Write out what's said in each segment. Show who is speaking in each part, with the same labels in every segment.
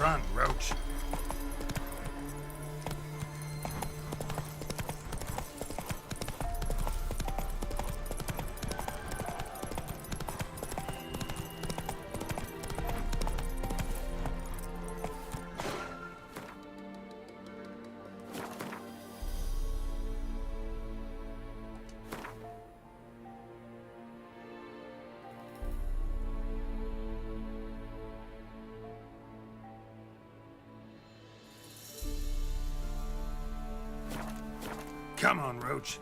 Speaker 1: Run, Roach. Come on, Roach.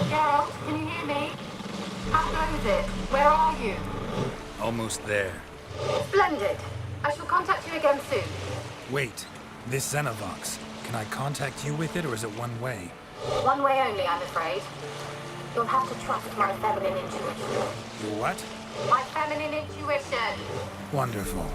Speaker 2: Geralt, can you hear me? How goes it? Where are you?
Speaker 1: Almost there.
Speaker 2: Splendid. I shall contact you again soon.
Speaker 1: Wait, this Xenovox. Can I contact you with it, or is it one way?
Speaker 2: One way only, I'm afraid. You'll have to trust my feminine intuition.
Speaker 1: Your what?
Speaker 2: My feminine intuition.
Speaker 1: Wonderful.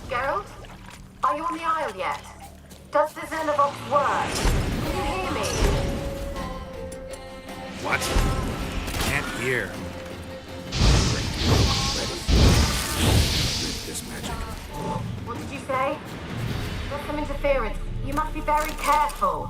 Speaker 2: Geralt? Are you on the Isle yet? Does the Xenovox work? Can you hear me?
Speaker 1: What? Can't hear. Ready. With this magic.
Speaker 2: What did you say? There's some interference. You must be very careful.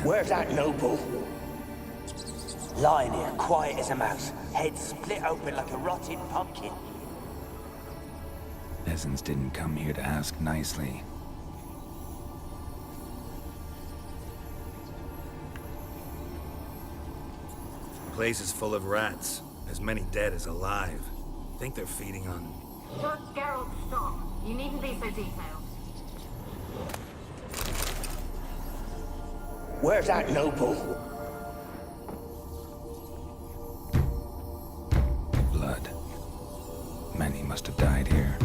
Speaker 3: Where's that noble? Lying here, quiet as a mouse, head split open like a rotting pumpkin.
Speaker 1: Peasants didn't come here to ask nicely.
Speaker 4: The place is full of rats. As many dead as alive. Think they're feeding on...
Speaker 2: Judge Geralt, stop. You needn't be so detailed.
Speaker 3: Where's that noble?
Speaker 1: Blood. Many must have died here.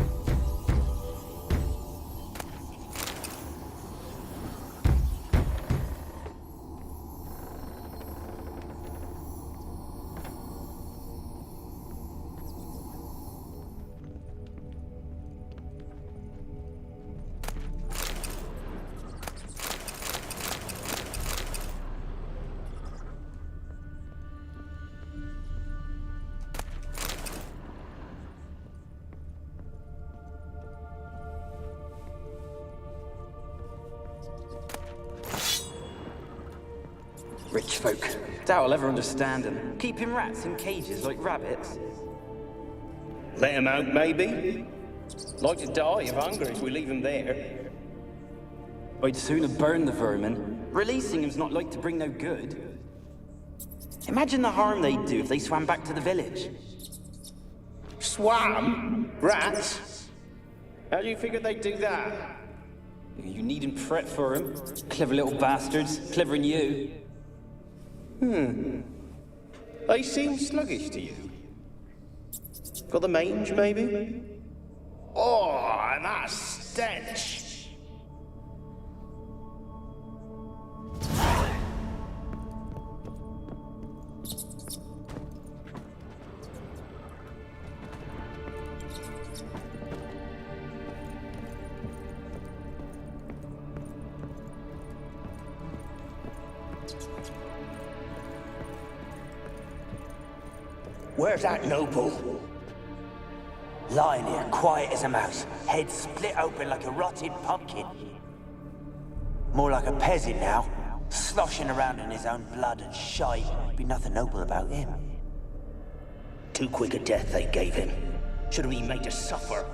Speaker 5: Rich folk. Doubt I'll ever understand them. Keeping rats in cages like rabbits.
Speaker 6: Let 'em out, maybe? Like to die of hunger if we leave them there.
Speaker 5: I'd sooner burn the vermin. Releasing them's not like to bring no good. Imagine the harm they'd do if they swam back to the village.
Speaker 6: Swam? Rats? How do you figure they'd do that?
Speaker 5: You needn't fret for them. Clever little bastards. Clever than you.
Speaker 6: They seem sluggish to you. Got the mange, maybe? Oh, and that stench!
Speaker 3: Where's that noble? Lying here, quiet as a mouse, head split open like a rotted pumpkin. More like a peasant now, sloshing around in his own blood and shite. Be nothing noble about him.
Speaker 6: Too quick a death they gave him. Should have been made to suffer.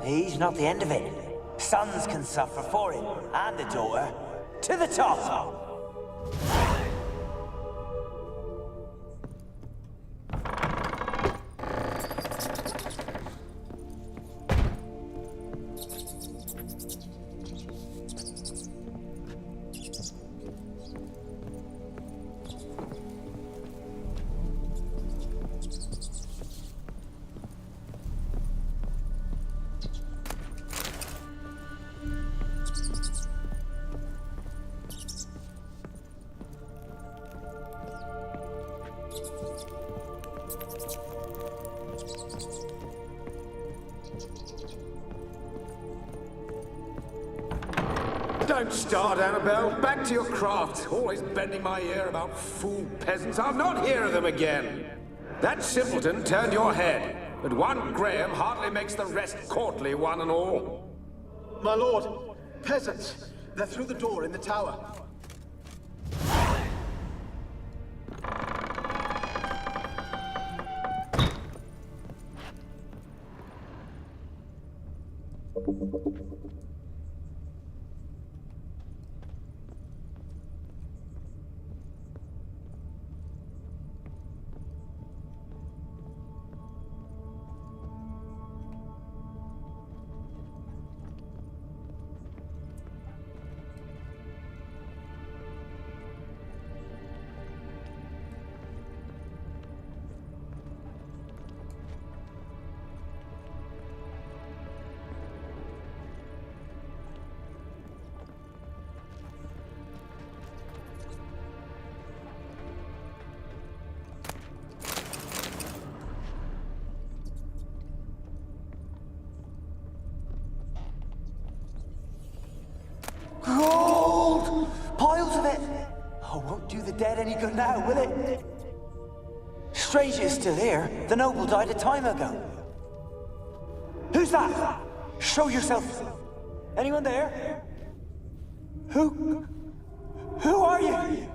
Speaker 3: He's not the end of it. Sons can suffer for him, and the daughter. To the top!
Speaker 7: Don't start, Annabelle. Back to your craft. Always bending my ear about fool peasants. I'll not hear of them again. That simpleton turned your head, but one Graham hardly makes the rest courtly, one and all.
Speaker 8: My lord, peasants. They're through the door in the tower.
Speaker 3: Gold! Piles of it! Oh, won't do the dead any good now, will it? Strange it's still here. The noble died a time ago. Who's that? Show yourself. Anyone there? Who Who are you?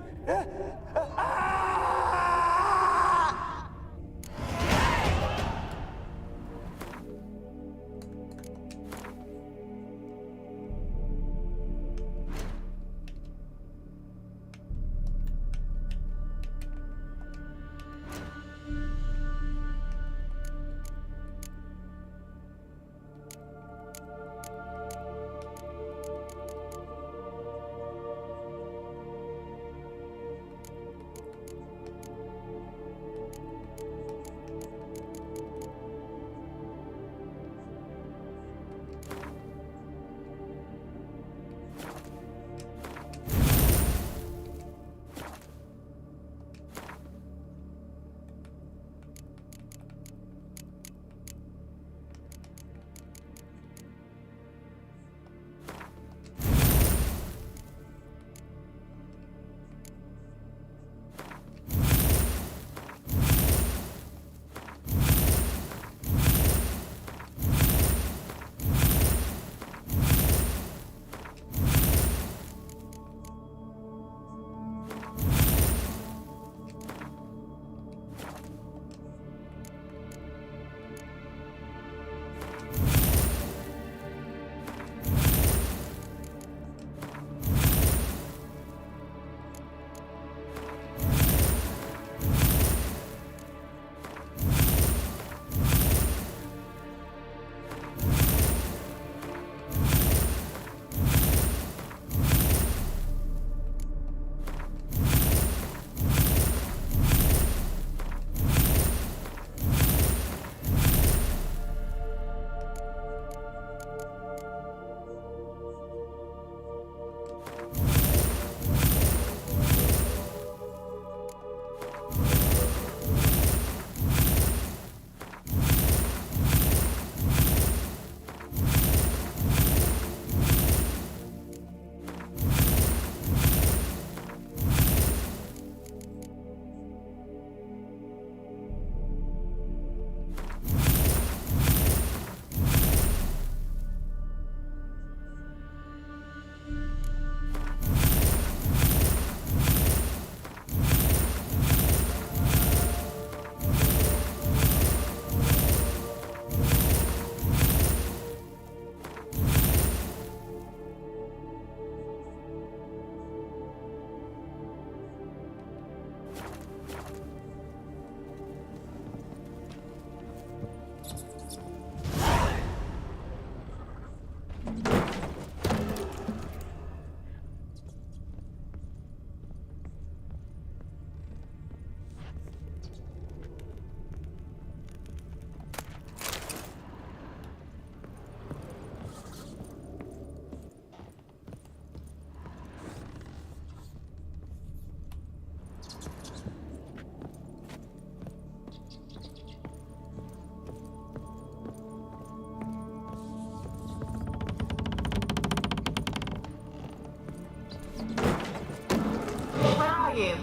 Speaker 2: you?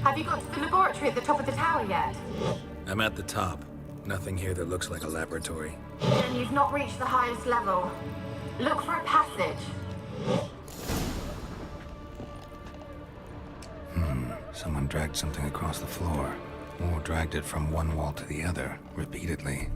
Speaker 2: Have you got to the laboratory at the top of the tower yet?
Speaker 4: I'm at the top. Nothing here that looks like a laboratory.
Speaker 2: Then you've not reached the highest level. Look for a passage.
Speaker 1: Someone dragged something across the floor. Or dragged it from one wall to the other, repeatedly.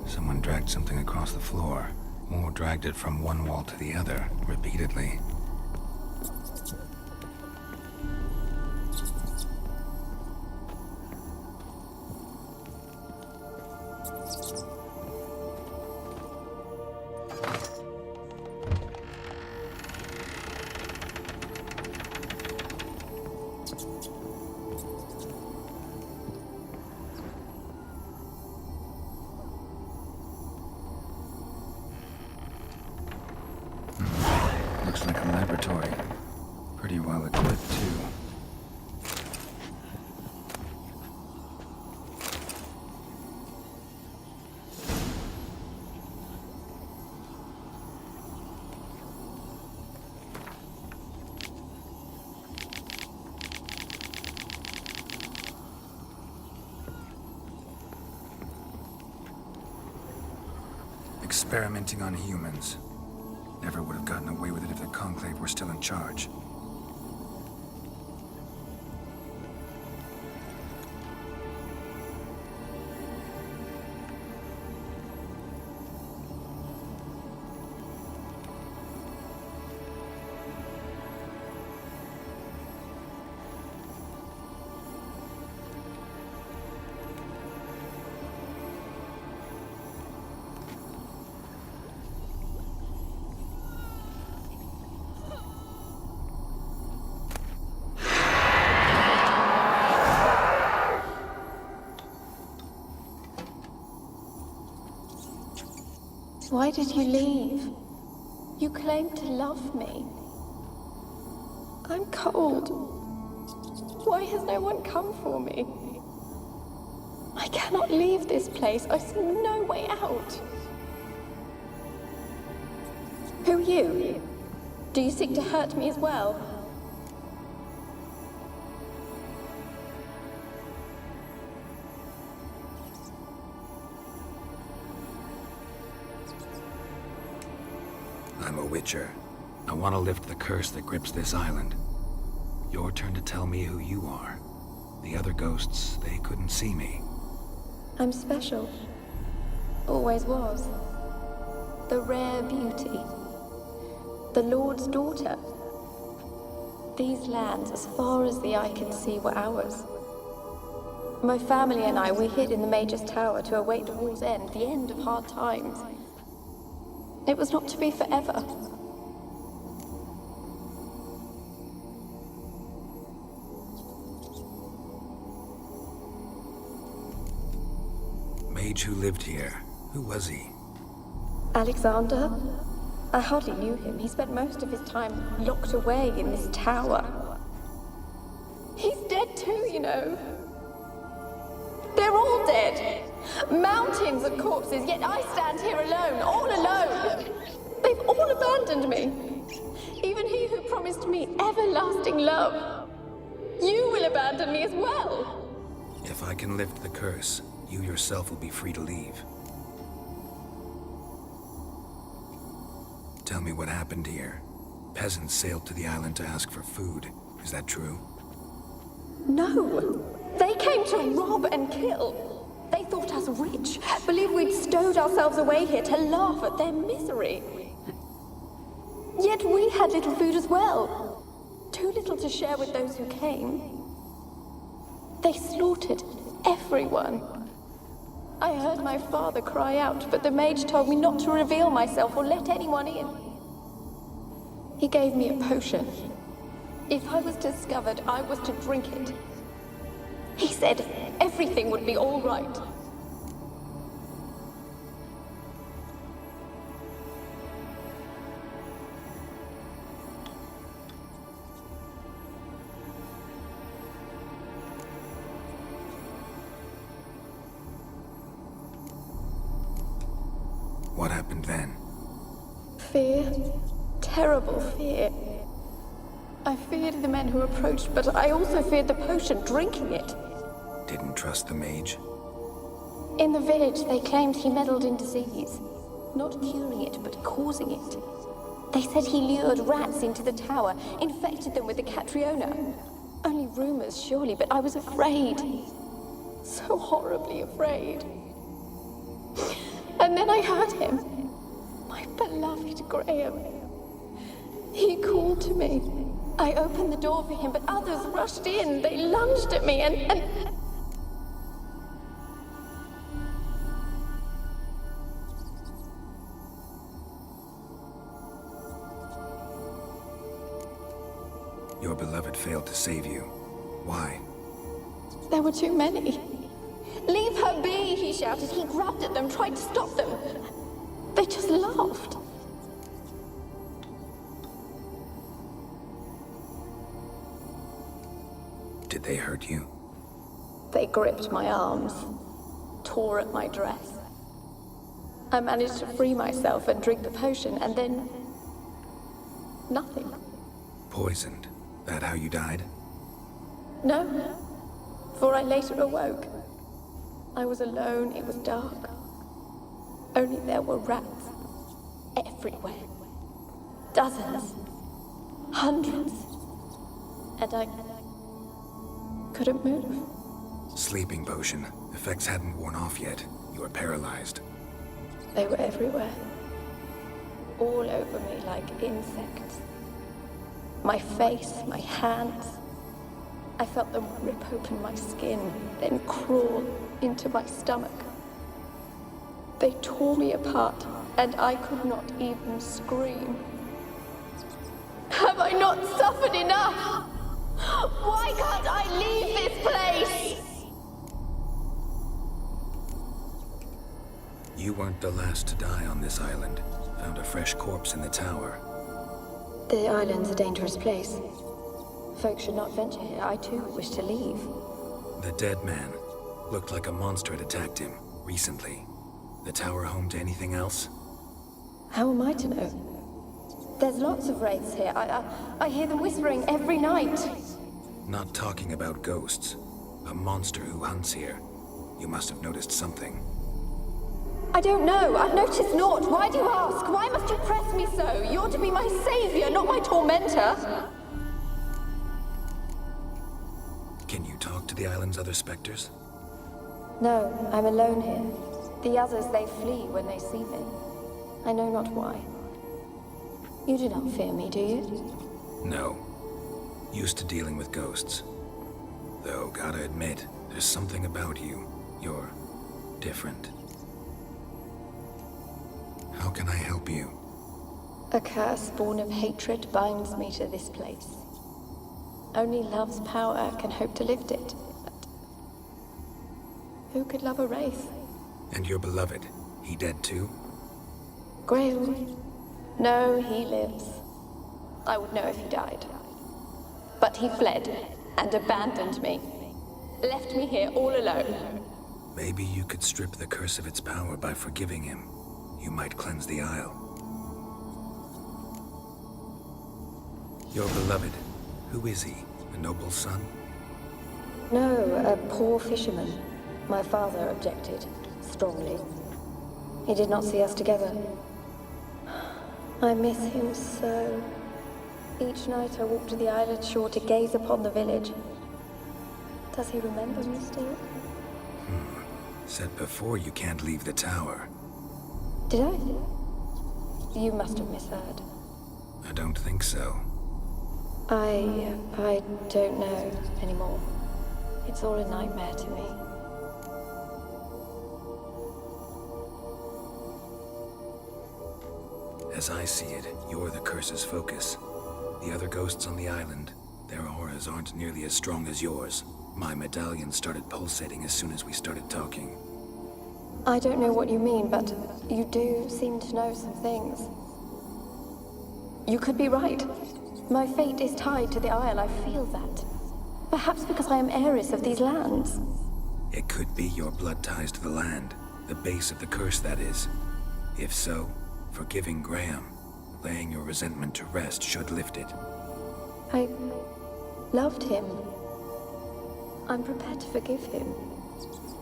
Speaker 1: Someone dragged something across the floor, or dragged it from one wall to the other, repeatedly. Experimenting on humans. Never would have gotten away with it if the Conclave were still in charge.
Speaker 9: Why did you leave? You claimed to love me. I'm cold. Why has no one come for me? I cannot leave this place. I see no way out. Who are you? Do you seek to hurt me as well?
Speaker 1: I'm a Witcher. I want to lift the curse that grips this island. Your turn to tell me who you are. The other ghosts, they couldn't see me.
Speaker 9: I'm special. Always was. The rare beauty. The Lord's daughter. These lands, as far as the eye can see, were ours. My family and I, we hid in the Mage's Tower to await the war's end, the end of hard times. It was not to be forever.
Speaker 1: Mage who lived here. Who was he?
Speaker 9: Alexander? I hardly knew him. He spent most of his time locked away in this tower. He's dead too, you know. They're all dead. Mountains of corpses, yet I stand here alone, all alone. They've all abandoned me. Even he who promised me everlasting love. You will abandon me as well.
Speaker 1: If I can lift the curse, you yourself will be free to leave. Tell me what happened here. Peasants sailed to the island to ask for food. Is that true?
Speaker 9: No. They came to rob and kill. They thought us rich, believed we'd stowed ourselves away here to laugh at their misery. Yet we had little food as well. Too little to share with those who came. They slaughtered everyone. I heard my father cry out, but the mage told me not to reveal myself or let anyone in. He gave me a potion. If I was discovered, I was to drink it. He said everything would be all right.
Speaker 1: What happened then?
Speaker 9: Fear. Terrible fear. I feared the men who approached, but I also feared the potion, drinking it.
Speaker 1: Didn't trust the mage?
Speaker 9: In the village, they claimed he meddled in disease. Not curing it, but causing it. They said he lured rats into the tower, infected them with the Catriona. Only rumors, surely, but I was afraid. So horribly afraid. And then I heard him. My beloved Graham. He called to me. I opened the door for him, but others rushed in. They lunged at me and...
Speaker 1: Your beloved failed to save you. Why?
Speaker 9: There were too many. Leave her be, he shouted. He grabbed at them, tried to stop them. They just laughed.
Speaker 1: Did they hurt you?
Speaker 9: They gripped my arms, tore at my dress. I managed to free myself and drink the potion, and then... nothing.
Speaker 1: Poisoned? That how you died?
Speaker 9: No, for I later awoke. I was alone, it was dark. Only there were rats. everywhere. Dozens. Hundreds. And I couldn't move.
Speaker 1: Sleeping potion. Effects hadn't worn off yet. You were paralyzed.
Speaker 9: They were everywhere. All over me like insects. My face, my hands. I felt them rip open my skin, then crawl into my stomach. They tore me apart, and I could not even scream. Have I not suffered enough? Why can't I leave this place?
Speaker 1: You weren't the last to die on this island. Found a fresh corpse in the tower.
Speaker 9: The island's a dangerous place. Folks should not venture here. I too wish to leave.
Speaker 1: The dead man. Looked like a monster had attacked him, recently. The tower home to anything else?
Speaker 9: How am I to know? There's lots of wraiths here. I hear them whispering every night.
Speaker 1: Not talking about ghosts. A monster who hunts here. You must have noticed something.
Speaker 9: I don't know. I've noticed naught. Why do you ask? Why must you press me so? You're to be my savior, not my tormentor.
Speaker 1: Can you talk to the island's other specters?
Speaker 9: No, I'm alone here. The others, they flee when they see me. I know not why. You do not fear me, do you?
Speaker 1: No. Used to dealing with ghosts. Though, gotta admit, there's something about you. You're different. How can I help you?
Speaker 9: A curse born of hatred binds me to this place. Only love's power can hope to lift it. But who could love a wraith?
Speaker 1: And your beloved, he dead too?
Speaker 9: Grail? No, he lives. I would know if he died. But he fled and abandoned me. Left me here all alone.
Speaker 1: Maybe you could strip the curse of its power by forgiving him. You might cleanse the Isle. Your beloved, who is he? A noble son?
Speaker 9: No, a poor fisherman. My father objected, strongly. He did not see us together. I miss him so. Each night I walk to the island shore to gaze upon the village. Does he remember me still?
Speaker 1: Said before you can't leave the tower.
Speaker 9: Did I? You must have misheard.
Speaker 1: I don't think so.
Speaker 9: I don't know anymore. It's all a nightmare to me.
Speaker 1: As I see it, you're the curse's focus. The other ghosts on the island, their auras aren't nearly as strong as yours. My medallion started pulsating as soon as we started talking.
Speaker 9: I don't know what you mean, but you do seem to know some things. You could be right. My fate is tied to the Isle, I feel that. Perhaps because I am heiress of these lands.
Speaker 1: It could be your blood ties to the land, the base of the curse, that is. If so, forgiving Graham, laying your resentment to rest should lift it.
Speaker 9: I loved him. I'm prepared to forgive him.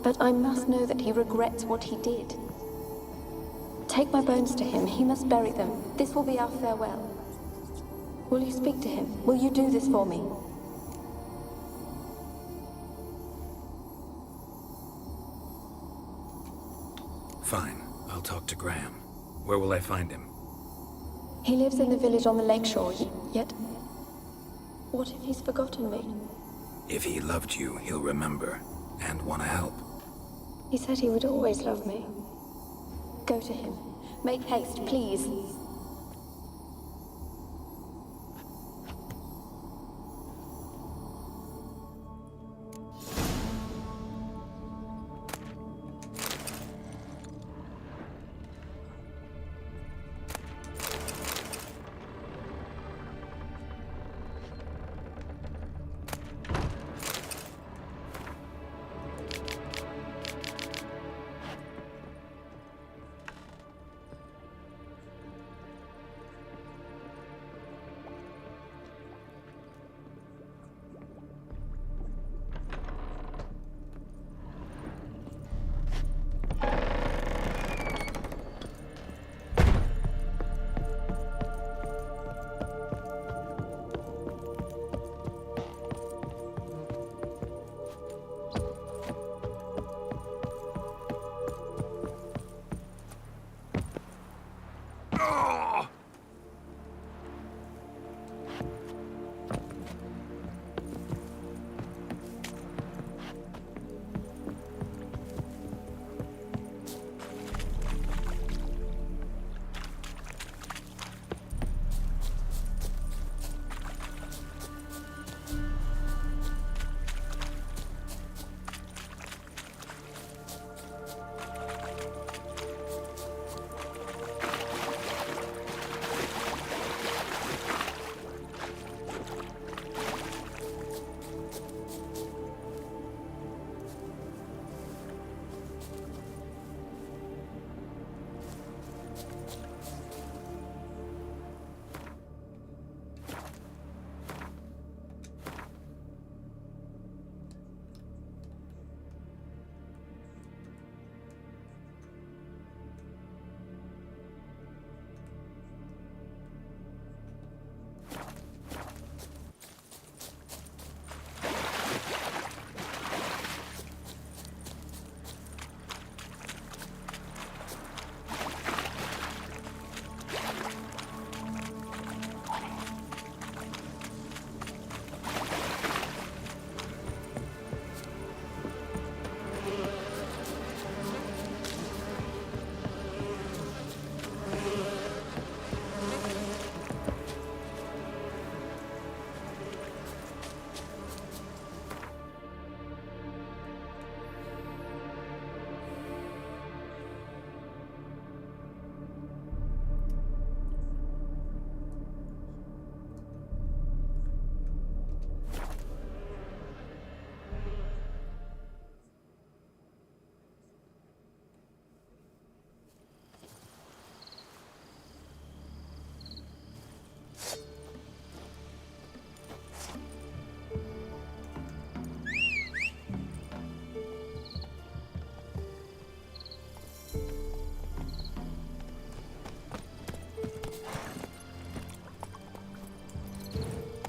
Speaker 9: But I must know that he regrets what he did. Take my bones to him. He must bury them. This will be our farewell. Will you speak to him? Will you do this for me?
Speaker 1: Fine. I'll talk to Graham. Where will I find him?
Speaker 9: He lives in the village on the lakeshore, yet... What if he's forgotten me?
Speaker 1: If he loved you, he'll remember, and want to help.
Speaker 9: He said he would always love me. Go to him. Make haste, please.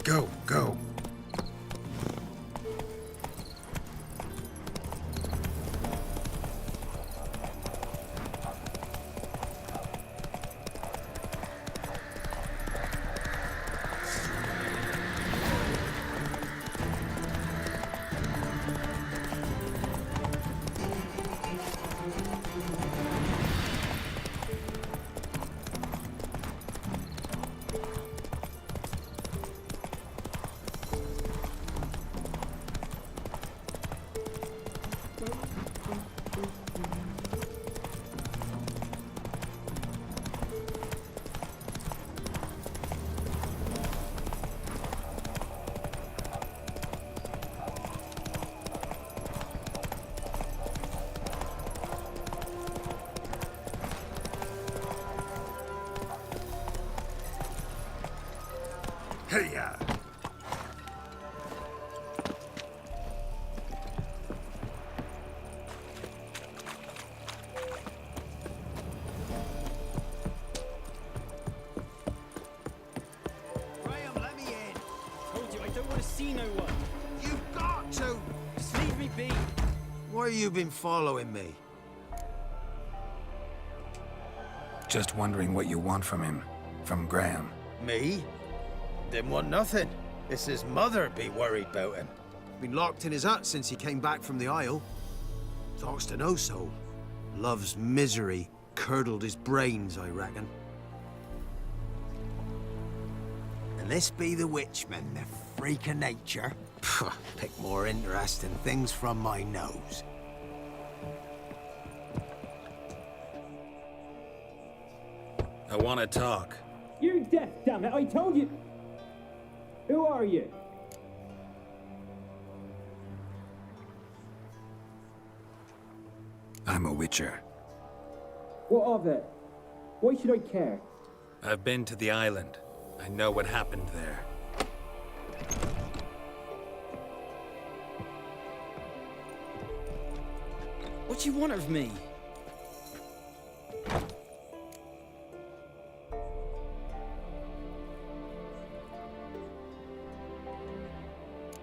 Speaker 1: Go, go.
Speaker 4: Hey-ya!
Speaker 5: Graham, let me in. Told you I don't want to see no one.
Speaker 10: You've got to!
Speaker 5: Just leave me be.
Speaker 10: Why you been following me?
Speaker 1: Just wondering what you want from him. From Graham.
Speaker 10: Me? Didn't want nothing. It's his mother be worried about him. Been locked in his hut since he came back from the Isle. Talks to no soul. Love's misery curdled his brains, I reckon. And this be the Witchman, the freak of nature. Pick more interesting things from my nose.
Speaker 4: I want to talk.
Speaker 6: You're deaf, damn it! I told you. Who are you?
Speaker 1: I'm a Witcher.
Speaker 6: What of it? Why should I care?
Speaker 4: I've been to the island. I know what happened there.
Speaker 5: What do you want of me?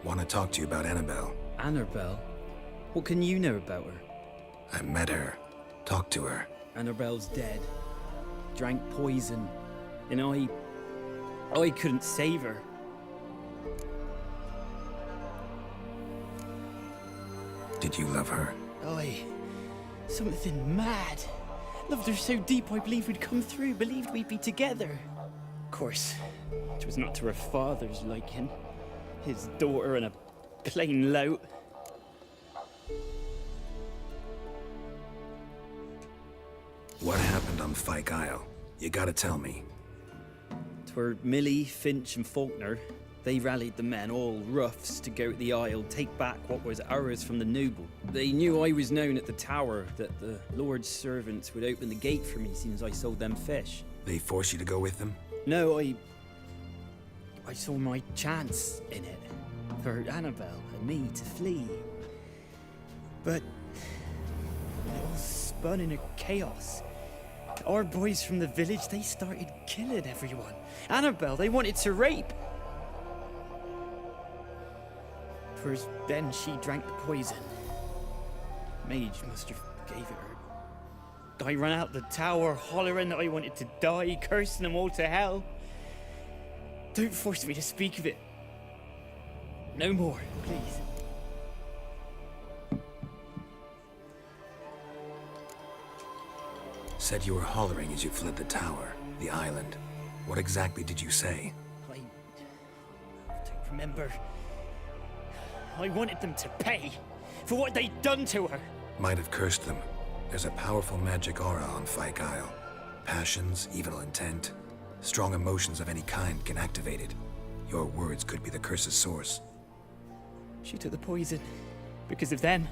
Speaker 1: Want to talk to you about Annabelle.
Speaker 5: Annabelle? What can you know about her?
Speaker 1: I met her. Talked to her.
Speaker 5: Annabelle's dead. Drank poison. And I couldn't save her.
Speaker 1: Did you love her?
Speaker 5: Something mad. Loved her so deep I believed we'd come through, believed we'd be together. Of course, it was not to her father's liking. His daughter and a plain lout.
Speaker 1: What happened on Fyke Isle? You gotta tell me.
Speaker 5: 'Twere Millie, Finch and Faulkner. They rallied the men, all roughs, to go to the Isle, take back what was ours from the noble. They knew I was known at the tower, that the Lord's servants would open the gate for me as soon as I sold them fish.
Speaker 1: They force you to go with them?
Speaker 5: No, I saw my chance in it. For Annabelle and me to flee. But it all spun in a chaos. Our boys from the village, they started killing everyone. Annabelle, they wanted to rape. First, then she drank the poison. Mage must have gave it her. I ran out the tower, hollering that I wanted to die, cursing them all to hell. Don't force me to speak of it. No more, please.
Speaker 1: Said you were hollering as you fled the tower, the island. What exactly did you say?
Speaker 5: I don't remember. I wanted them to pay for what they'd done to her.
Speaker 1: Might have cursed them. There's a powerful magic aura on Fyke Isle. Passions, evil intent, strong emotions of any kind can activate it. Your words could be the curse's source.
Speaker 5: She took the poison because of them.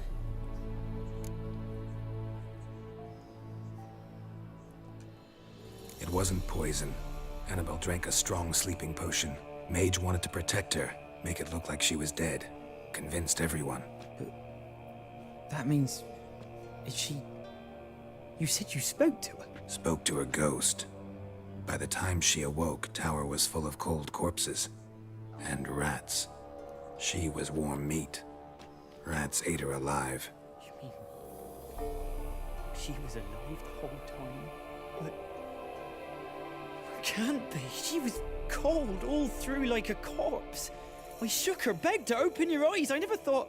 Speaker 1: It wasn't poison. Annabelle drank a strong sleeping potion. Mage wanted to protect her, make it look like she was dead. Convinced everyone.
Speaker 5: That means... is she... You said you spoke to her?
Speaker 1: Spoke to her ghost. By the time she awoke, Tower was full of cold corpses. And rats. She was warm meat. Rats ate her alive.
Speaker 5: You mean she was alive the whole time? But can't be. She was cold all through like a corpse. I shook her, begged her, open your eyes. I never thought...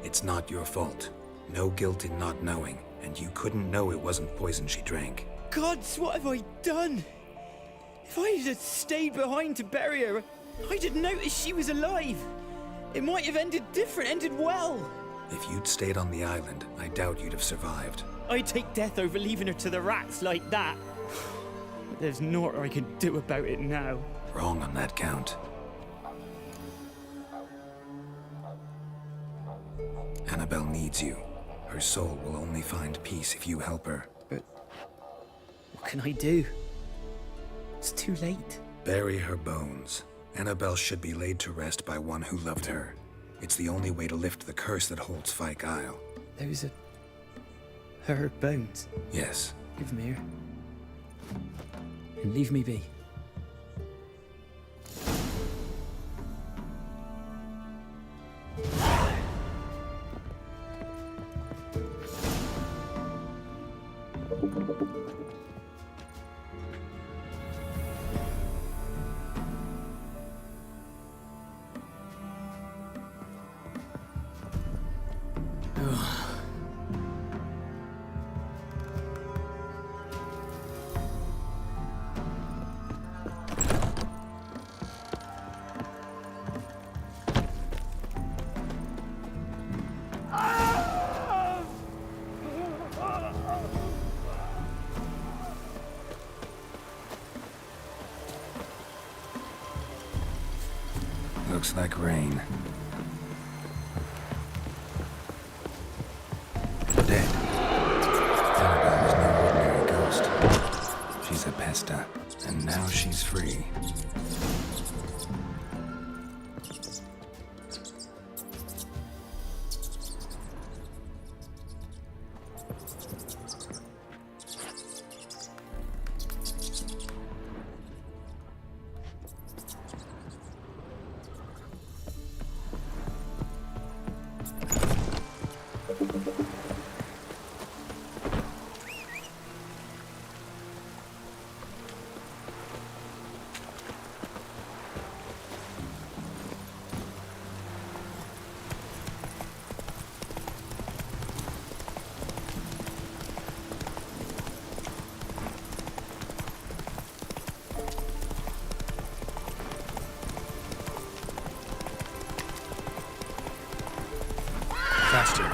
Speaker 1: It's not your fault. No guilt in not knowing, and you couldn't know it wasn't poison she drank.
Speaker 5: Gods, what have I done? If I had stayed behind to bury her, I'd have noticed she was alive. It might have ended different, ended well.
Speaker 1: If you'd stayed on the island, I doubt you'd have survived.
Speaker 5: I'd take death over leaving her to the rats like that. There's naught I can do about it now.
Speaker 1: Wrong on that count. Annabelle needs you. Her soul will only find peace if you help her.
Speaker 5: But what can I do? It's too late.
Speaker 1: Bury her bones. Annabelle should be laid to rest by one who loved her. It's the only way to lift the curse that holds Fyke Isle.
Speaker 5: Those are... her bones?
Speaker 1: Yes.
Speaker 5: Give them here. And leave me be.
Speaker 1: Looks like rain. Dead. Annabelle was no ordinary ghost. She's a Pesta, and now she's free. Faster.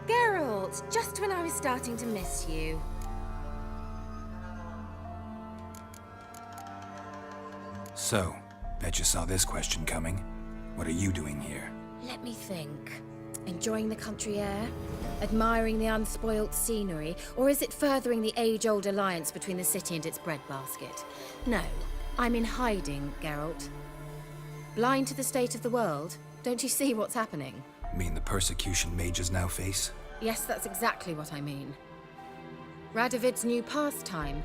Speaker 11: Geralt, just when I was starting to miss you.
Speaker 1: So, bet you saw this question coming. What are you doing here?
Speaker 11: Let me think. Enjoying the country air? Admiring the unspoilt scenery? Or is it furthering the age-old alliance between the city and its breadbasket? No, I'm in hiding, Geralt. Blind to the state of the world? Don't you see what's happening?
Speaker 1: Mean the persecution mages now face?
Speaker 11: Yes, that's exactly what I mean. Radovid's new pastime.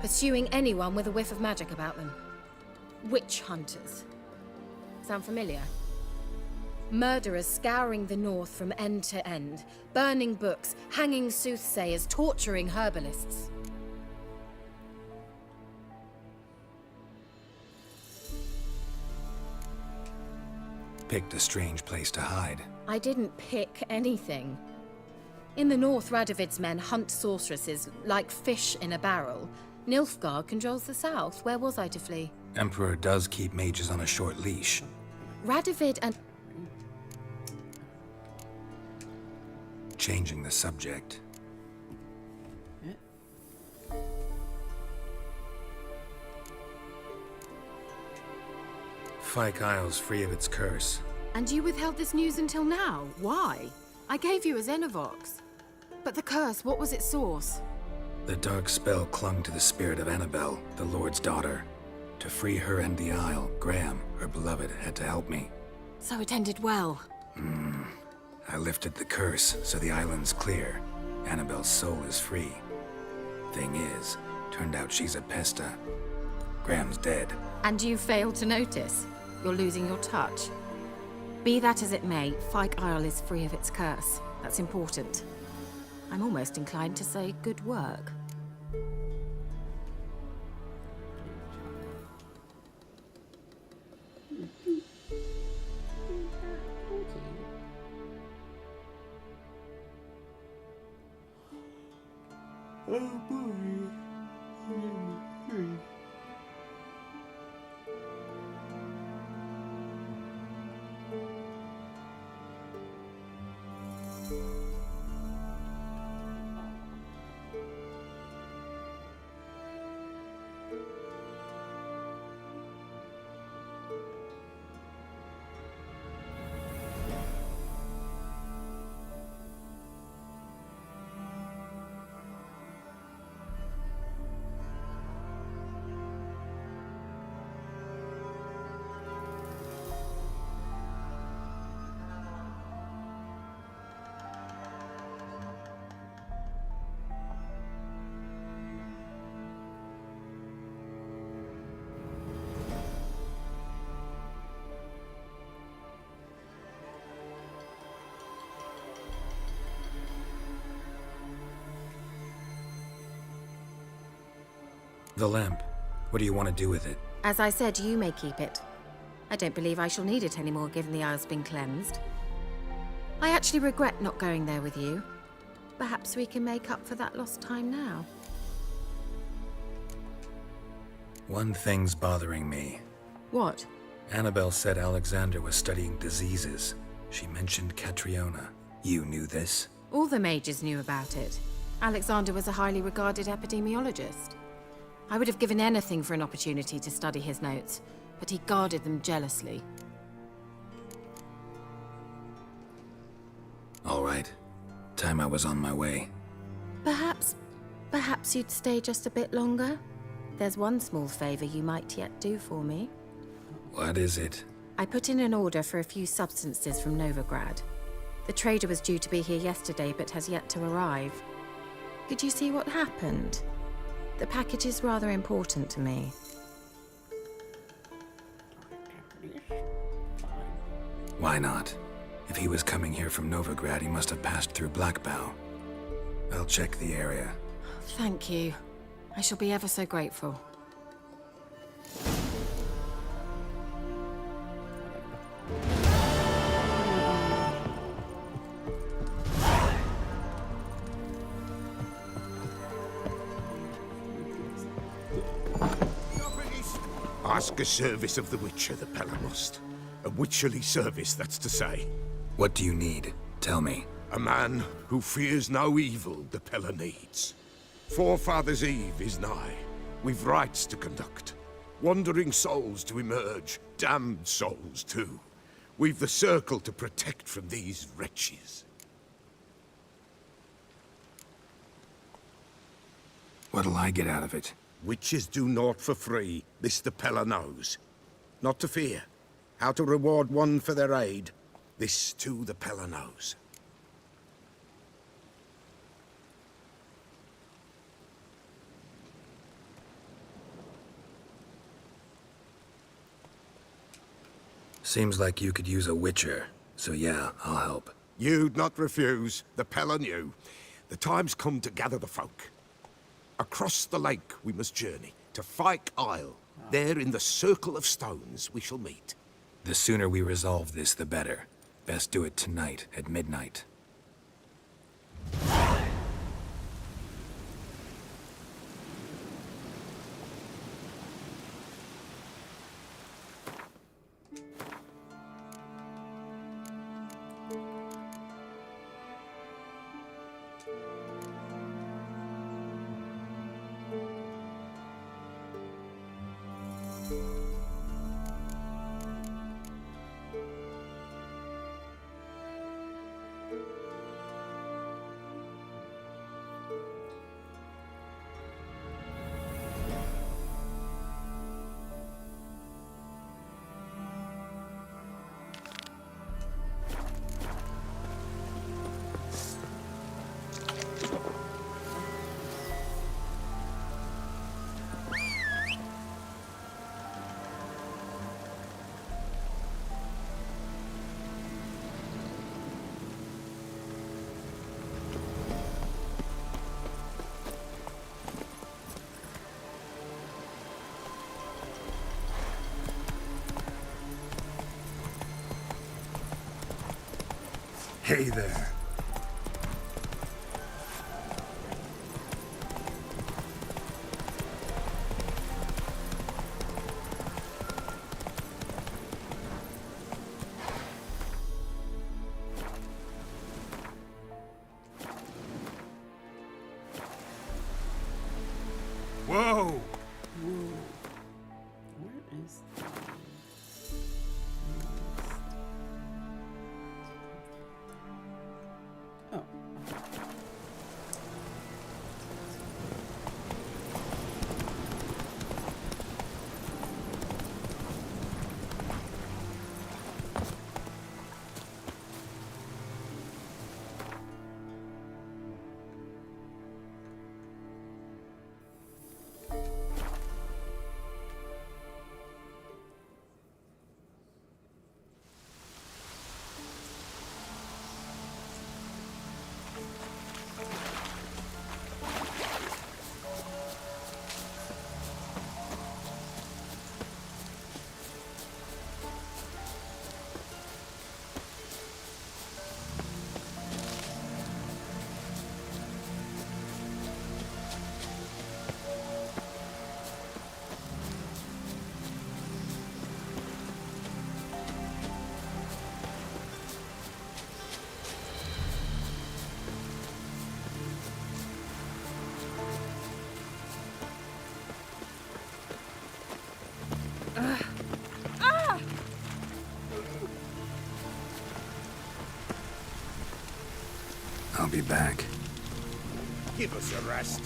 Speaker 11: Pursuing anyone with a whiff of magic about them. Witch hunters. Sound familiar? Murderers scouring the north from end to end, burning books, hanging soothsayers, torturing herbalists.
Speaker 1: Picked a strange place to hide.
Speaker 11: I didn't pick anything. In the north, Radovid's men hunt sorceresses like fish in a barrel. Nilfgaard controls the south. Where was I to flee?
Speaker 1: Emperor does keep mages on a short leash.
Speaker 11: Radovid and...
Speaker 1: Changing the subject. Fyke Isle's free of its curse.
Speaker 11: And you withheld this news until now? Why? I gave you a Xenovox. But the curse, what was its source?
Speaker 1: The dark spell clung to the spirit of Annabelle, the Lord's daughter. To free her and the Isle, Graham, her beloved, had to help me.
Speaker 11: So it ended well.
Speaker 1: I lifted the curse, so the island's clear. Annabelle's soul is free. Thing is, turned out she's a Pesta. Graham's dead.
Speaker 11: And you failed to notice? You're losing your touch. Be that as it may, Fyke Isle is free of its curse. That's important. I'm almost inclined to say good work.
Speaker 1: The lamp. What do you want to do with it?
Speaker 11: As I said, you may keep it. I don't believe I shall need it anymore, given the Isle's been cleansed. I actually regret not going there with you. Perhaps we can make up for that lost time now.
Speaker 1: One thing's bothering me.
Speaker 11: What?
Speaker 1: Annabelle said Alexander was studying diseases. She mentioned Catriona. You knew this?
Speaker 11: All the mages knew about it. Alexander was a highly regarded epidemiologist. I would have given anything for an opportunity to study his notes, but he guarded them jealously.
Speaker 1: All right. Time I was on my way.
Speaker 11: Perhaps you'd stay just a bit longer? There's one small favor you might yet do for me.
Speaker 1: What is it?
Speaker 11: I put in an order for a few substances from Novigrad. The trader was due to be here yesterday, but has yet to arrive. Could you see what happened? The package is rather important to me.
Speaker 1: Why not? If he was coming here from Novigrad, he must have passed through Blackbough. I'll check the area.
Speaker 11: Thank you. I shall be ever so grateful.
Speaker 7: Ask a service of the Witcher, the Pella must. A witcherly service, that's to say.
Speaker 1: What do you need? Tell me.
Speaker 7: A man who fears no evil the Pella needs. Forefathers' Eve is nigh. We've rites to conduct. Wandering souls to emerge. Damned souls, too. We've the circle to protect from these wretches.
Speaker 1: What'll I get out of it?
Speaker 7: Witches do naught for free, this the Pella knows. Not to fear. How to reward one for their aid, this too the Pella knows.
Speaker 1: Seems like you could use a witcher. So yeah, I'll help.
Speaker 12: You'd not refuse, the Pella knew. The time's come to gather the folk. Across the lake we must journey, to Fyke Isle. There in the circle of stones we shall meet.
Speaker 1: The sooner we resolve this, the better. Best do it tonight, at midnight.
Speaker 12: Hey there. Whoa!
Speaker 13: Where is Oh.
Speaker 1: I'll be back.
Speaker 12: Give us a rest.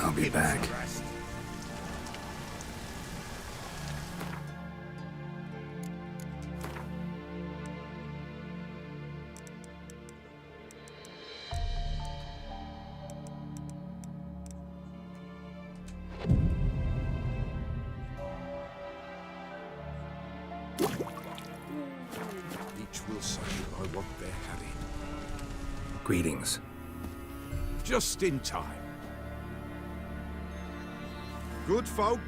Speaker 1: I'll be back.
Speaker 12: Each will say I want their heading.
Speaker 1: Greetings.
Speaker 12: Just in time. Good folk,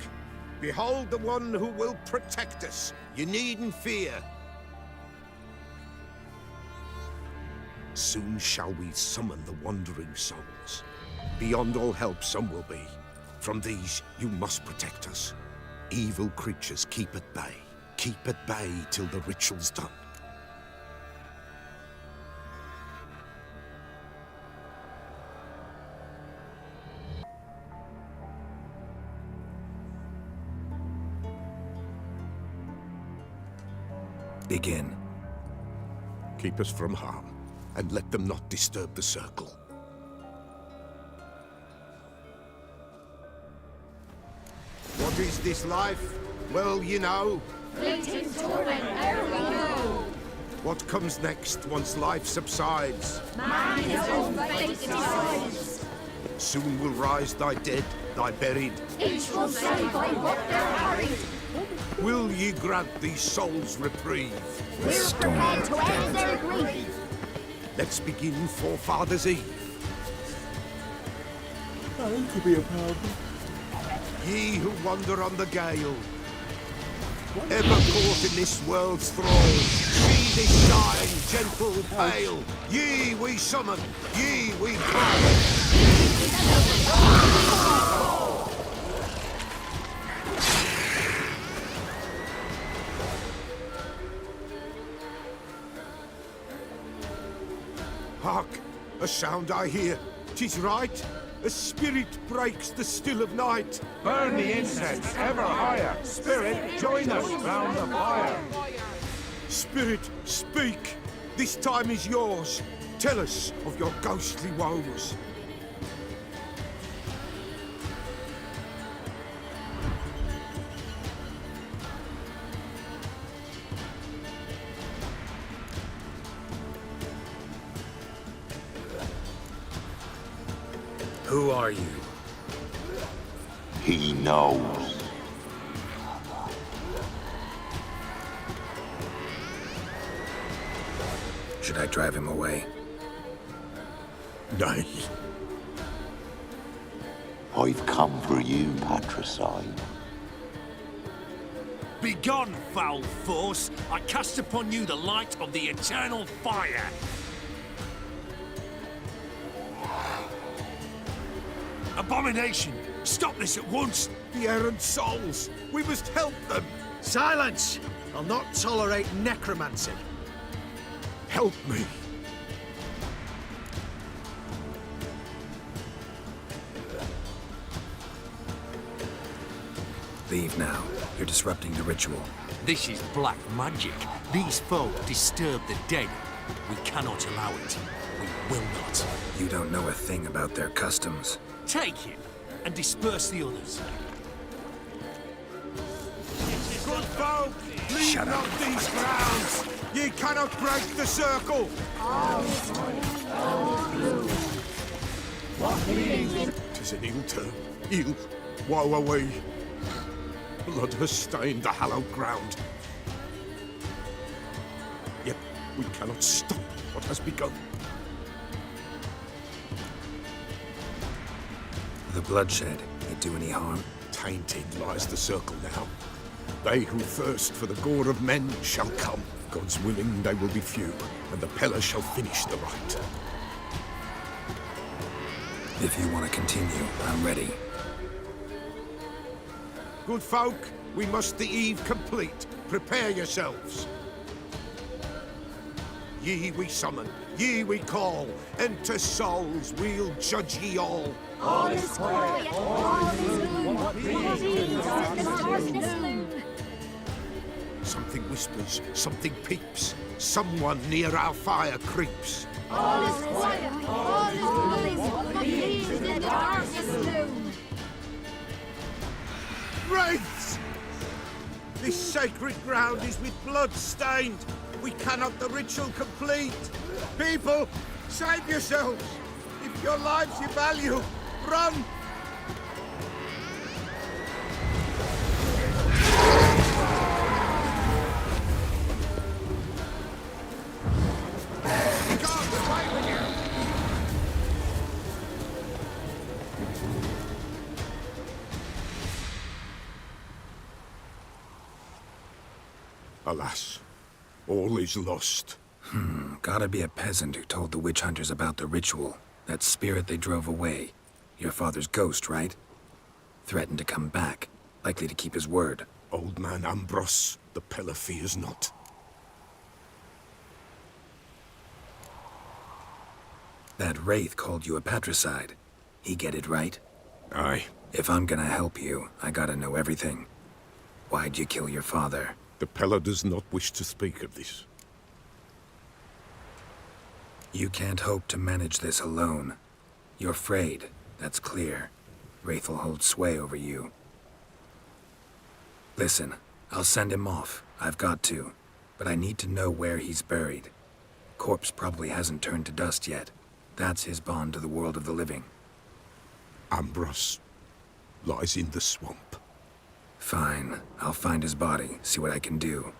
Speaker 12: behold the one who will protect us. You needn't fear. Soon shall we summon the wandering souls. Beyond all help some will be. From these you must protect us. Evil creatures keep at bay. Keep at bay till the ritual's done.
Speaker 1: Begin.
Speaker 12: Keep us from harm, and let them not disturb the circle. What is this life? Well, you know.
Speaker 13: Fleeting torment, ere we go.
Speaker 12: What comes next once life subsides?
Speaker 13: Man his own fate decides.
Speaker 12: Soon will rise thy dead, thy buried.
Speaker 13: Each will say by what they're harried.
Speaker 12: Will ye grant these souls reprieve?
Speaker 13: We're prepared to end their grief.
Speaker 12: Let's begin Forefathers' Eve.
Speaker 5: That could be a problem.
Speaker 12: Ye who wander on the gale, ever caught in this world's thrall, see this dying, gentle pale. Ye we summon, ye we call. Hark, a sound I hear. 'Tis right. A spirit breaks the still of night.
Speaker 7: Burn the incense ever higher. Spirit, join us round the fire.
Speaker 12: Spirit, speak. This time is yours. Tell us of your ghostly woes.
Speaker 4: Who are you?
Speaker 14: He knows.
Speaker 1: Should I drive him away?
Speaker 12: Nay.
Speaker 14: I've come for you, patricide.
Speaker 15: Begone, foul force! I cast upon you the light of the eternal fire! Abomination! Stop this at once!
Speaker 12: The errant souls! We must help them!
Speaker 10: Silence! I'll not tolerate necromancy.
Speaker 12: Help me!
Speaker 1: Leave now. You're disrupting the ritual.
Speaker 15: This is black magic. These folk disturb the dead. We cannot allow it. We will not.
Speaker 1: You don't know a thing about their customs.
Speaker 15: Take him and disperse the others.
Speaker 12: Good folk! Leave not these grounds! Ye cannot break the circle! Tis an ill turn. Ill. Woe away. Blood has stained the hallowed ground. Yet we cannot stop what has begun.
Speaker 1: The bloodshed, it do any harm?
Speaker 12: Tainted lies the circle now. They who thirst for the gore of men shall come. God's willing, they will be few, and the Peller shall finish the rite.
Speaker 1: If you want to continue, I'm ready.
Speaker 12: Good folk, we must the eve complete. Prepare yourselves. Ye we summon, ye we call. Enter souls, we'll judge ye all.
Speaker 13: All is quiet, all is gloom. What means in the darkness loom?
Speaker 12: Something whispers, something peeps. Someone near our fire creeps.
Speaker 13: All is quiet, all is gloom. What means in the darkness loom?
Speaker 12: Wraiths! This sacred ground is with blood stained. We cannot the ritual complete. People, save yourselves. If your lives you value, run! Alas, all is lost.
Speaker 1: Gotta be a peasant who told the witch hunters about the ritual. That spirit they drove away. Your father's ghost, right? Threatened to come back. Likely to keep his word.
Speaker 12: Old man Ambrose, the Peller fears not.
Speaker 1: That wraith called you a patricide. He get it right?
Speaker 12: Aye.
Speaker 1: If I'm gonna help you, I gotta know everything. Why'd you kill your father?
Speaker 12: The Pella does not wish to speak of this.
Speaker 1: You can't hope to manage this alone. You're afraid, that's clear. Wraith'll hold sway over you. Listen, I'll send him off. I've got to. But I need to know where he's buried. Corpse probably hasn't turned to dust yet. That's his bond to the world of the living.
Speaker 12: Ambros lies in the swamp.
Speaker 1: Fine. I'll find his body, see what I can do.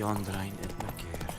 Speaker 16: John Drain in my care.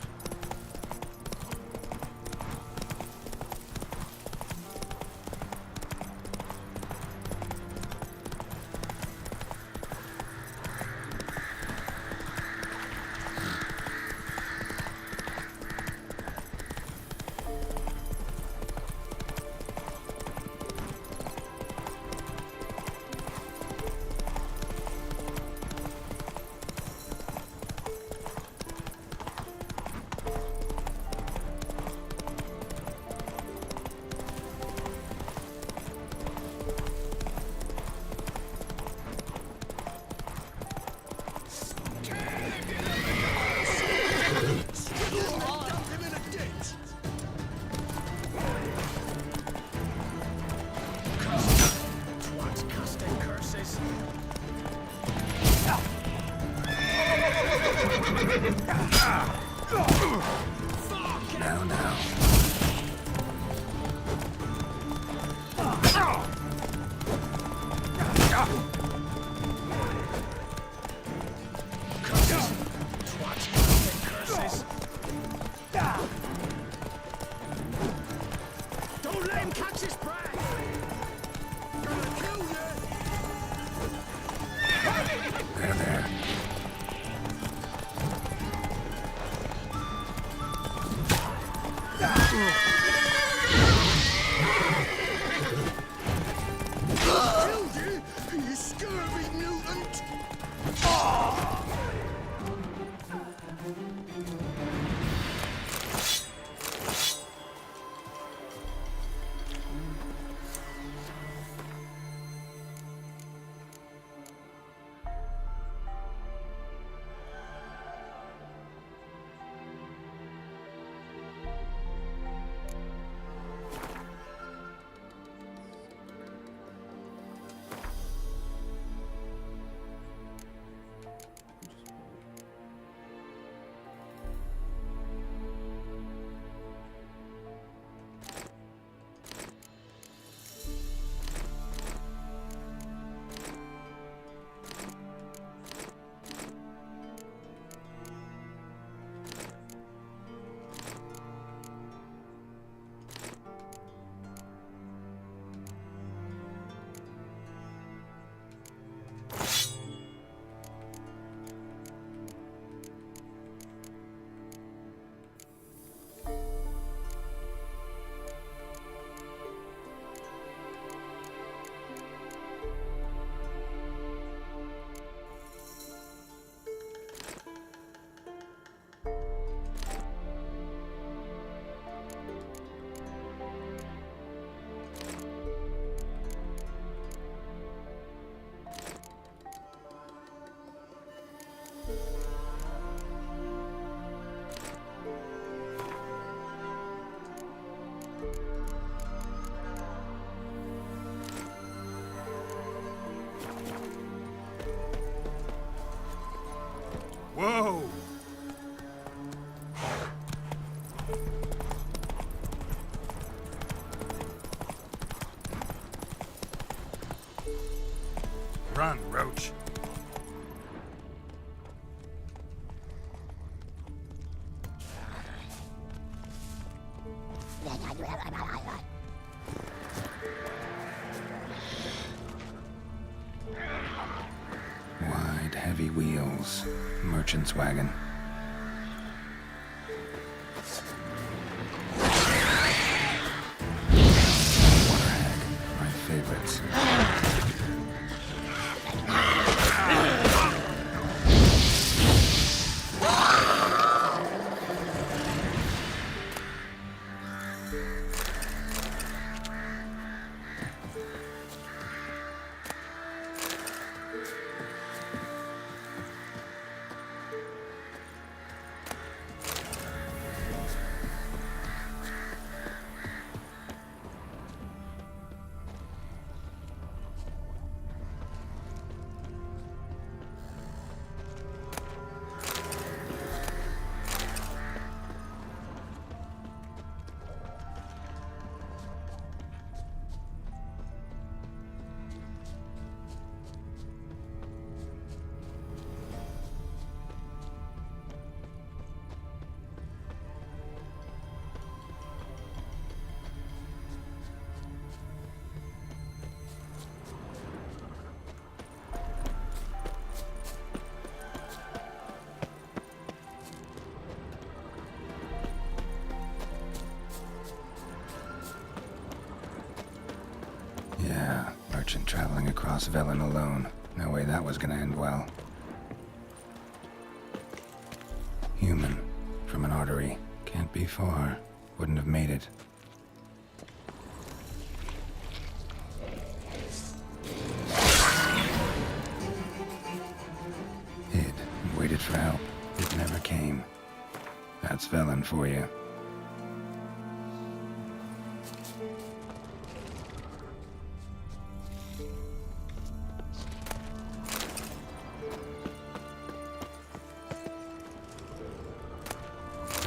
Speaker 7: Don't let him catch his prey! Gonna kill you!
Speaker 1: There.
Speaker 7: Killed you, you scurvy mutant!
Speaker 4: Whoa! Run, Roach.
Speaker 1: Wide, heavy wheels. Merchant's wagon. Waterhag. My favorites. merchant traveling across Velen alone. No way that was gonna end well. Human. From an artery. Can't be far. Wouldn't have made it. Hid and waited for help. It never came. That's Velen for you.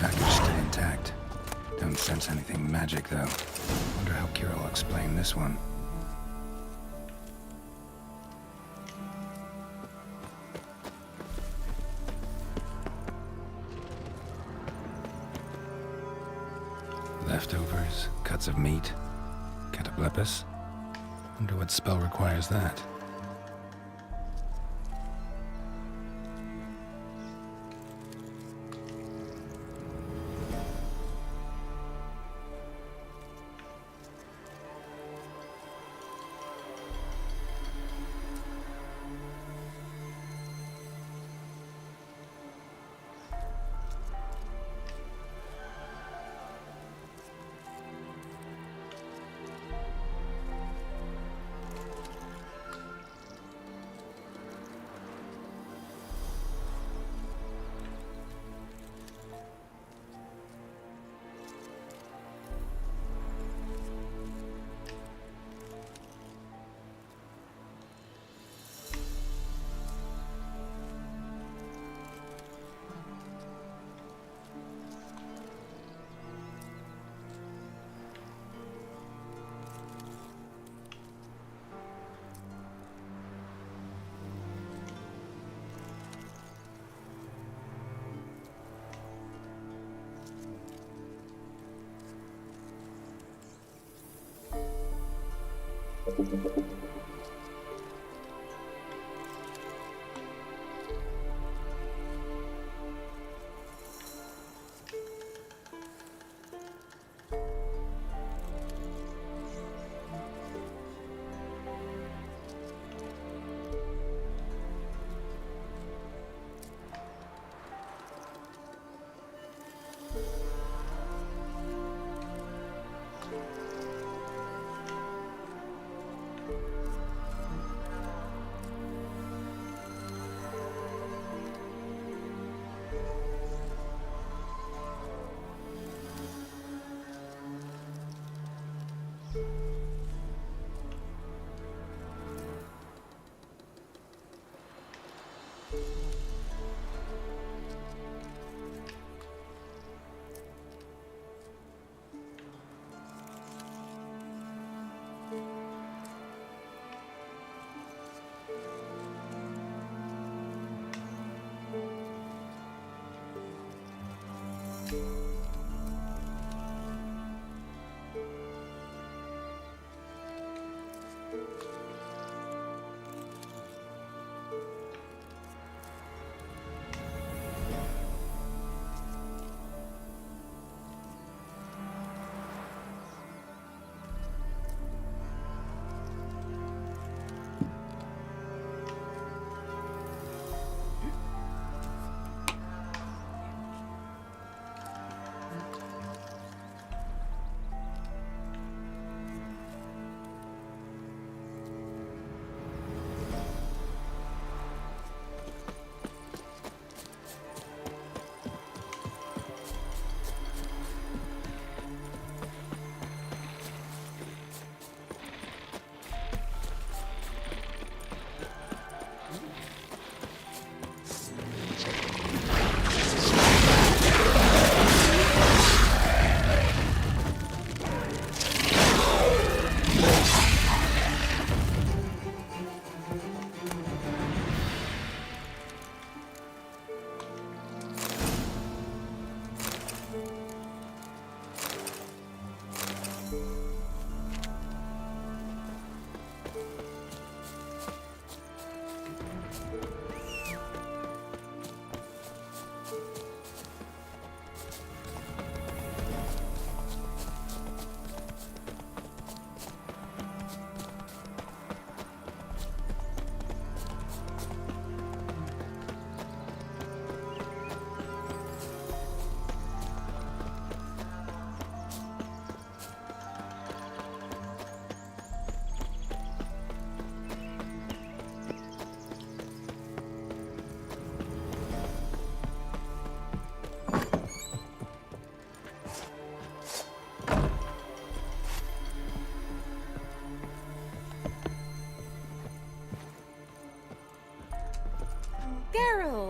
Speaker 1: Package still intact. Don't sense anything magic, though. Wonder how Kira will explain this one. Leftovers, cuts of meat, cataplepis. Wonder what spell requires that.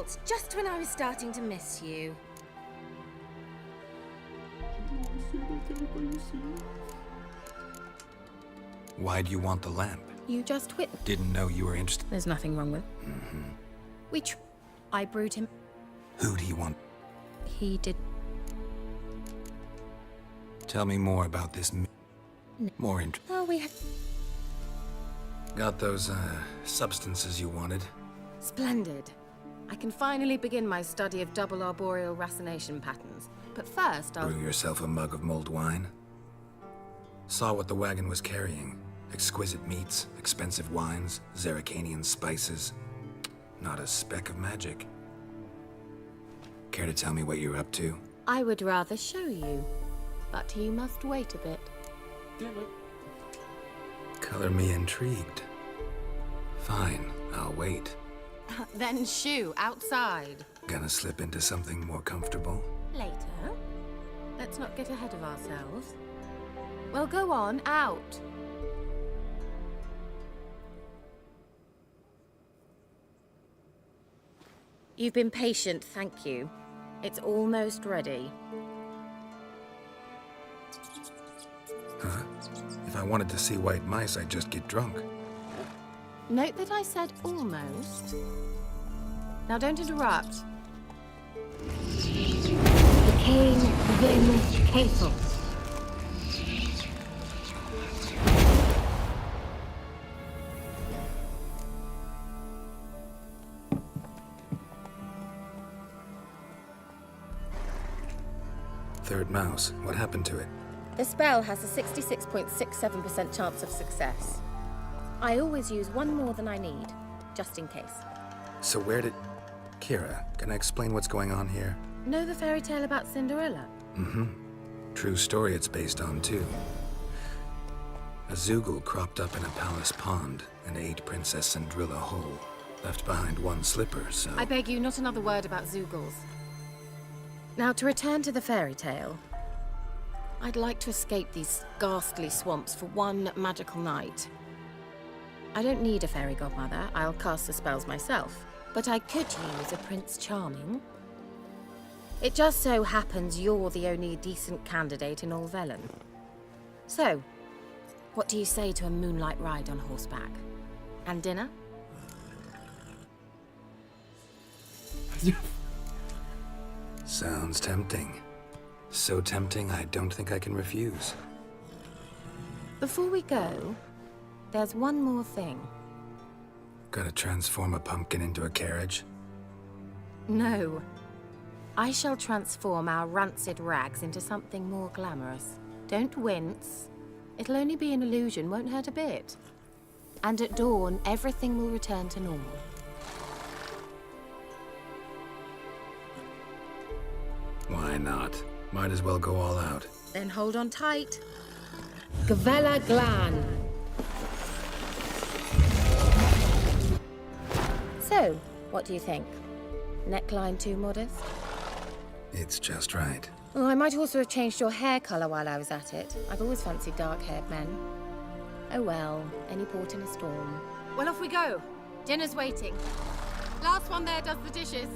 Speaker 11: fault, just when I was starting to miss you.
Speaker 1: Why do you want the lamp?
Speaker 11: You just quit.
Speaker 1: Didn't know you were interested.
Speaker 11: There's nothing wrong with it. I brewed him.
Speaker 1: Who do you want?
Speaker 11: He did.
Speaker 1: Tell me more about this. More
Speaker 11: Well, we had.
Speaker 1: Got those, substances you wanted?
Speaker 11: Splendid. I can finally begin my study of double arboreal racination patterns. But first, I'll.
Speaker 1: Brew yourself a mug of mulled wine? Saw what the wagon was carrying. Exquisite meats, expensive wines, Zerrikanian spices. Not a speck of magic. Care to tell me what you're up to?
Speaker 11: I would rather show you, but you must wait a bit.
Speaker 1: Color me intrigued. Fine, I'll wait.
Speaker 11: Then shoo, outside.
Speaker 1: Gonna slip into something more comfortable?
Speaker 11: Later. Let's not get ahead of ourselves. Well, go on, out. You've been patient, thank you. It's almost ready.
Speaker 1: Huh? If I wanted to see white mice, I'd just get drunk.
Speaker 11: Note that I said almost. Now don't interrupt. The King Vin Cathel.
Speaker 1: Third mouse. What happened to it?
Speaker 11: The spell has a 66.67% chance of success. I always use one more than I need, just in case.
Speaker 1: So where did... Kira, can I explain what's going on here?
Speaker 11: Know the fairy tale about Cinderella?
Speaker 1: Mm-hmm. True story it's based on, too. A Zoogle cropped up in a palace pond and ate Princess Cinderella whole. Left behind one slipper, so...
Speaker 11: I beg you, not another word about Zoogles. Now, to return to the fairy tale. I'd like to escape these ghastly swamps for one magical night. I don't need a fairy godmother, I'll cast the spells myself. But I could use a Prince Charming. It just so happens you're the only decent candidate in all Velen. So, what do you say to a moonlight ride on horseback? And dinner?
Speaker 1: Sounds tempting. So tempting, I don't think I can refuse.
Speaker 11: Before we go, there's one more thing.
Speaker 1: Gotta transform a pumpkin into a carriage?
Speaker 11: No. I shall transform our rancid rags into something more glamorous. Don't wince. It'll only be an illusion, won't hurt a bit. And at dawn, everything will return to normal.
Speaker 1: Why not? Might as well go all out.
Speaker 11: Then hold on tight. Gavella Glan. So, what do you think? Neckline too modest?
Speaker 1: It's just right.
Speaker 11: Oh, I might also have changed your hair colour while I was at it. I've always fancied dark-haired men. Oh well, any port in a storm. Well, off we go. Dinner's waiting. Last one there does the dishes.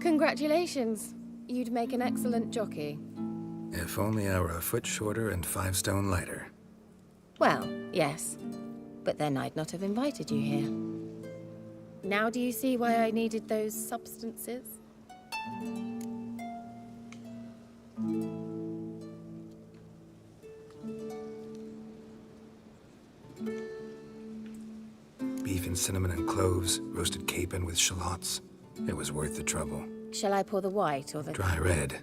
Speaker 11: Congratulations. You'd make an excellent jockey.
Speaker 1: If only I were a foot shorter and 5 stone lighter.
Speaker 11: Well, yes. But then I'd not have invited you here. Now do you see why I needed those substances?
Speaker 1: Beef and cinnamon and cloves, roasted capon with shallots. It was worth the trouble.
Speaker 11: Shall I pour the white or the...
Speaker 1: Dry red,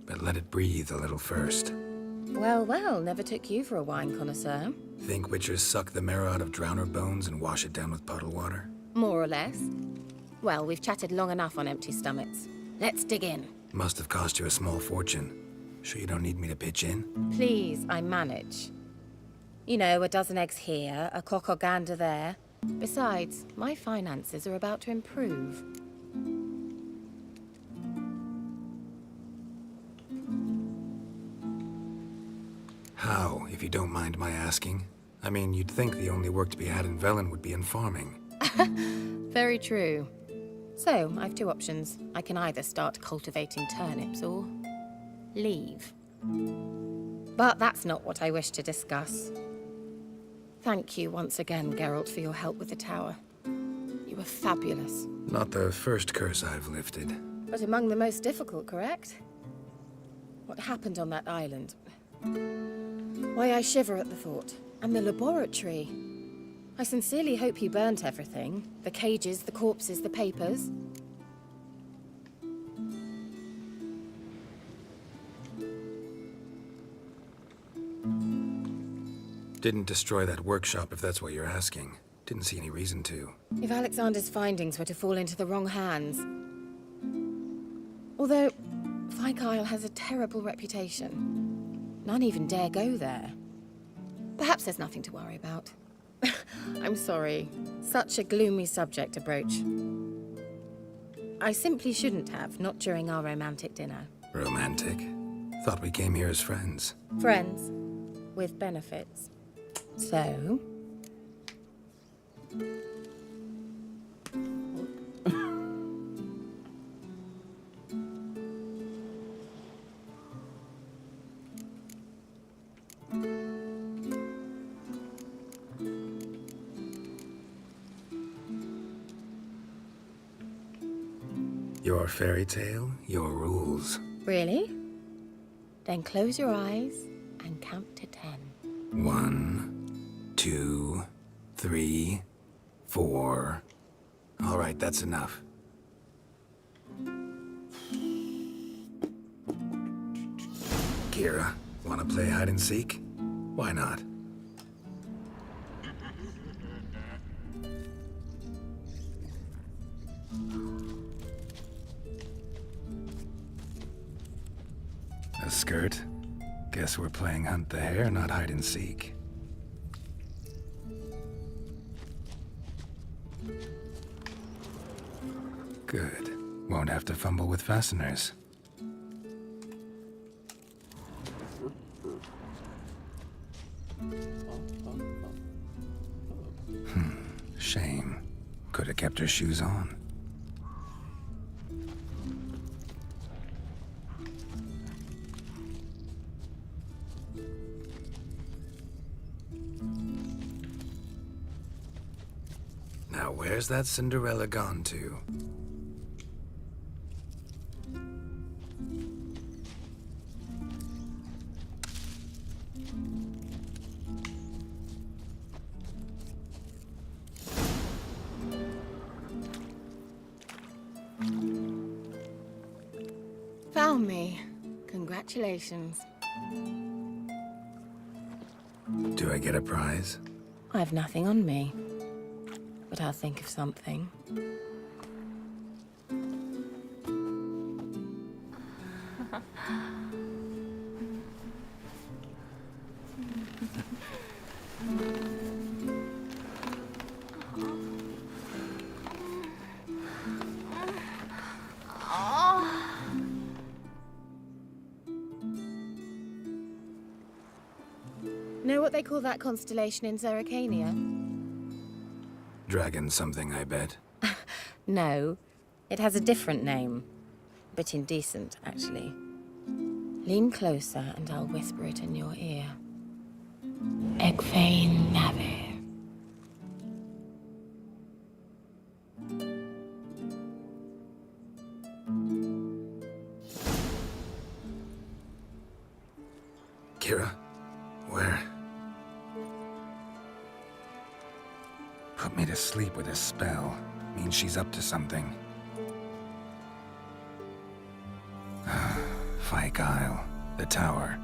Speaker 1: but let it breathe a little first.
Speaker 11: Well, well, never took you for a wine connoisseur.
Speaker 1: Think witchers suck the marrow out of drowner bones and wash it down with puddle water?
Speaker 11: More or less. Well, we've chatted long enough on empty stomachs. Let's dig in.
Speaker 1: Must have cost you a small fortune. Sure you don't need me to pitch in?
Speaker 11: Please, I manage. You know, a dozen eggs here, a cock or gander there. Besides, my finances are about to improve.
Speaker 1: How, if you don't mind my asking? I mean, you'd think the only work to be had in Velen would be in farming.
Speaker 11: Very true. So, I've 2 options. I can either start cultivating turnips or leave. But that's not what I wish to discuss. Thank you once again, Geralt, for your help with the tower. You were fabulous.
Speaker 1: Not the first curse I've lifted.
Speaker 11: But among the most difficult, correct? What happened on that island? Why, I shiver at the thought. And the laboratory. I sincerely hope you burnt everything. The cages, the corpses, the papers.
Speaker 1: Didn't destroy that workshop, if that's what you're asking. Didn't see any reason to.
Speaker 11: If Alexander's findings were to fall into the wrong hands... Although, Fyke Isle has a terrible reputation. None even dare go there. Perhaps there's nothing to worry about. I'm sorry. Such a gloomy subject to broach. I simply shouldn't have, not during our romantic dinner.
Speaker 1: Romantic? Thought we came here as friends.
Speaker 11: Friends. With benefits. So...
Speaker 1: Your fairy tale, your rules.
Speaker 11: Really? Then close your eyes and count to 10.
Speaker 1: 1, 2, 3, 4. All right, that's enough. Kira, wanna play hide and seek? Why not? A skirt? Guess we're playing hunt the hare, not hide and seek. Good. Won't have to fumble with fasteners. Shame. Could have kept her shoes on. Now, where's that Cinderella gone to?
Speaker 11: Found me. Congratulations.
Speaker 1: Do I get a prize?
Speaker 11: I've nothing on me. But I'll think of something. Know what they call that constellation in Zerrikania?
Speaker 1: Dragon something, I bet.
Speaker 11: No, it has a different name. Bit indecent, actually. Lean closer and I'll whisper it in your ear. Egfain Nave.
Speaker 1: Kira? Where? Put me to sleep with a spell. Means she's up to something. Fyke Isle. The tower.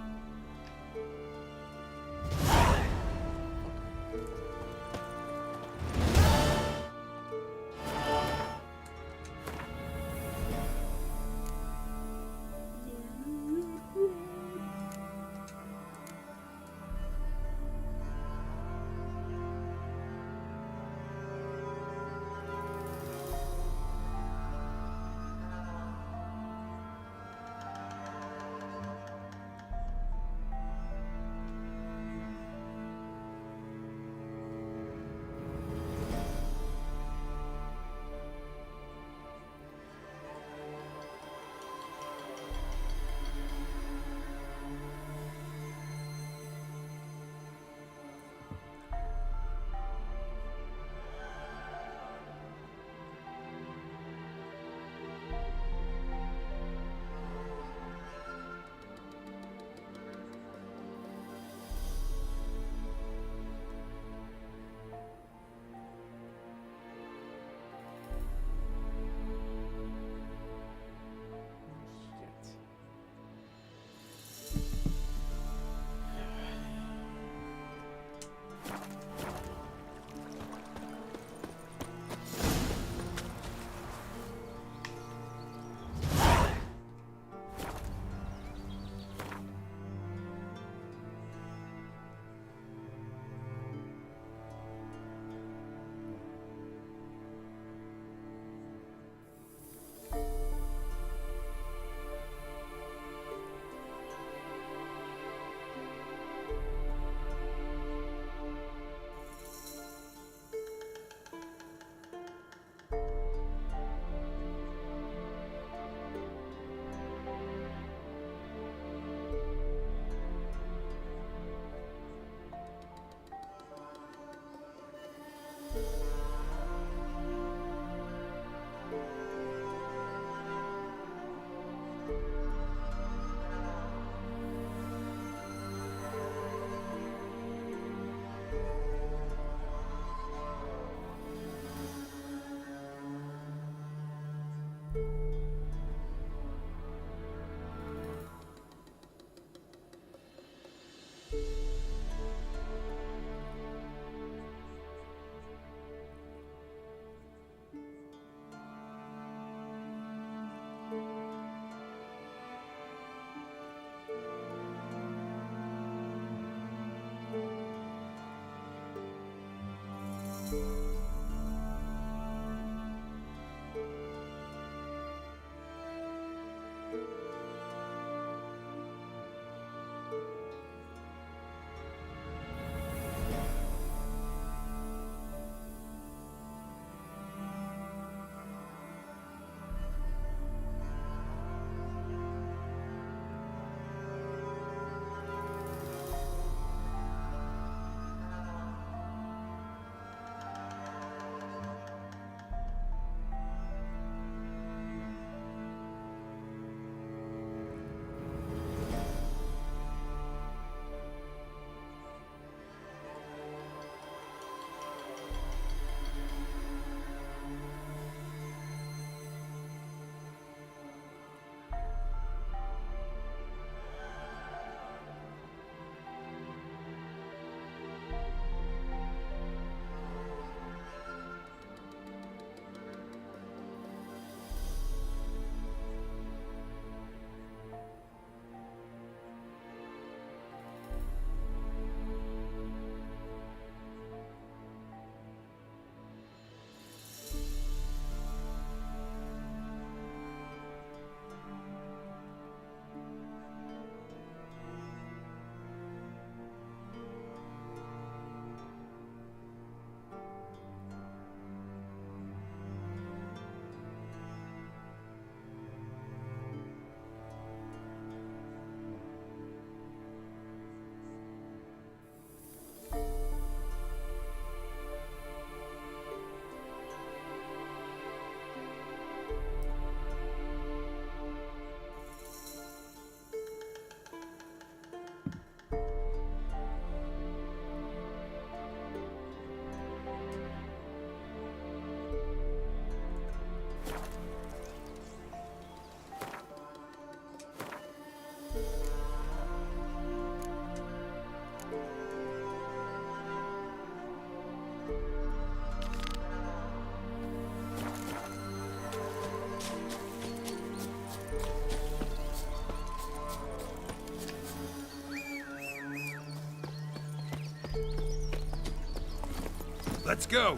Speaker 4: Let's go!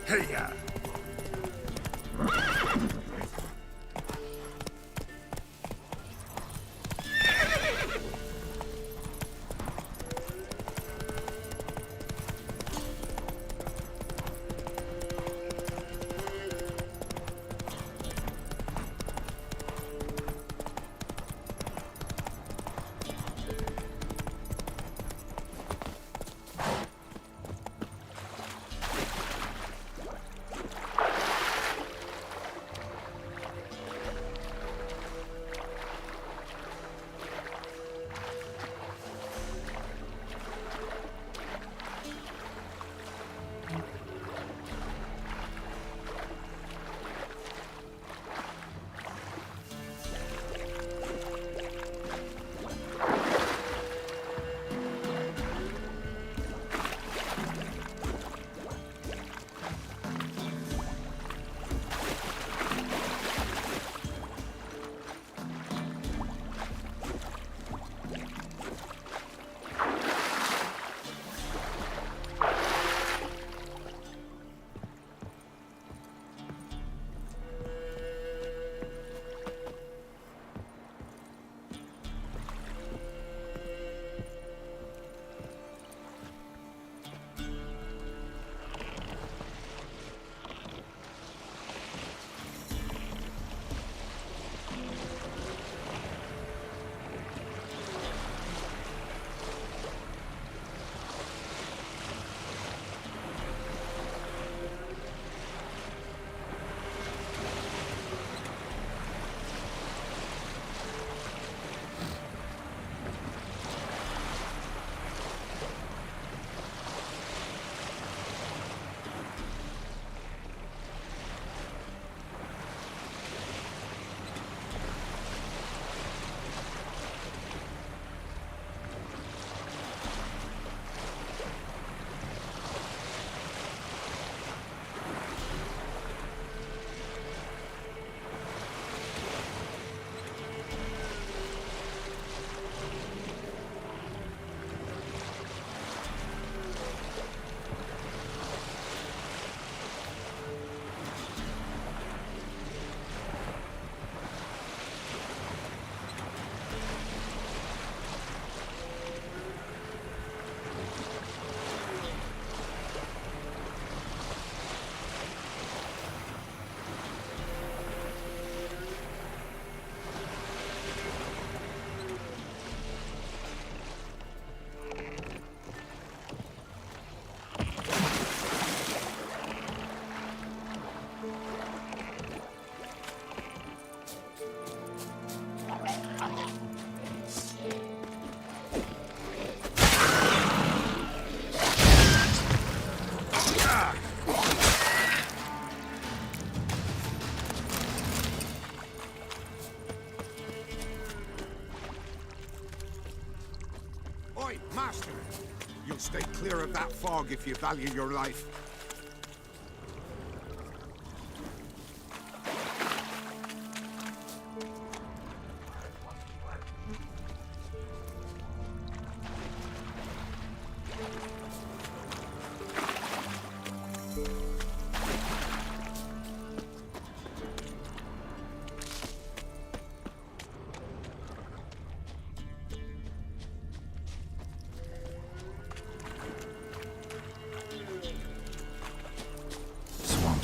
Speaker 4: Hey-ya!
Speaker 12: Stay clear of that fog if you value your life.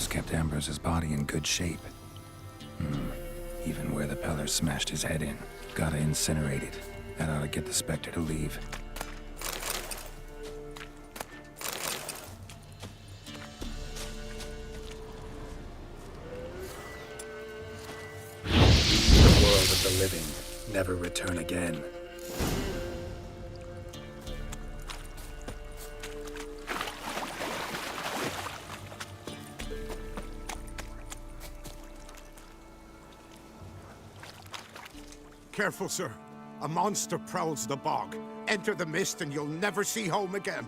Speaker 1: Kept Ambrose's body in good shape. Even where the Peller smashed his head in. Gotta incinerate it. That ought to get the Spectre to leave. The world of the living. Never return again.
Speaker 12: Careful, sir. A monster prowls the bog. Enter the mist and you'll never see home again.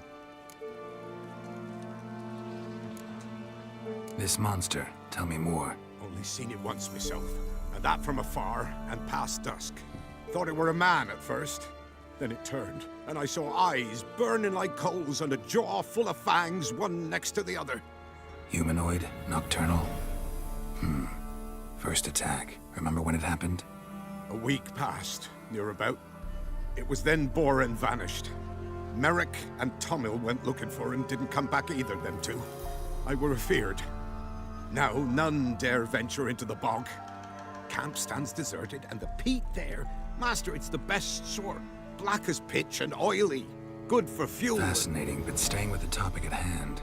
Speaker 1: This monster, tell me more.
Speaker 12: Only seen it once myself, and that from afar and past dusk. Thought it were a man at first. Then it turned, and I saw eyes burning like coals and a jaw full of fangs, one next to the other.
Speaker 1: Humanoid? Nocturnal? First attack. Remember when it happened?
Speaker 12: A week passed, near about. It was then Boren vanished. Merrick and Tomil went looking for and didn't come back either, them two. I were afeard. Now none dare venture into the bog. Camp stands deserted, and the peat there, master, it's the best sort. Black as pitch and oily. Good for fuel.
Speaker 1: Fascinating, but staying with the topic at hand.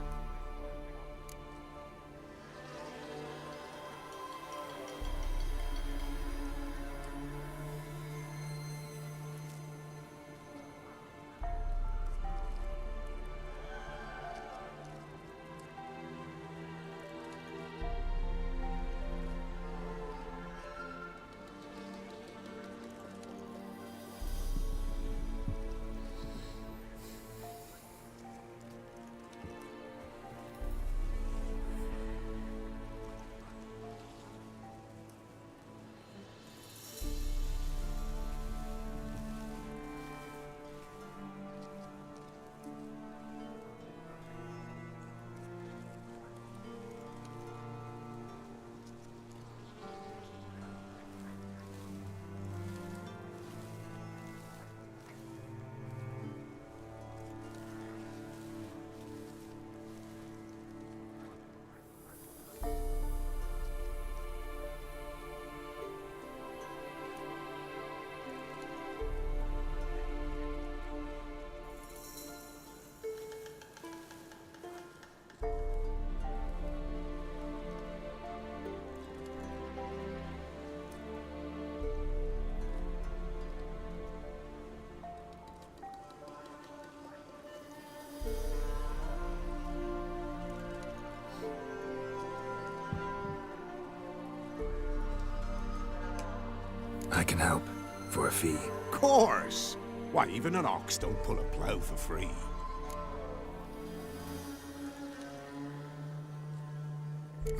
Speaker 1: I can help. For a fee.
Speaker 12: Course! Why, even an ox don't pull a plow for free.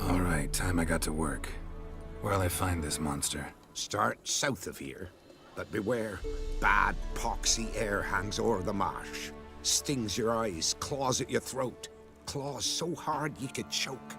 Speaker 1: All right, time I got to work. Where'll I find this monster?
Speaker 12: Start south of here. But beware, bad poxy air hangs o'er the marsh. Stings your eyes, claws at your throat. Claws so hard you could choke.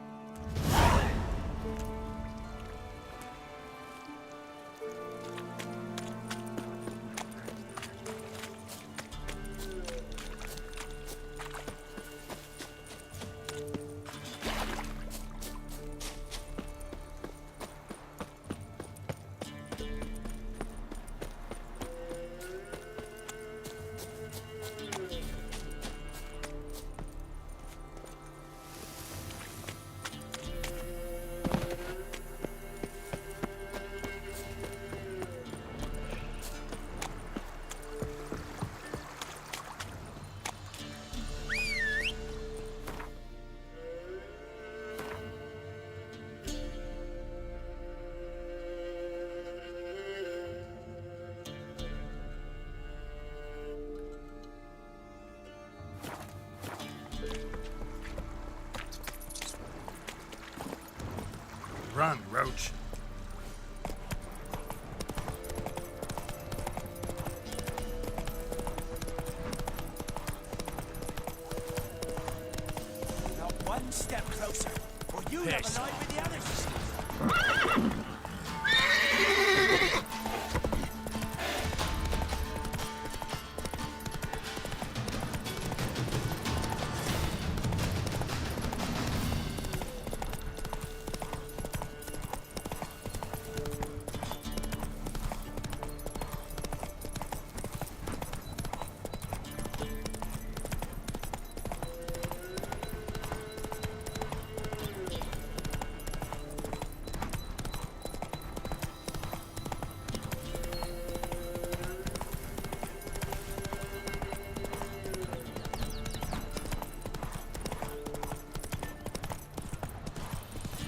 Speaker 1: Run, Roach.
Speaker 3: Now one step closer, or you have
Speaker 15: Piss.
Speaker 3: a line with the others.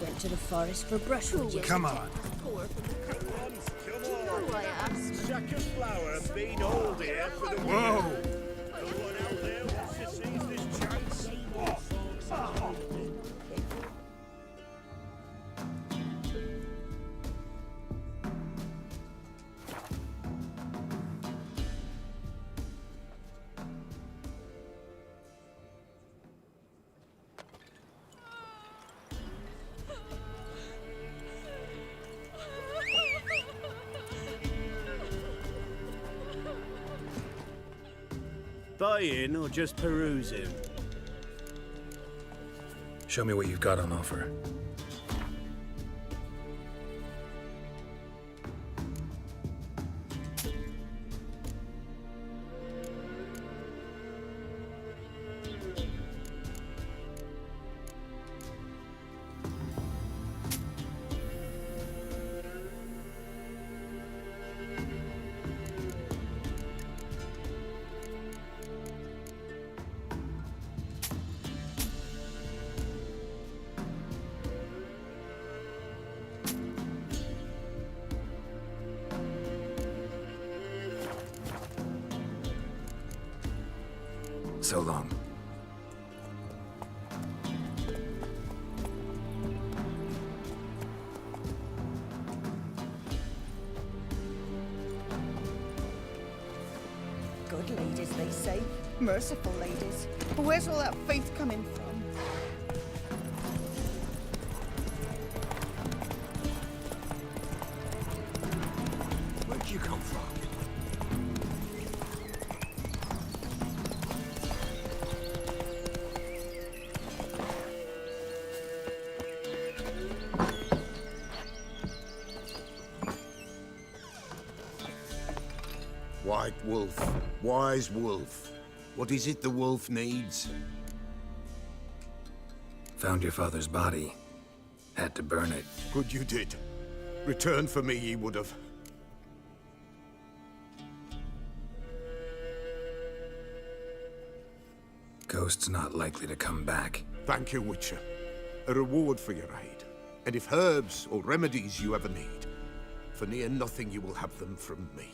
Speaker 11: Went to the forest for brushwood yesterday.
Speaker 1: Come on.
Speaker 13: Sack of flour been old here for the
Speaker 1: Whoa!
Speaker 13: The one out there wants to seize this chance.
Speaker 6: Buying or just perusing?
Speaker 1: Show me what you've got on offer. So long.
Speaker 16: Good ladies, they say. Merciful ladies. But where's all that faith coming from?
Speaker 12: Where'd you come from? White Wolf, wise wolf. What is it the wolf needs?
Speaker 1: Found your father's body. Had to burn it.
Speaker 12: Good you did. Return for me ye would have.
Speaker 1: Ghost's not likely to come back.
Speaker 12: Thank you, Witcher. A reward for your aid. And if herbs or remedies you ever need, for near nothing you will have them from me.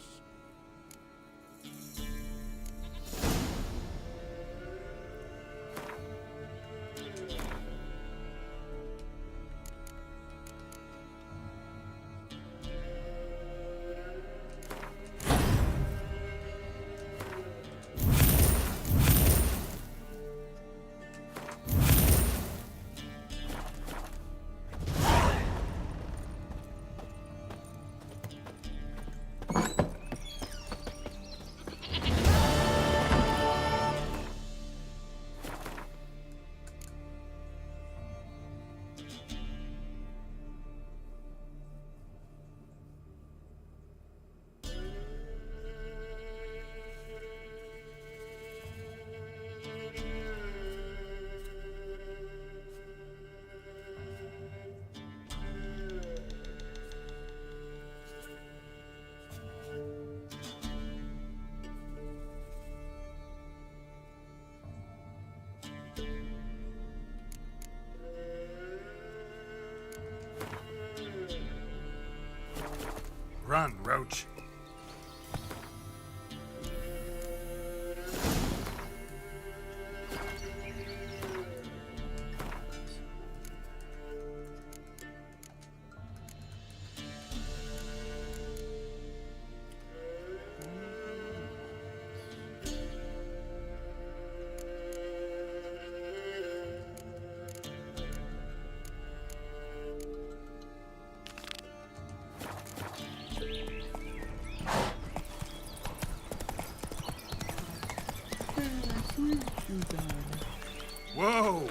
Speaker 1: Run, Roach.
Speaker 4: Whoa!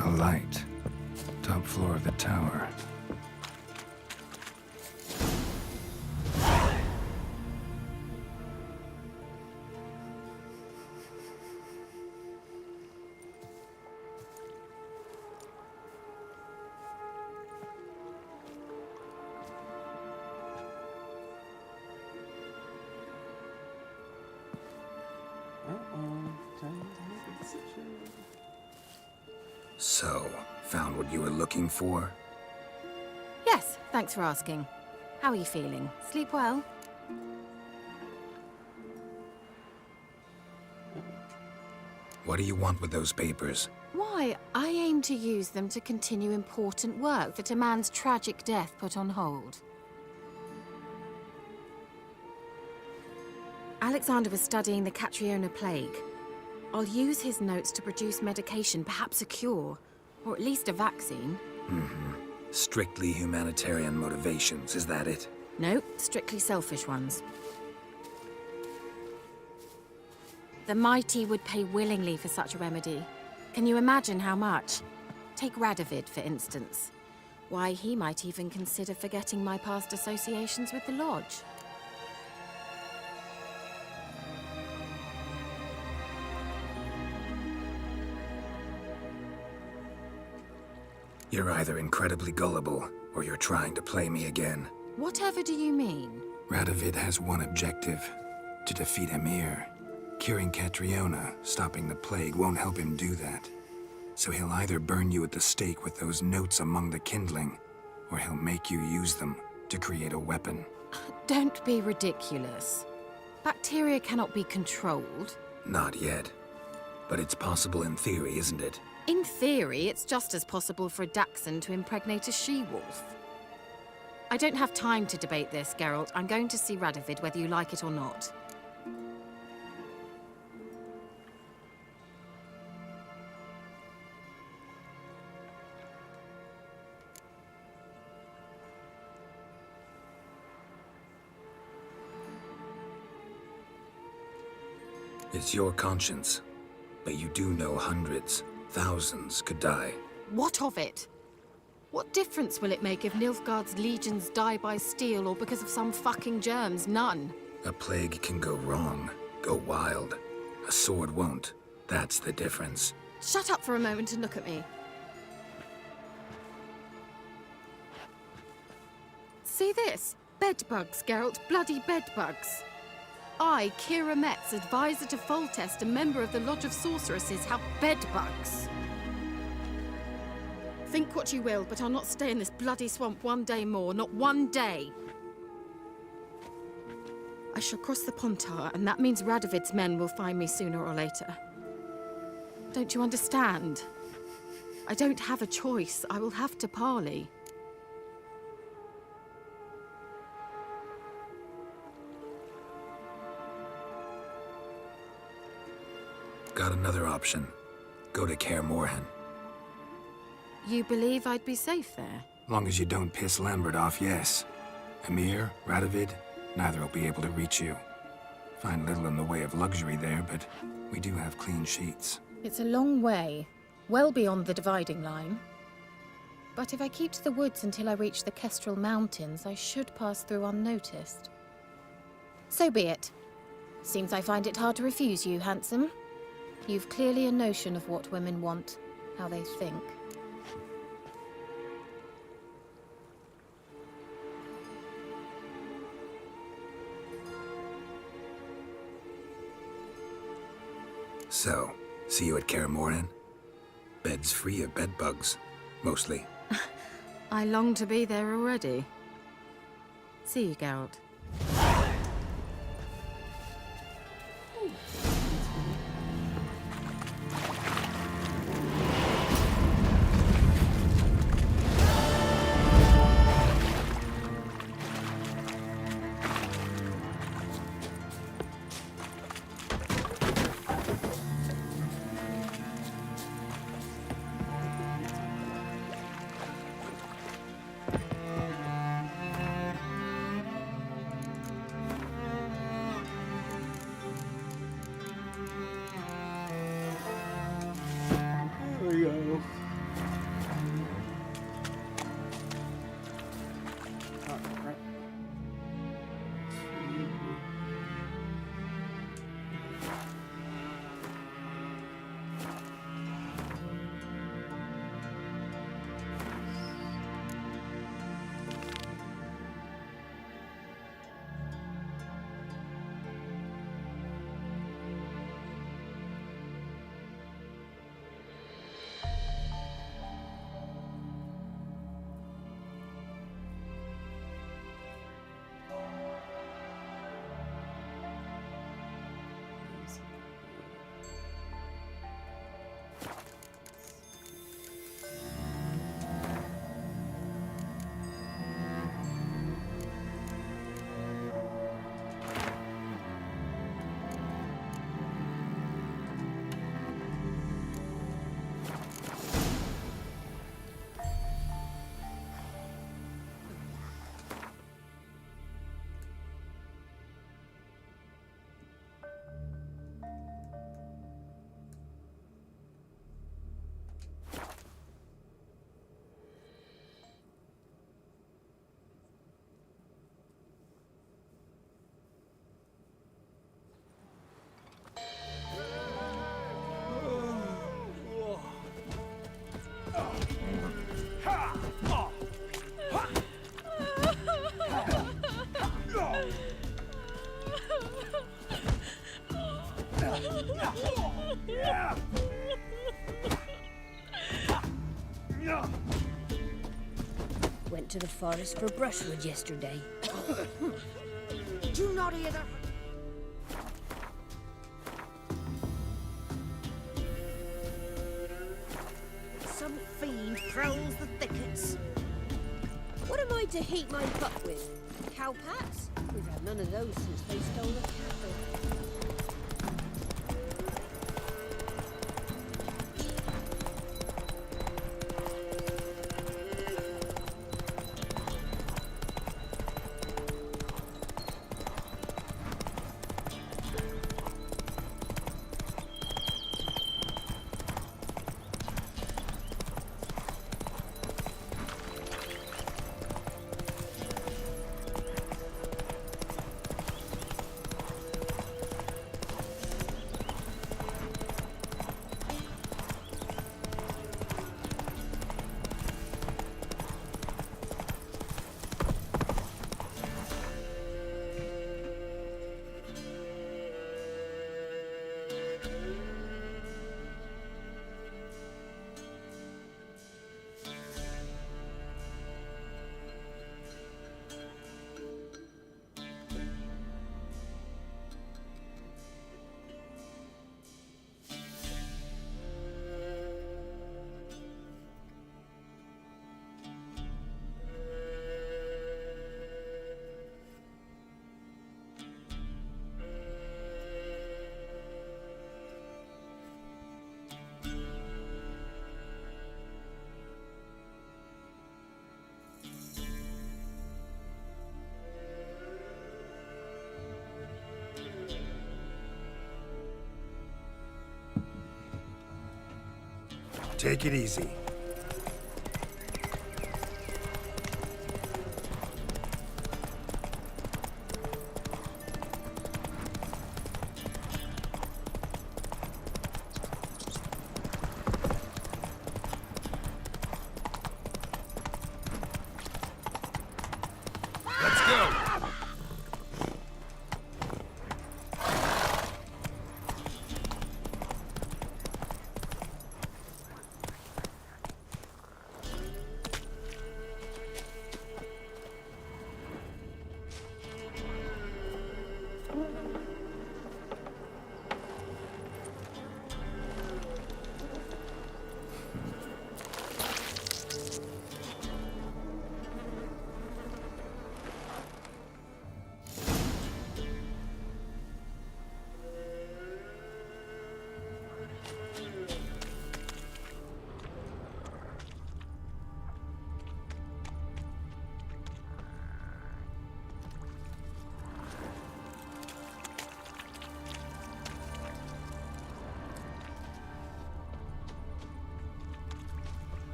Speaker 1: A light. Top floor of the tower. So, found what you were looking for?
Speaker 11: Yes, thanks for asking. How are you feeling? Sleep well?
Speaker 1: What do you want with those papers?
Speaker 11: Why, I aim to use them to continue important work that a man's tragic death put on hold. Alexander was studying the Catriona plague. I'll use his notes to produce medication, perhaps a cure, or at least a vaccine.
Speaker 1: Strictly humanitarian motivations, is that it?
Speaker 11: No, strictly selfish ones. The mighty would pay willingly for such a remedy. Can you imagine how much? Take Radovid, for instance. Why, he might even consider forgetting my past associations with the Lodge.
Speaker 1: You're either incredibly gullible, or you're trying to play me again.
Speaker 11: Whatever do you mean?
Speaker 1: Radovid has one objective: to defeat Emir. Curing Catriona, stopping the plague, won't help him do that. So he'll either burn you at the stake with those notes among the kindling, or he'll make you use them to create a weapon.
Speaker 11: Don't be ridiculous. Bacteria cannot be controlled.
Speaker 1: Not yet. But it's possible in theory, isn't it?
Speaker 11: In theory, it's just as possible for a Dachshund to impregnate a she-wolf. I don't have time to debate this, Geralt. I'm going to see Radovid whether you like it or not.
Speaker 1: It's your conscience. But you do know hundreds, thousands could die.
Speaker 11: What of it? What difference will it make if Nilfgaard's legions die by steel or because of some fucking germs? None.
Speaker 1: A plague can go wrong, go wild. A sword won't. That's the difference.
Speaker 11: Shut up for a moment and look at me. See this? Bedbugs, Geralt. Bloody bedbugs. I, Kira Metz, advisor to Foltest, a member of the Lodge of Sorceresses, have bedbugs. Think what you will, but I'll not stay in this bloody swamp one day more. Not one day. I shall cross the Pontar, and that means Radovid's men will find me sooner or later. Don't you understand? I don't have a choice. I will have to parley.
Speaker 1: Got another option. Go to Kaer Morhen.
Speaker 11: You believe I'd be safe there?
Speaker 1: Long as you don't piss Lambert off, yes. Emir, Radovid, neither will be able to reach you. Find little in the way of luxury there, but we do have clean sheets.
Speaker 11: It's a long way, well beyond the dividing line. But if I keep to the woods until I reach the Kestrel Mountains, I should pass through unnoticed. So be it. Seems I find it hard to refuse you, handsome. You've clearly a notion of what women want, how they think.
Speaker 1: So, see you at Kaer Morhen? Beds free of bedbugs, mostly.
Speaker 11: I long to be there already. See you, Geralt.
Speaker 13: Went to the forest for brushwood yesterday. Did you not hear that? Some fiend prowls the thickets. What am I to heat my butt with? Cowpats? We've had none of those since they stole the cattle.
Speaker 1: Take it easy.
Speaker 15: Let's go!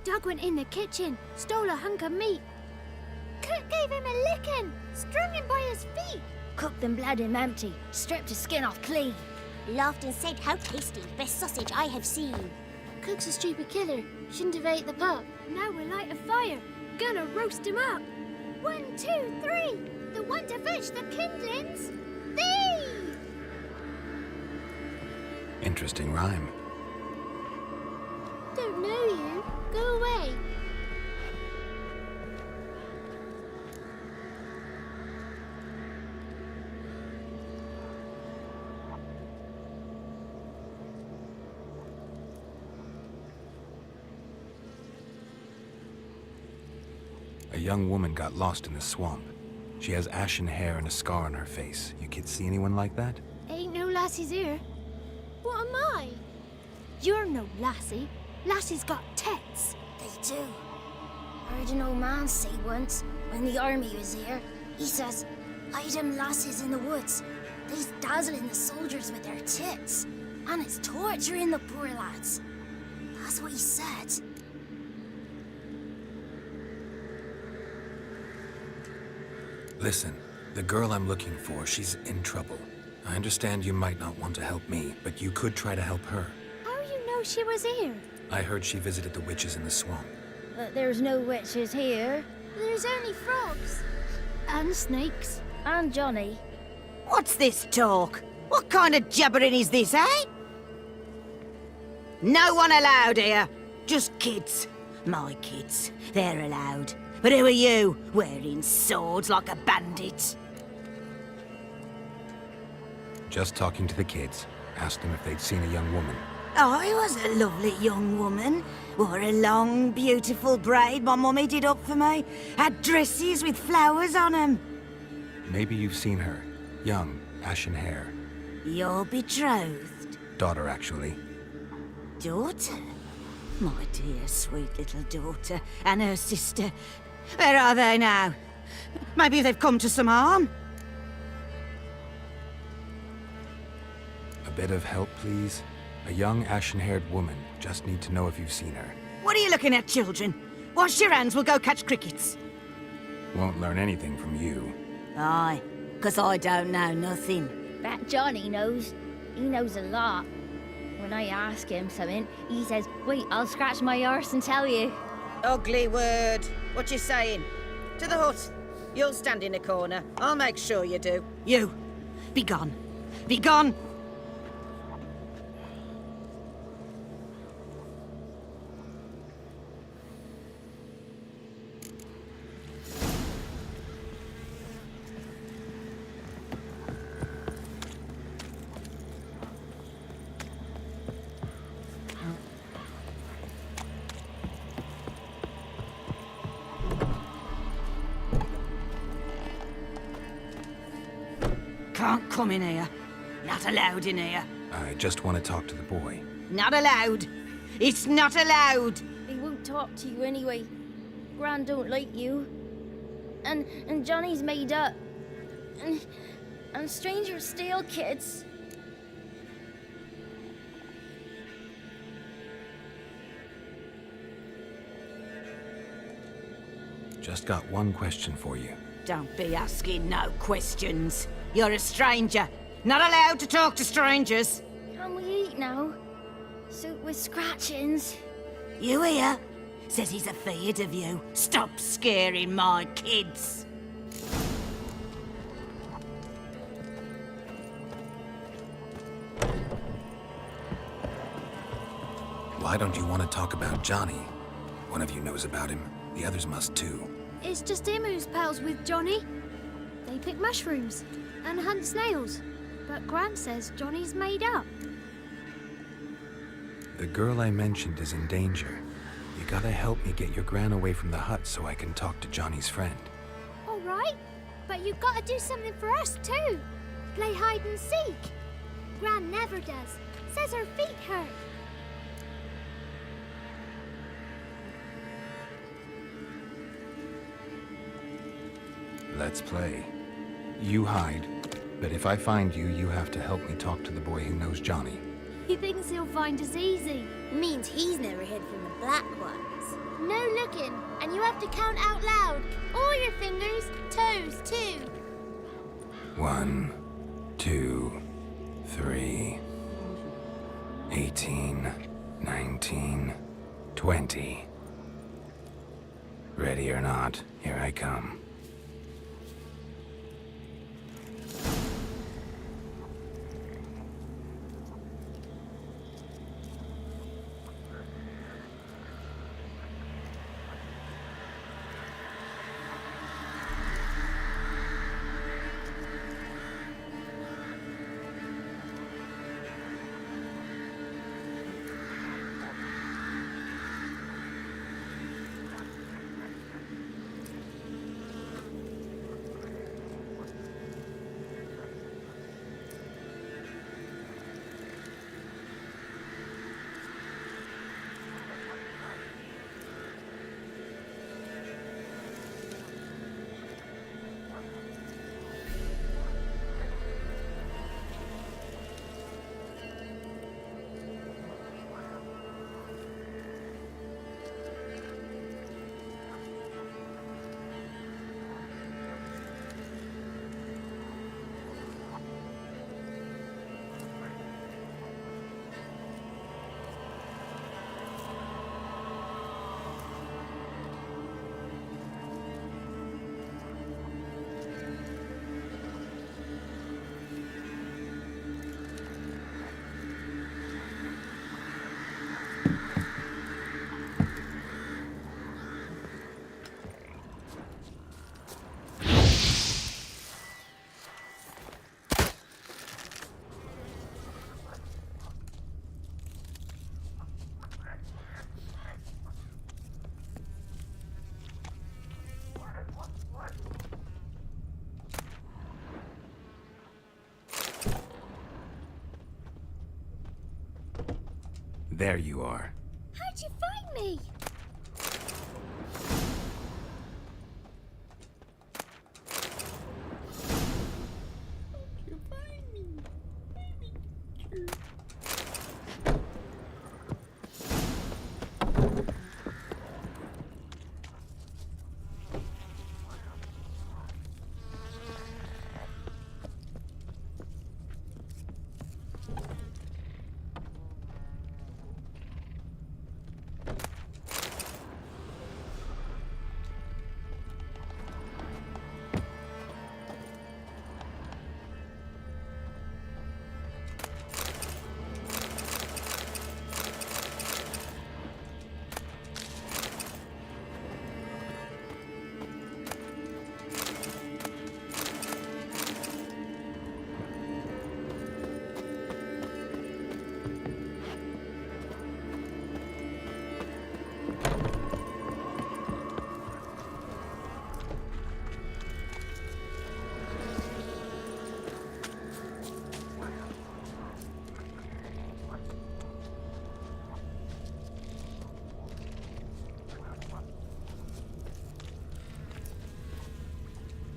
Speaker 17: Doug went in the kitchen, stole a hunk of meat. Cook gave him a licking, strung him by his feet.
Speaker 18: Cooked and bled him empty, stripped his skin off clean.
Speaker 17: Laughed and said, "How tasty, best sausage I have seen." Cook's a stupid killer, shouldn't have ate the pup. Now we'll light a fire, gonna roast him up. 1, 2, 3, the one to fetch the kindlings, thee!
Speaker 1: Interesting rhyme.
Speaker 17: Don't know you, go away.
Speaker 1: A young woman got lost in the swamp. She has ashen hair and a scar on her face. You kids see anyone like that?
Speaker 17: Ain't no lassies here. What am I? You're no lassie. Lassie's got tits.
Speaker 18: They do. I heard an old man say once, when the army was here, he says, "Hide them lasses in the woods. They's dazzling the soldiers with their tits. And it's torturing the poor lads." That's what he said.
Speaker 1: Listen, the girl I'm looking for, she's in trouble. I understand you might not want to help me, but you could try to help her.
Speaker 17: How you know she was here?
Speaker 1: I heard she visited the witches in the swamp.
Speaker 18: But there's no witches here.
Speaker 17: There's only frogs. And snakes.
Speaker 18: And Johnny.
Speaker 16: What's this talk? What kind of jabbering is this, eh? No one allowed here. Just kids. My kids. They're allowed. But who are you, wearing swords like a bandit?
Speaker 1: Just talking to the kids. Asked them if they'd seen a young woman.
Speaker 16: I was a lovely young woman. Wore a long, beautiful braid my mummy did up for me. Had dresses with flowers on 'em.
Speaker 1: Maybe you've seen her. Young, ashen hair.
Speaker 16: Your betrothed?
Speaker 1: Daughter, actually.
Speaker 16: Daughter? My dear, sweet little daughter. And her sister. Where are they now? Maybe they've come to some harm?
Speaker 1: A bit of help, please? A young, ashen-haired woman. Just need to know if you've seen her.
Speaker 16: What are you looking at, children? Wash your hands, we'll go catch crickets.
Speaker 1: Won't learn anything from you.
Speaker 16: Aye, 'cause I don't know nothing.
Speaker 18: That Johnny knows. He knows a lot. When I ask him something, he says, "Wait, I'll scratch my arse and tell you."
Speaker 16: Ugly word. What you saying? To the hut. You'll stand in a corner. I'll make sure you do. You, be gone. Be gone! can't come in here. Not allowed in here.
Speaker 1: I just want to talk to the boy.
Speaker 16: Not allowed. It's not allowed.
Speaker 17: He won't talk to you anyway. Gran don't like you. And Johnny's made up. And strangers steal kids.
Speaker 1: Just got one question for you.
Speaker 16: Don't be asking no questions. You're a stranger. Not allowed to talk to strangers.
Speaker 17: Can we eat now? Soup with scratchings.
Speaker 16: You hear? Says he's afeard of you. Stop scaring my kids.
Speaker 1: Why don't you want to talk about Johnny? One of you knows about him. The others must too.
Speaker 17: It's just him who's pals with Johnny. They pick mushrooms and hunt snails. But Gran says Johnny's made up.
Speaker 1: The girl I mentioned is in danger. You gotta help me get your gran away from the hut so I can talk to Johnny's friend.
Speaker 17: All right, but you've got to do something for us too. Play hide and seek. Gran never does. Says her feet hurt.
Speaker 1: Let's play. You hide, but if I find you, you have to help me talk to the boy who knows Johnny.
Speaker 17: He thinks he'll find us easy.
Speaker 18: Means he's never hid from the black ones.
Speaker 17: No looking, and you have to count out loud. All your fingers, toes too.
Speaker 1: 1, 2, 3, 18, 19, 20. Ready or not, here I come. There you are.
Speaker 17: How'd you find me?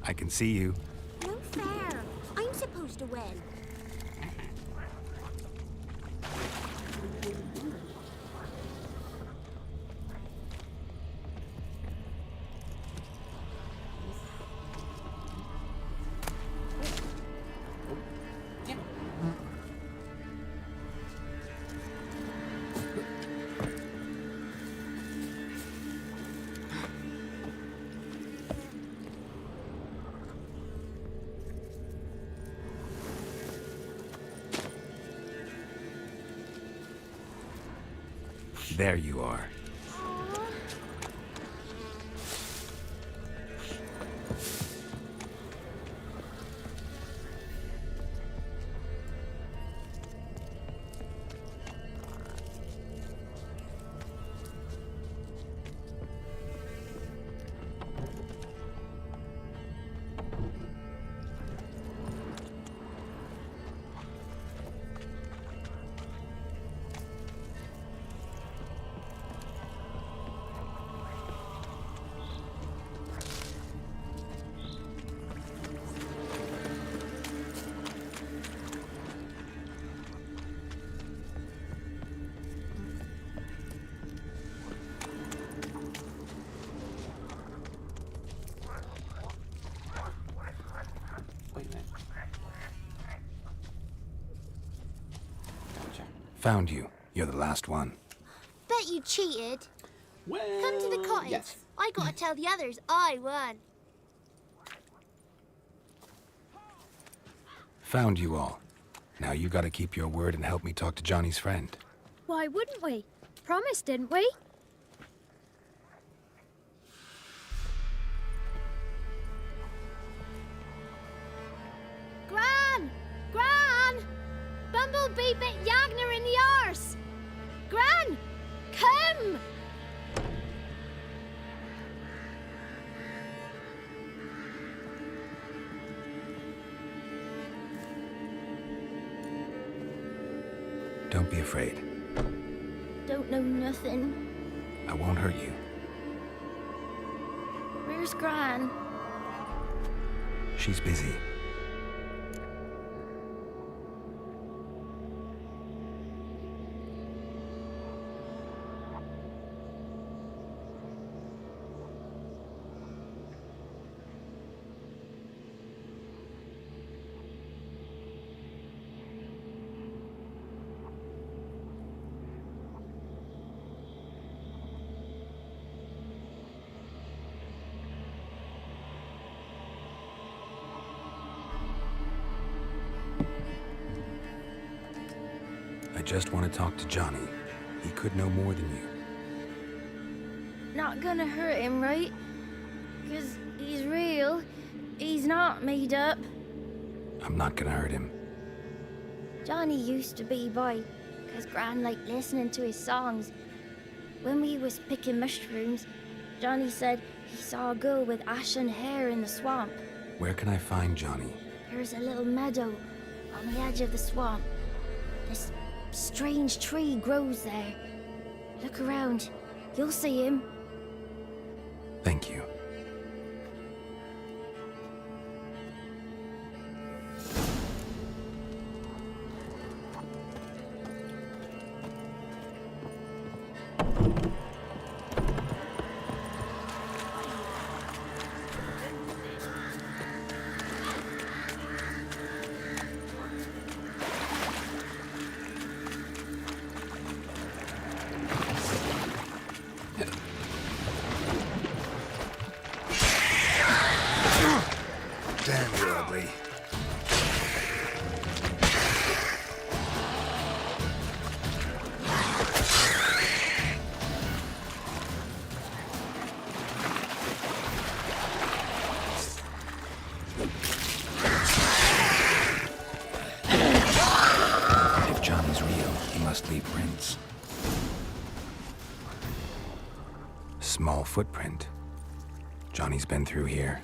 Speaker 1: I can see you.
Speaker 17: No fair. I'm supposed to win.
Speaker 1: There you are. Found you. You're the last one.
Speaker 17: Bet you cheated. Come to the cottage.
Speaker 19: yes.
Speaker 17: I gotta tell the others I won.
Speaker 1: Found you all. Now you gotta keep your word and help me talk to Johnny's friend.
Speaker 17: Why wouldn't we? Promised, didn't we? Gran! Gran! Bumblebee bit Yagner in the arse! Gran! Come!
Speaker 1: Don't be afraid.
Speaker 17: Don't know nothing.
Speaker 1: I won't hurt you.
Speaker 17: Where's Gran?
Speaker 1: She's busy. I just want to talk to Johnny. He could know more than you.
Speaker 17: Not gonna hurt him, right? 'Cause he's real. He's not made up.
Speaker 1: I'm not gonna hurt him.
Speaker 17: Johnny used to be by, 'cause Gran liked listening to his songs. When we was picking mushrooms, Johnny said he saw a girl with ashen hair in the swamp.
Speaker 1: Where can I find Johnny?
Speaker 17: There's a little meadow on the edge of the swamp. This strange tree grows there. Look around. You'll see him.
Speaker 1: Thank you. Damn, you're ugly. If Johnny's real, he must leave prints. Small footprint. Johnny's been through here.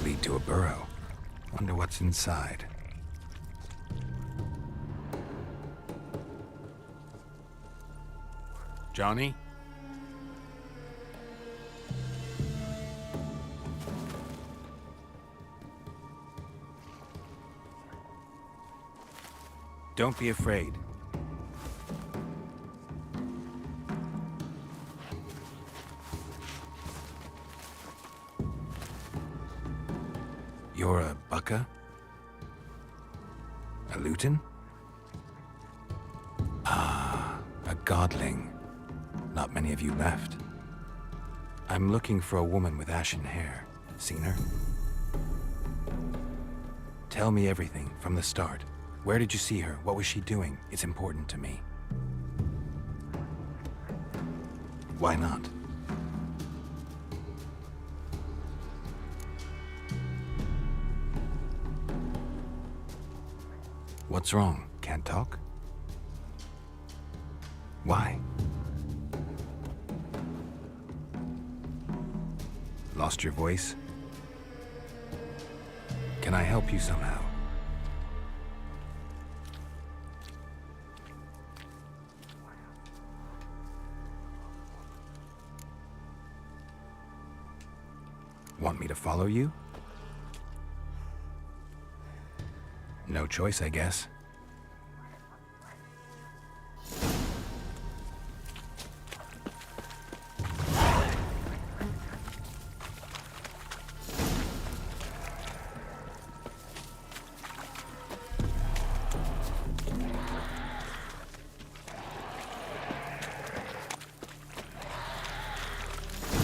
Speaker 1: lead to a burrow. Wonder what's inside. Johnny? Don't be afraid. You're a Bukka? A Luton? Ah, a Godling. Not many of you left. I'm looking for a woman with ashen hair. Seen her? Tell me everything from the start. Where did you see her? What was she doing? It's important to me. Why not? What's wrong? Can't talk? Why? Lost your voice? Can I help you somehow? Want me to follow you? No choice, I guess.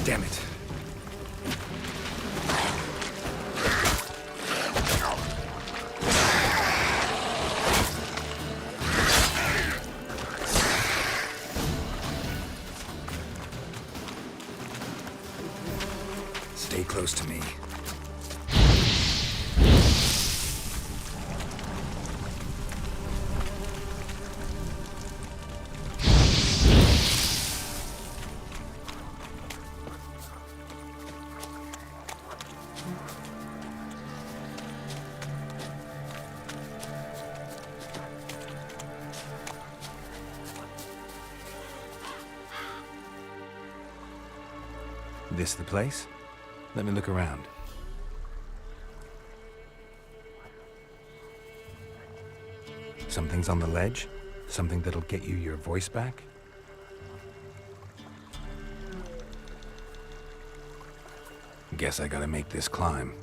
Speaker 1: Damn it. Stay close to me. This the place? Let me look around. Something's on the ledge? Something that'll get you your voice back? Guess I gotta make this climb.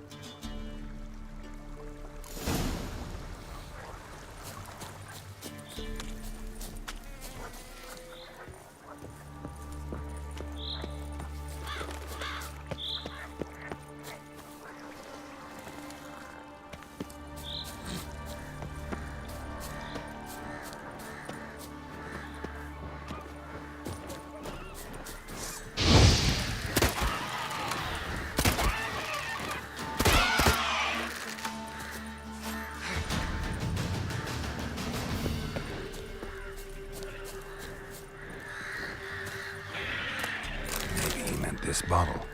Speaker 1: This bottle.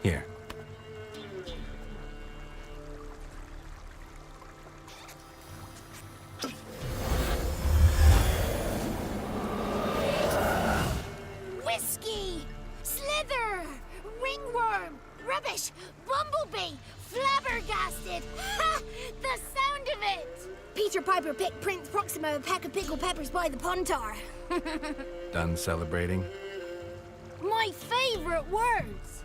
Speaker 1: Here.
Speaker 17: Whiskey! Slither! Ringworm! Rubbish! Bumblebee! Flabbergasted! Ha! The sound of it! Peter Piper picked Prince Proximo a pack of pickled peppers by the Pontar.
Speaker 1: Done celebrating?
Speaker 17: My favorite words!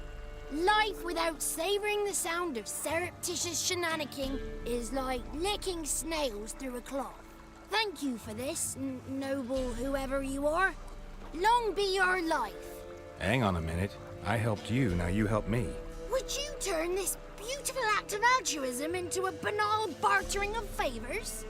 Speaker 17: Life without savoring the sound of surreptitious shenanigans is like licking snails through a cloth. Thank you for this, noble whoever you are. Long be your life.
Speaker 1: Hang on a minute. I helped you, now you help me.
Speaker 17: Would you turn this beautiful act of altruism into a banal bartering of favors?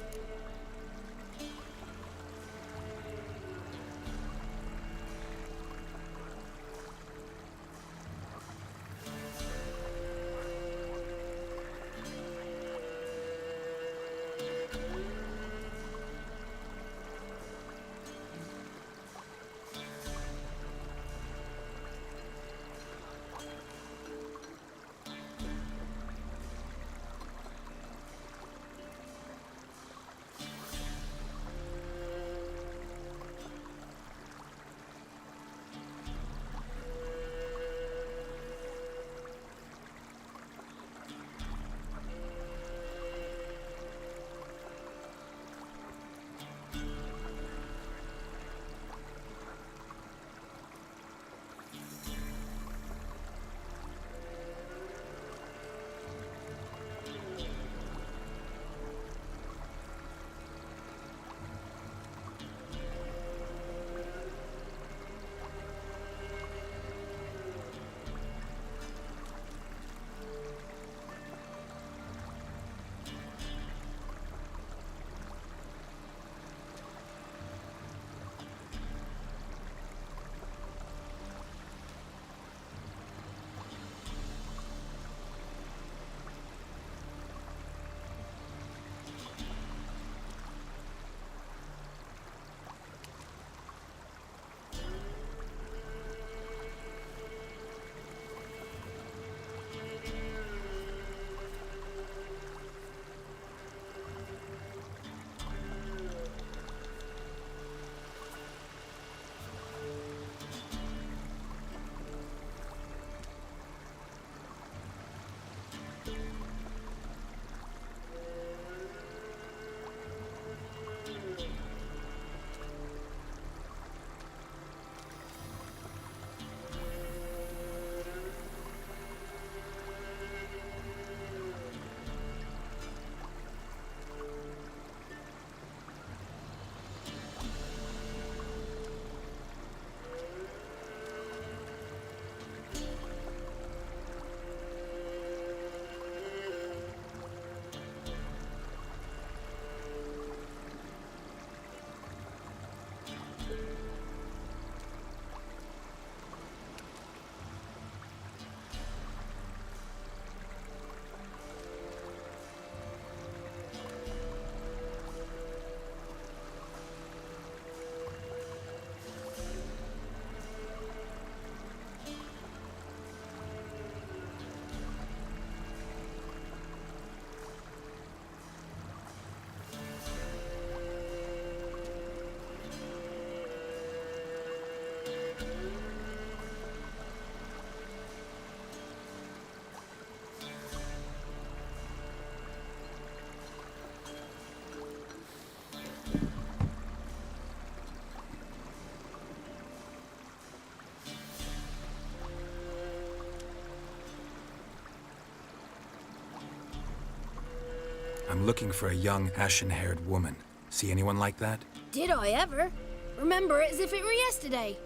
Speaker 1: I'm looking for a young, ashen-haired woman. See anyone like that?
Speaker 17: Did I ever? Remember it as if it were yesterday.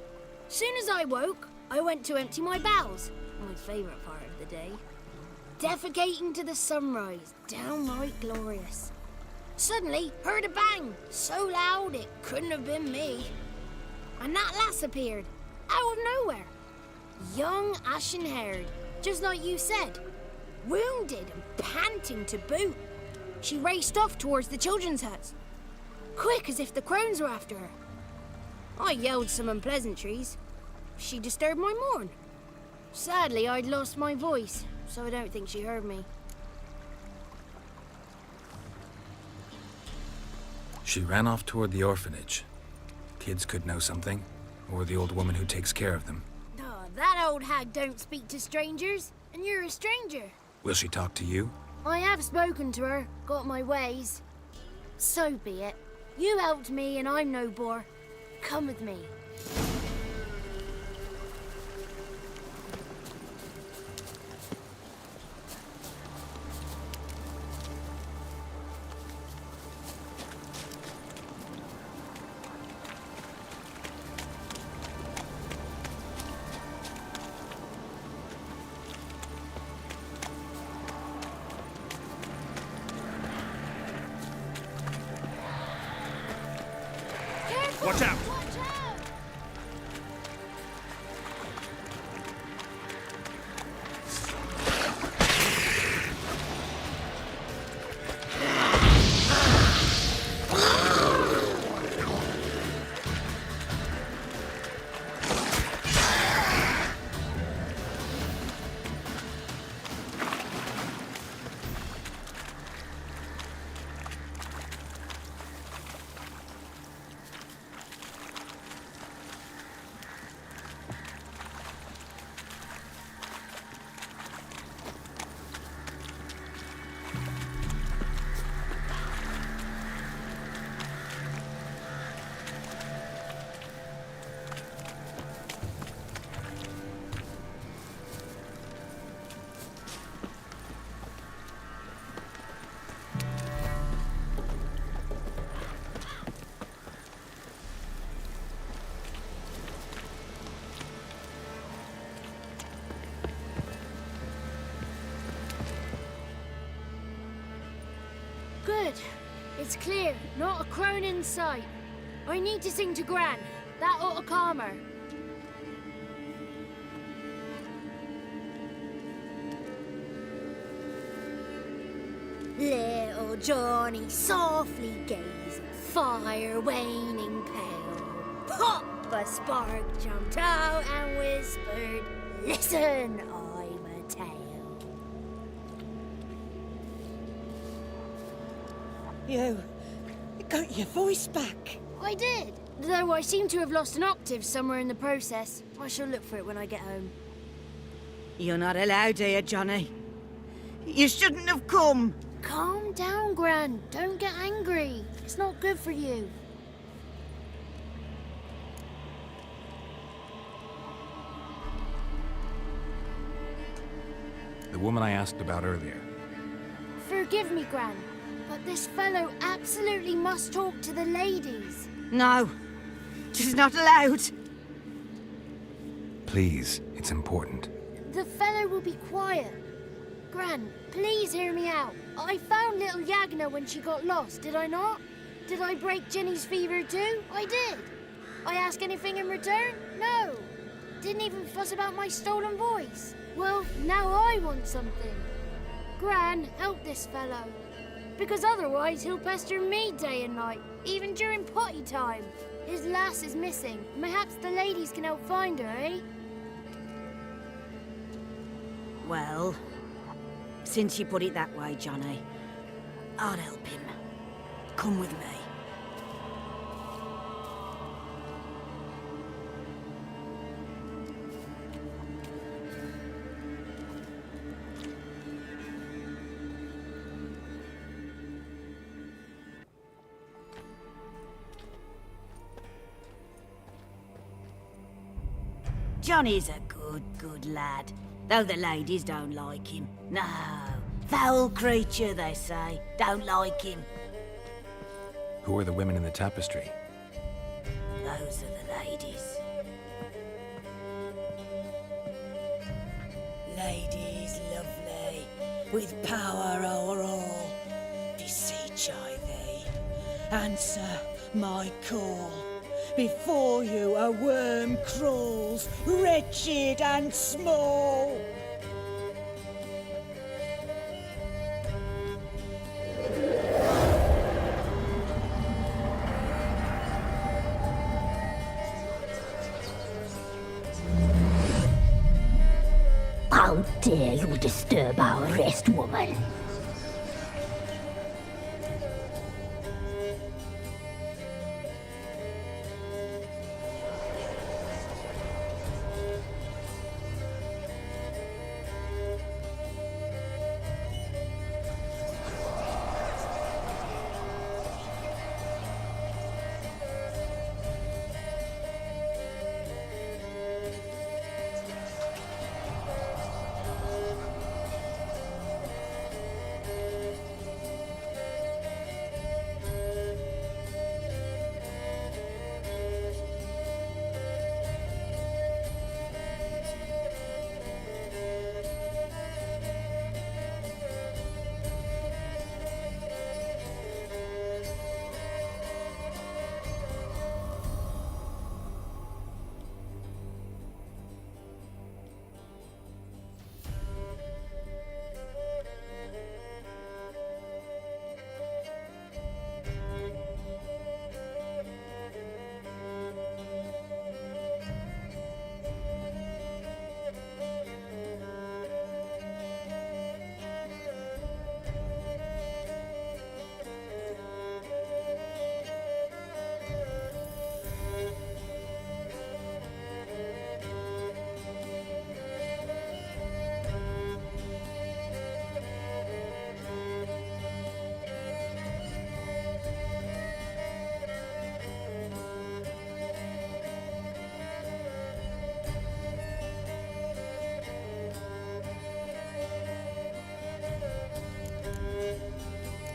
Speaker 17: Soon as I woke, I went to empty my bowels. My favourite part of the day. Defecating to the sunrise. Downright glorious. Suddenly, heard a bang. So loud it couldn't have been me. And that lass appeared. Out of nowhere. Young, ashen-haired. Just like you said. Wounded and panting to boot. She raced off towards the children's huts. Quick as if the crones were after her. I yelled some unpleasantries. She disturbed my morn. Sadly, I'd lost my voice, so I don't think she heard me.
Speaker 1: She ran off toward the orphanage. Kids could know something, or the old woman who takes care of them.
Speaker 17: Oh, that old hag don't speak to strangers, and you're a stranger.
Speaker 1: Will she talk to you?
Speaker 17: I have spoken to her, got my ways. So be it. You helped me, and I'm no bore. Come with me.
Speaker 4: Watch out! Good. It's clear. Not a crone in sight. I need to sing to Gran. That ought to calm her. Little Johnny softly gazing, fire waning pale. Pop! A spark jumped out and whispered, "Listen, I'm a tale."
Speaker 16: You got your voice back.
Speaker 17: I did, though I seem to have lost an octave somewhere in the process. I shall look for it when I get home.
Speaker 16: You're not allowed here, Johnny. You shouldn't have come.
Speaker 17: Calm down, Gran. Don't get angry. It's not good for you.
Speaker 1: The woman I asked about earlier.
Speaker 17: Forgive me, Gran, but this fellow absolutely must talk to the ladies.
Speaker 16: No, she's not allowed.
Speaker 1: Please, it's important.
Speaker 17: The fellow will be quiet. Gran, please hear me out. I found little Yagna when she got lost, did I not? Did I break Jenny's fever too? I did. I ask anything in return? No. Didn't even fuss about my stolen voice. Well, now I want something. Gran, help this fellow. Because otherwise he'll pester me day and night, even during potty time. His lass is missing. Perhaps the ladies can help find her, eh?
Speaker 16: Well, since you put it that way, Johnny, I'll help him. Come with me. Johnny's a good lad, though the ladies don't like him. No, Foul creature, they say. Don't like him.
Speaker 1: Who are the women in the tapestry?
Speaker 16: Those are the ladies. Ladies lovely, with power o'er all. Beseech I thee, answer my call. Before you a worm crawls, wretched and small.
Speaker 18: How dare you disturb our rest, woman?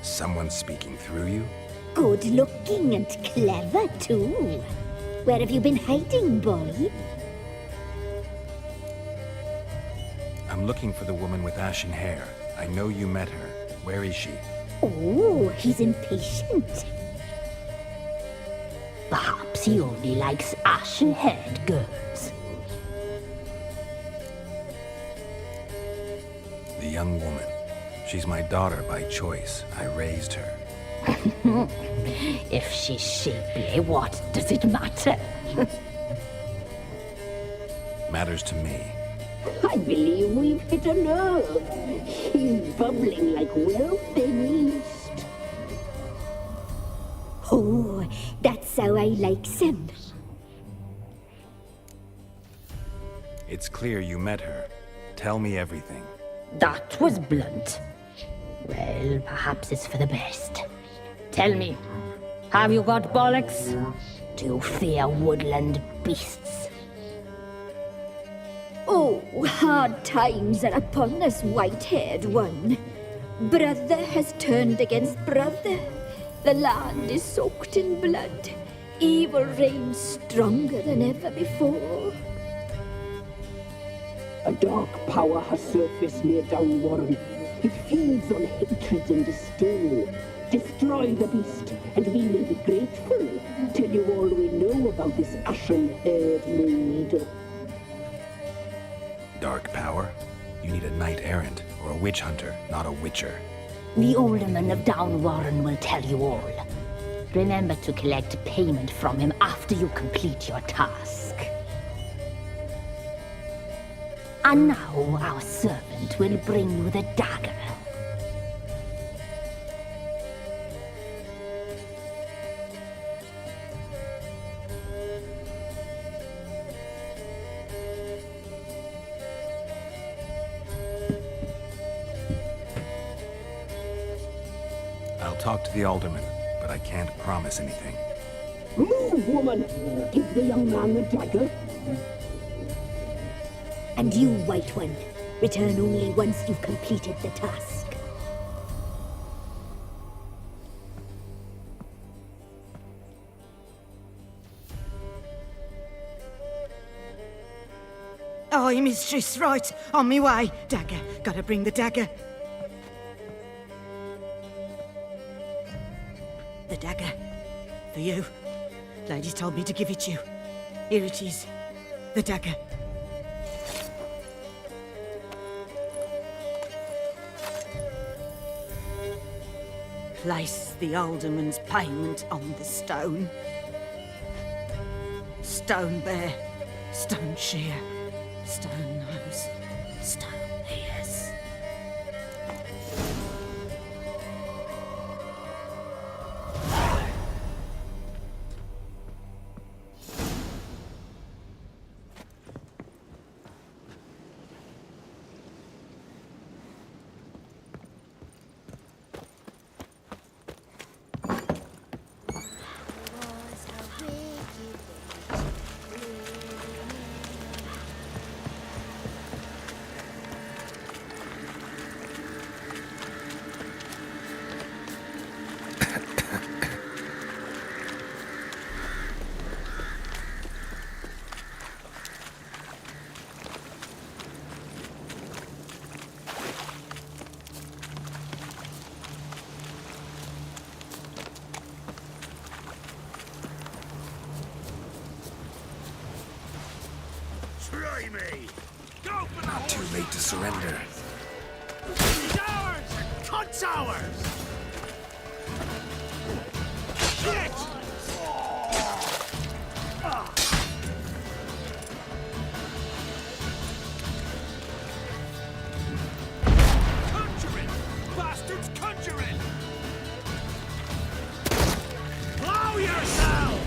Speaker 1: Someone speaking through you?
Speaker 18: Good looking and clever, too. Where have you been hiding, boy?
Speaker 1: I'm looking for the woman with ashen hair. I know you met her. Where is she?
Speaker 18: Oh, he's impatient. Perhaps he only likes ashen-haired girls.
Speaker 1: The young woman. She's my daughter by choice. I raised her.
Speaker 18: If she's shapely, what does it matter?
Speaker 1: Matters to me.
Speaker 18: I believe we've hit a nerve. He's bubbling like well-fed yeast. Oh, that's how I likes him.
Speaker 1: It's clear you met her. Tell me everything.
Speaker 18: That was blunt. Well, perhaps it's for the best. Tell me, have you got bollocks? Do you fear woodland beasts? Oh, hard times are upon this white-haired one. Brother has turned against brother. The land is soaked in blood. Evil reigns stronger than ever before.
Speaker 19: A dark power has surfaced near Downwarren. It feeds on hatred and disdain. Destroy the beast, and we may be grateful. Tell you all we know about this ashen-haired maid.
Speaker 1: Dark power? You need a knight-errant or a witch hunter, not a witcher.
Speaker 18: The alderman of Downwarren will tell you all. Remember to collect payment from him after you complete your task. And now our servant will bring you the dagger.
Speaker 1: I'll talk to the alderman, but I can't promise anything.
Speaker 19: Move, woman! Give the young man the dagger.
Speaker 18: And you, White One, return only once you've completed the task.
Speaker 16: Aye, mistress, right. On me way. Dagger. Gotta bring the dagger. The dagger. For you. Ladies told me to give it you. Here it is. The dagger. Place the alderman's payment on the stone. Stone bear, stone shear, stone nose, stone ears.
Speaker 15: Try me! Go for the
Speaker 1: Not too late to surrender.
Speaker 15: Towers! Cut towers! Shit! Conjuring! Bastards conjuring! Blow yourself!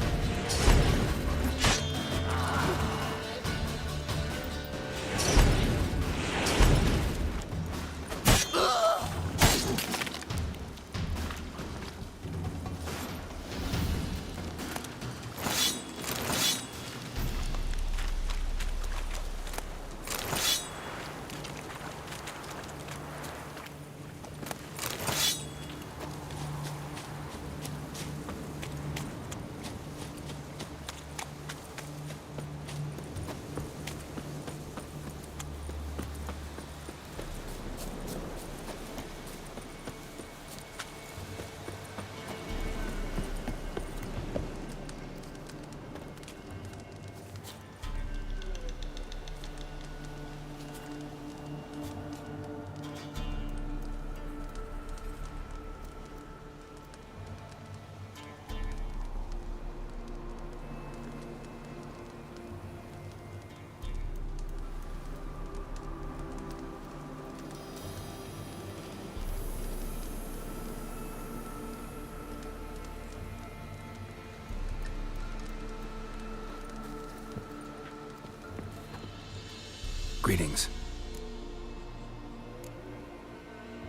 Speaker 1: Greetings.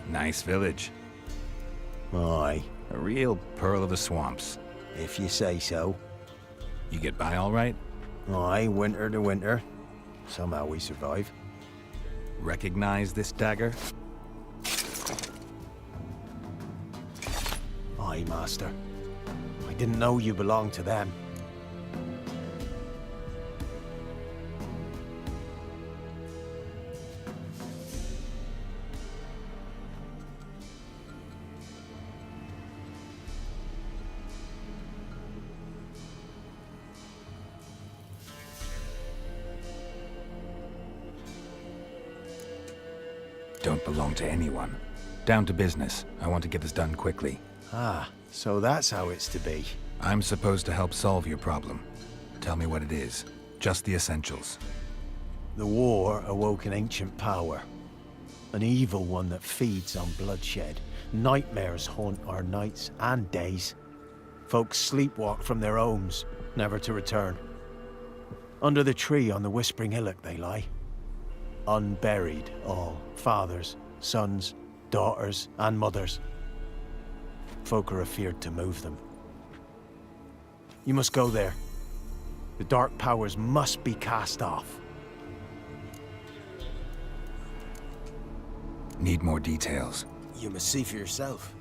Speaker 1: Nice village.
Speaker 10: Aye.
Speaker 1: A real pearl of the swamps.
Speaker 10: If you say so.
Speaker 1: You get by all right?
Speaker 10: Aye, winter to winter. Somehow we survive.
Speaker 1: Recognize this dagger?
Speaker 10: Aye, master. I didn't know you belonged to them.
Speaker 1: Don't belong to anyone. Down to business. I want to get this done quickly.
Speaker 10: Ah, so that's how it's to be.
Speaker 1: I'm supposed to help solve your problem. Tell me what it is. Just the essentials.
Speaker 10: The war awoke an ancient power. An evil one that feeds on bloodshed. Nightmares haunt our nights and days. Folks sleepwalk from their homes, never to return. Under the tree on the Whispering Hillock they lie. Unburied all, fathers, sons, daughters, and mothers. Folk are afeared to move them. You must go there. The dark powers must be cast off.
Speaker 1: Need more details.
Speaker 10: You must see for yourself.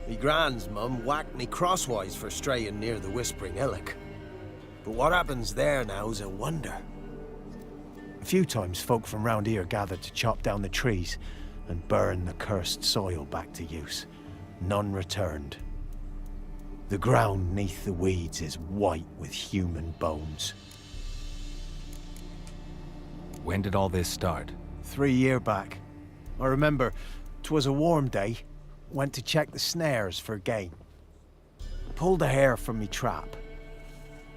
Speaker 10: Me grand's mum whacked me crosswise for straying near the Whispering Hillock. But what happens there now is a wonder. few times folk from round here gathered to chop down the trees and burn the cursed soil back to use. None returned. The ground neath the weeds is white with human bones.
Speaker 1: When did all this start?
Speaker 10: 3 year back. I remember 'twas a warm day. Went to check the snares for game. Pulled a hare from me trap.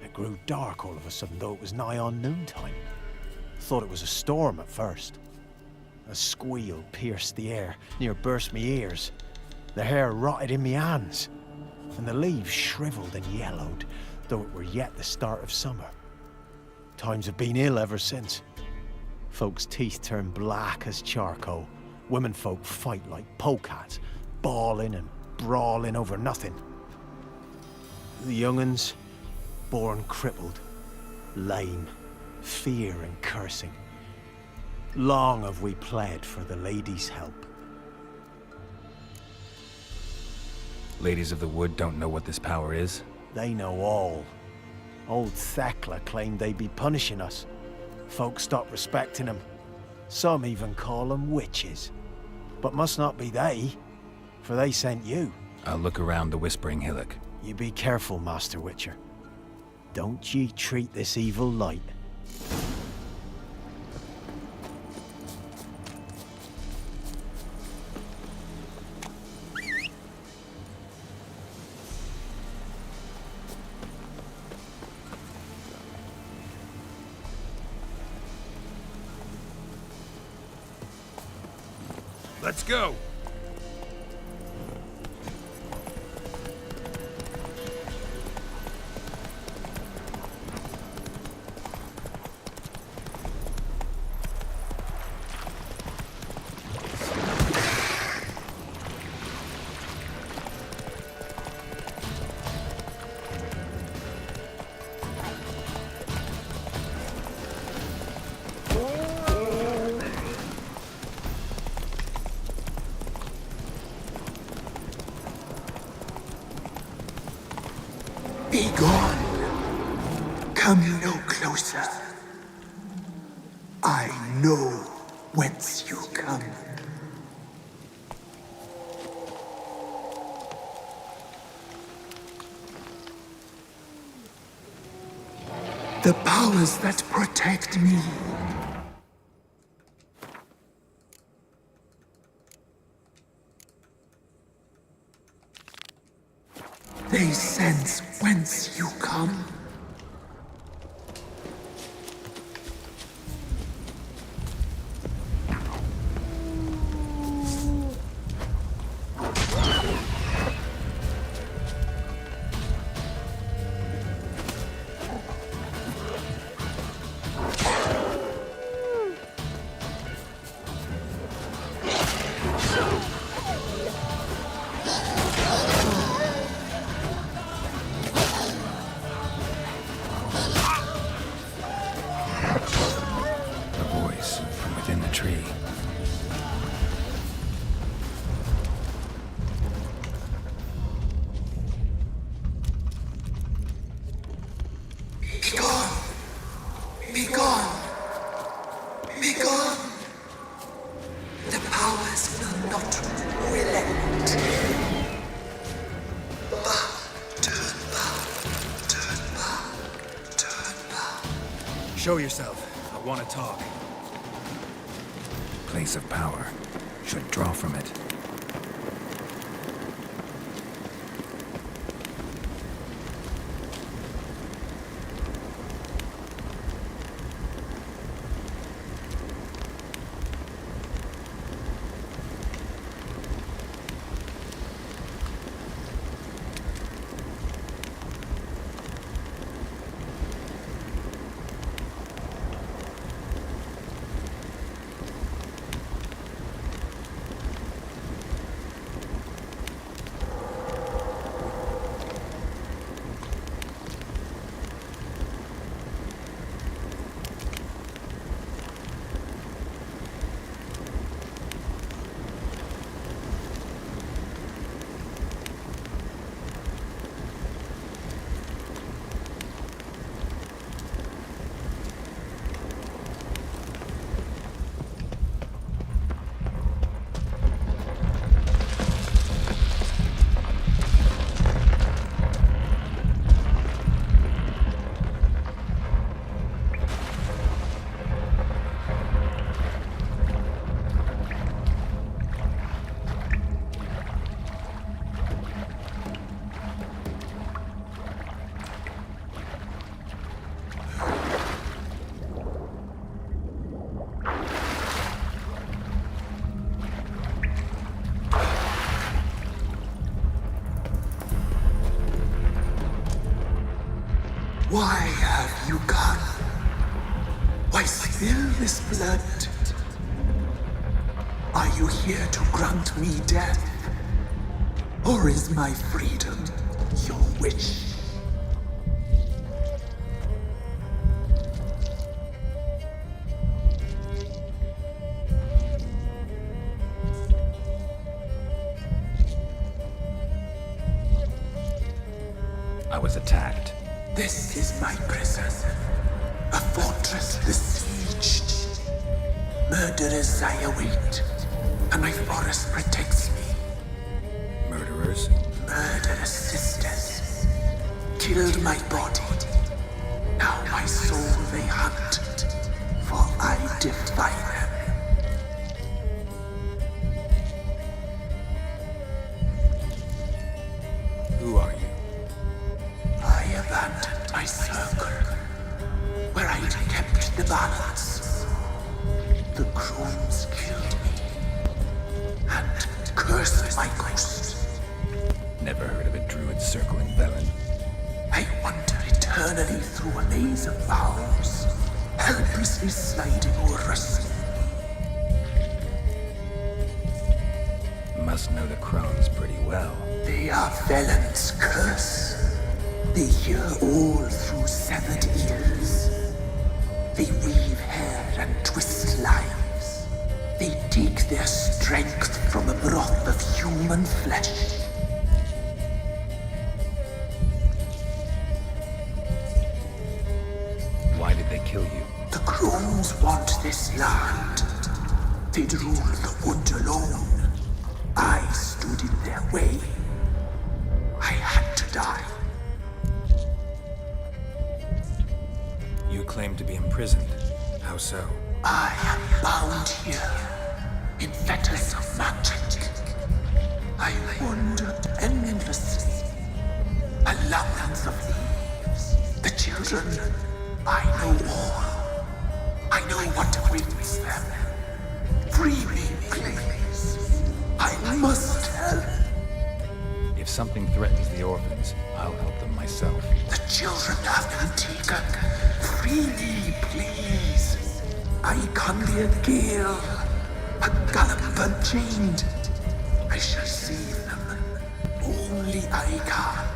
Speaker 10: It grew dark all of a sudden, though it was nigh on noontime. Thought it was a storm at first. A squeal pierced the air, near burst me ears. The hare rotted in me hands, and the leaves shriveled and yellowed, though it were yet the start of summer. Times have been ill ever since. Folks' teeth turn black as charcoal. Womenfolk fight like polecats, bawling and brawling over nothing. The young'uns, born crippled, lame, fear and cursing. Long have we pled for the ladies' help.
Speaker 1: Ladies of the Wood don't know what this power is?
Speaker 10: They know all. Old Thekla claimed they'd be punishing us. Folk stopped respecting them. Some even call them witches. But must not be they, for they sent you.
Speaker 1: I'll look around the Whispering Hillock.
Speaker 10: You be careful, Master Witcher. Don't ye treat this evil light.
Speaker 1: Let's go!
Speaker 20: Be gone. Come no closer. I know whence you come. The powers that protect me. They sense whence you come. Be gone! Be gone! The powers will not relent. Back, turn back, turn back, turn back.
Speaker 1: Show yourself. I want to talk. Place of power. Should draw from it.
Speaker 20: Why have you gone? Why spill this blood? Are you here to grant me death? Or is my freedom your wish?
Speaker 1: I was attacked.
Speaker 20: This is my prison. A fortress besieged. Murderers I await, and my forest protects me.
Speaker 1: Murderers?
Speaker 20: Murderous sisters killed my body. Now my soul they hunt, for I defy them.
Speaker 1: Who are you?
Speaker 20: I abandoned my circle, where I'd kept the balance. The crones killed me, and cursed my ghost.
Speaker 1: Never heard of a druid circling Velen.
Speaker 20: I wander eternally through a maze of vows, helplessly sliding over us.
Speaker 1: Must know the crones pretty well.
Speaker 20: They are Velen's curse. They hear all through severed ears. They weave hair and twist lives. They take their strength from a broth of human flesh.
Speaker 1: Why did they kill you?
Speaker 20: The crones want this land. They'd rule the wood alone. I stood in their way. I had to die.
Speaker 1: You claim to be imprisoned. How so?
Speaker 20: I am bound here, in fetters of magic. I wandered endlessly, a labyrinth of leaves. The children, I know all. I know what awaits them. Free me, please. I must help.
Speaker 1: If something threatens the orphans, I'll help them myself.
Speaker 20: The children have been taken. Free me, please. I can be a gale, a gallop unchained. I shall save them. Only I can.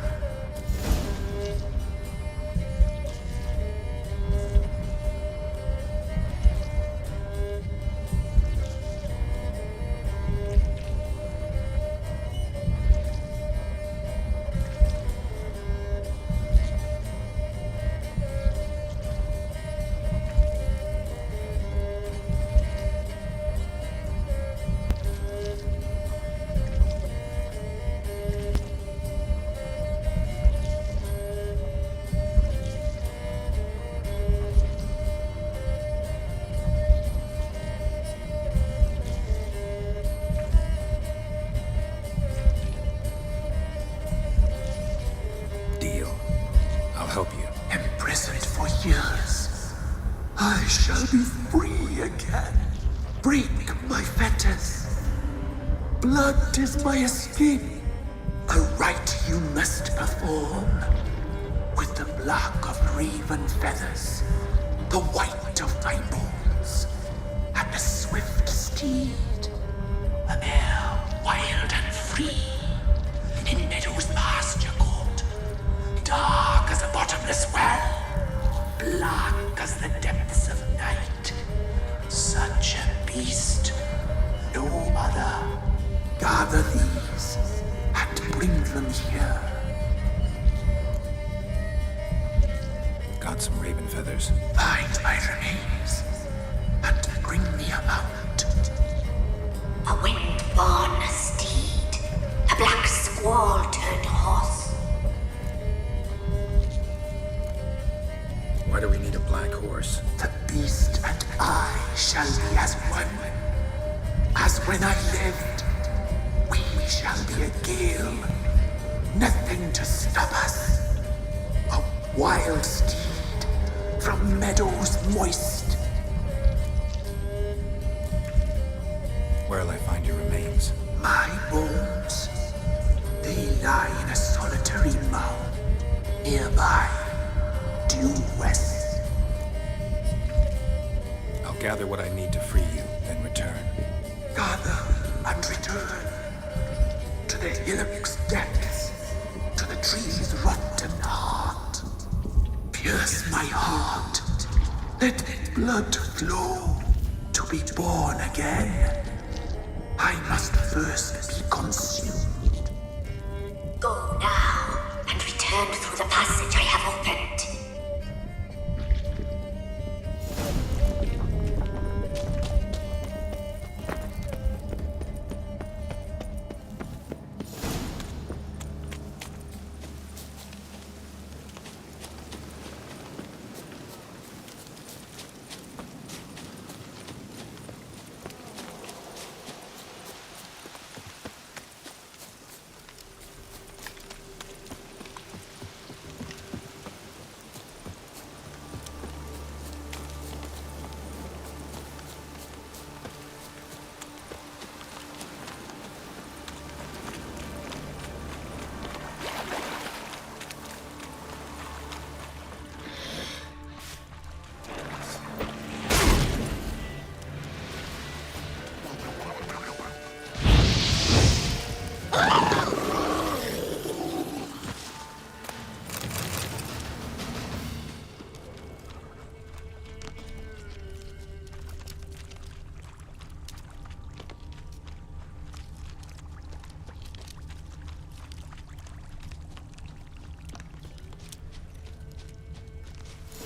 Speaker 1: Help you.
Speaker 20: Imprisoned for years, I shall be free again. Break my fetters. Blood is my escape. A rite you must perform. With the black of raven feathers, the white of my bones, and a swift steed. A mare wild and free, in meadows pasture court. Dark as a bottomless well, black as the depths of night. Such a beast, no other. Gather these and bring them here.
Speaker 1: Got some raven feathers.
Speaker 20: Find my remains and bring me a mount.
Speaker 2: A wind-born steed, a black squall turned horse.
Speaker 1: Why do we need a black horse?
Speaker 20: The beast and I shall be as one. As when I lived, we shall be a gale. Nothing to stop us. A wild steed from meadows moist.
Speaker 1: Where'll I find your remains?
Speaker 20: My bones, they lie in a solitary mound nearby.
Speaker 1: gather what I need to free you, then return.
Speaker 20: Gather and return to the hillock's depths, to the tree's rotten heart. Pierce my heart. Let blood flow to be born again. I must first be consumed.
Speaker 2: Go now and return through the passage I have opened.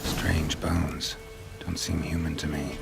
Speaker 1: Strange bones. Don't seem human to me.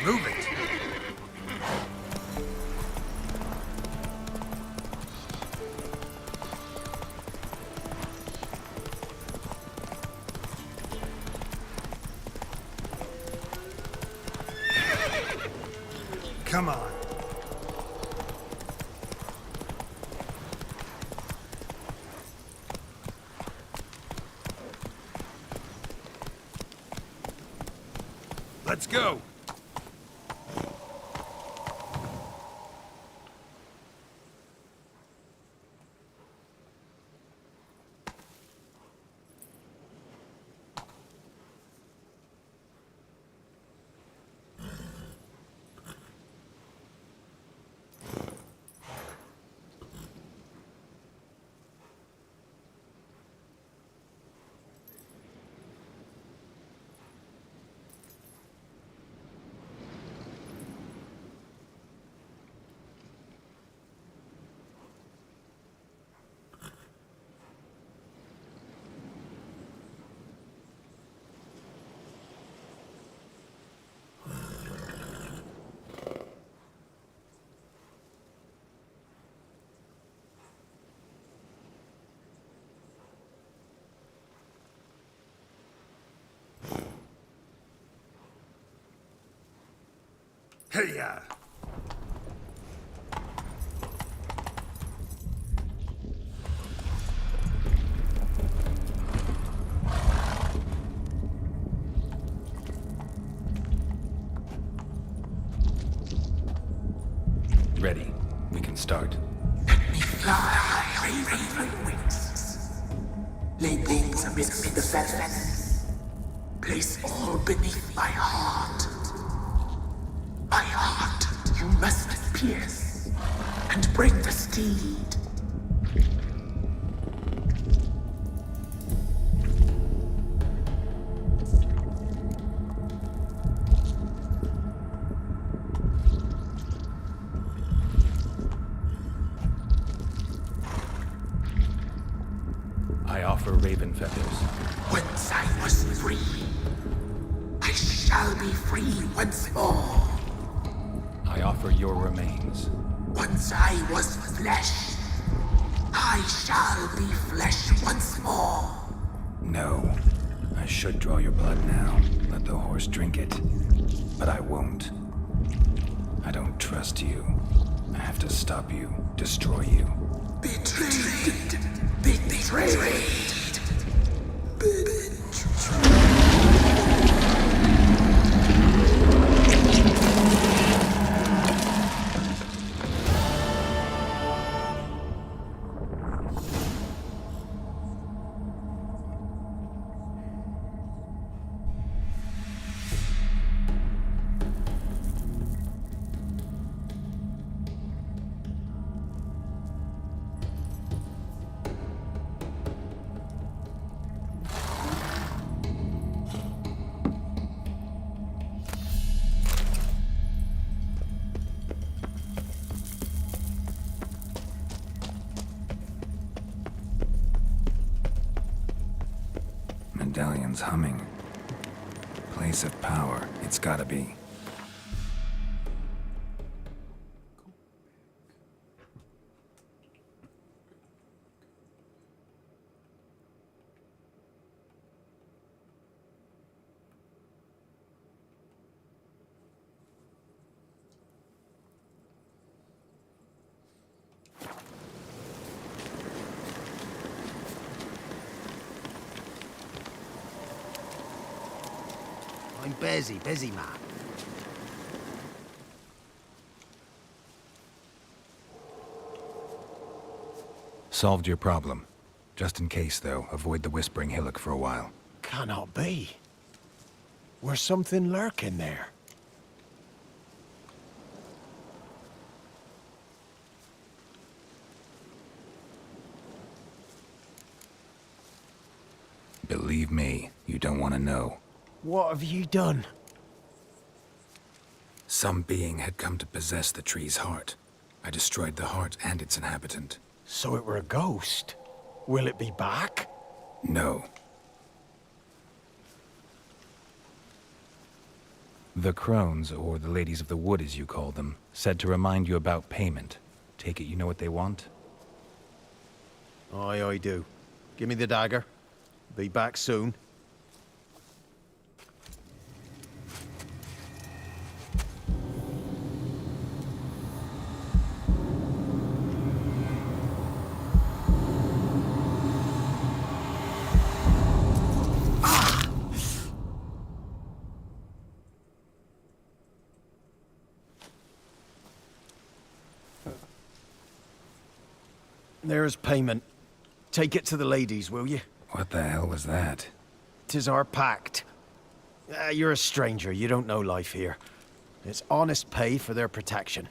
Speaker 10: Move it! Come on. Let's go!
Speaker 12: Here!
Speaker 1: Ready. We can start.
Speaker 20: Fly, raven wings. Lay things amidst the feathers. Place all beneath my heart. My heart you must pierce, and bring the steed.
Speaker 1: I offer raven feathers.
Speaker 20: Once I was free, I shall be free once more.
Speaker 1: I offer your remains.
Speaker 20: Once I was flesh, I shall be flesh once more.
Speaker 1: No. I should draw your blood now. Let the horse drink it. But I won't. I don't trust you. I have to stop you, destroy you.
Speaker 20: Betrayed. Betrayed.
Speaker 1: Medallion's humming. Place of power. It's gotta be.
Speaker 10: I'm busy man.
Speaker 1: Solved your problem. Just in case, though, avoid the Whispering Hillock for a while.
Speaker 10: Cannot be. Where's something lurking there?
Speaker 1: Believe me, you don't want to know.
Speaker 10: What have you done?
Speaker 1: Some being had come to possess the tree's heart. I destroyed the heart and its inhabitant.
Speaker 10: So it were a ghost. Will it be back?
Speaker 1: No. The crones, or the ladies of the wood as you call them, said to remind you about payment. Take it you know what they want?
Speaker 10: Aye, I do. Give me the dagger. Be back soon. There's payment. Take it to the ladies, will you?
Speaker 1: What the hell was that?
Speaker 10: 'Tis our pact. You're a stranger, you don't know life here. It's honest pay for their protection.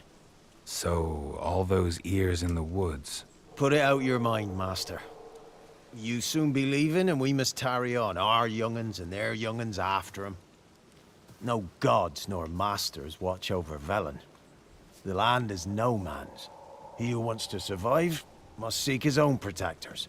Speaker 1: So, all those ears in the woods.
Speaker 10: Put it out your mind, master. You soon be leaving and we must tarry on, our young'uns and their young'uns after 'em. No gods nor masters watch over Velen. The land is no man's. He who wants to survive must seek his own protectors.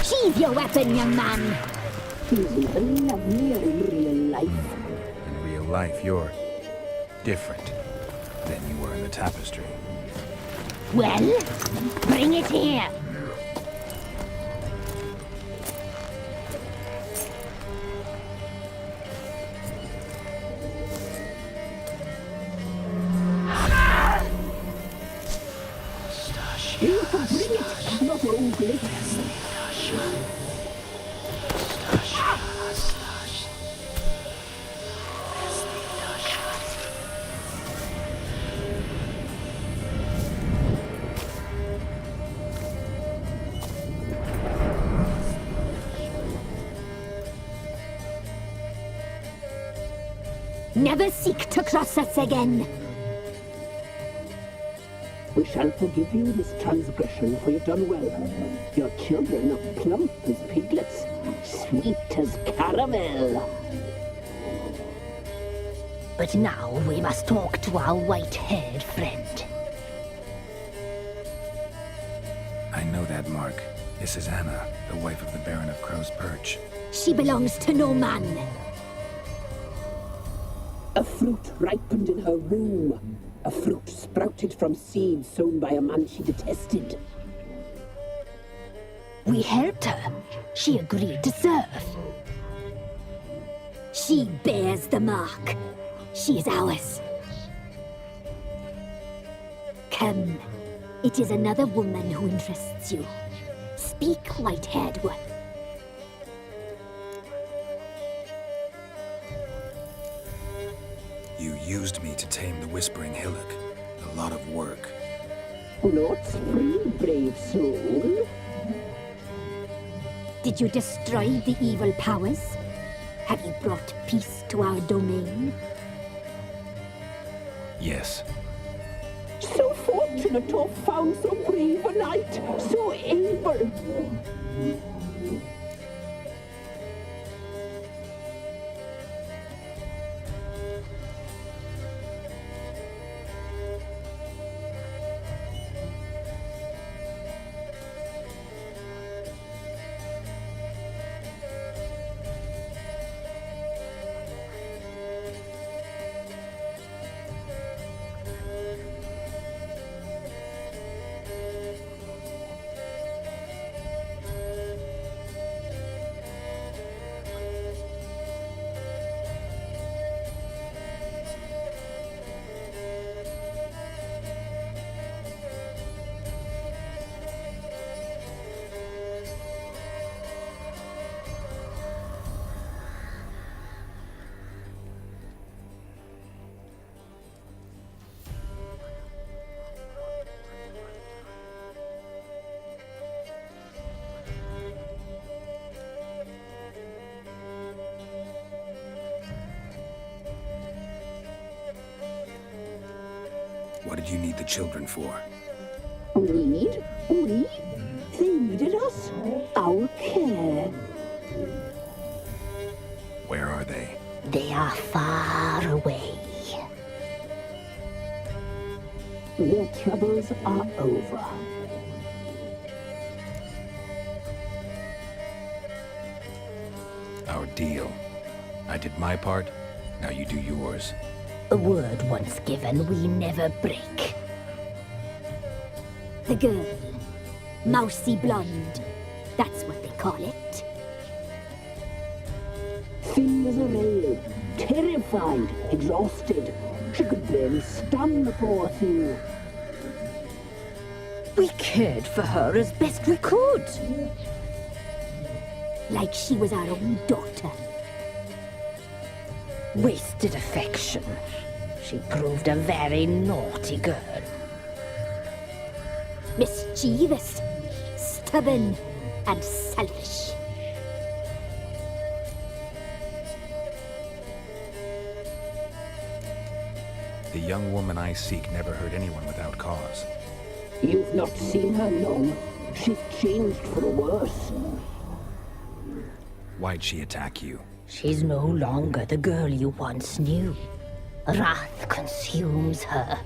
Speaker 18: Sheathe your weapon, young man.
Speaker 19: He's even lovelier in real life.
Speaker 1: In real life, you're different than you were in the tapestry.
Speaker 18: Well, bring it here.
Speaker 19: You can bring it, not old glitters.
Speaker 18: Never seek to cross us again.
Speaker 19: We shall forgive you this transgression, for you've done well. Your children are plump as piglets, sweet as caramel.
Speaker 18: But now we must talk to our white-haired friend.
Speaker 1: I know that mark. This is Anna, the wife of the Baron of Crow's Perch.
Speaker 18: She belongs to no man.
Speaker 19: A fruit ripened in her womb. A fruit sprouted from seeds sown by a man she detested.
Speaker 18: We helped her. She agreed to serve. She bears the mark. She is ours. Come. It is another woman who interests you. Speak, white-haired one.
Speaker 1: You used me to tame the Whispering Hillock. A lot of work.
Speaker 19: Not free, brave soul.
Speaker 18: Did you destroy the evil powers? Have you brought peace to our domain?
Speaker 1: Yes.
Speaker 19: So fortunate to have found so brave a knight, so able.
Speaker 1: What did you need the children for?
Speaker 19: Need? We? They needed us. Our care.
Speaker 1: Where are they?
Speaker 18: They are far away.
Speaker 19: Their troubles are over.
Speaker 1: Our deal. I did my part, now you do yours.
Speaker 18: A word once given, we never break. The girl. Mousy blonde. That's what they call it.
Speaker 19: Thin as a rail. Terrified. Exhausted. She could barely stand, the poor thing.
Speaker 18: We cared for her as best we could. Like she was our own daughter.
Speaker 16: Wasted affection. She proved a very naughty girl.
Speaker 18: Mischievous, stubborn, and selfish.
Speaker 1: The young woman I seek never hurt anyone without cause.
Speaker 19: You've not seen her long. She's changed for the worse.
Speaker 1: Why'd she attack you?
Speaker 16: She's no longer the girl you once knew. Wrath consumes her.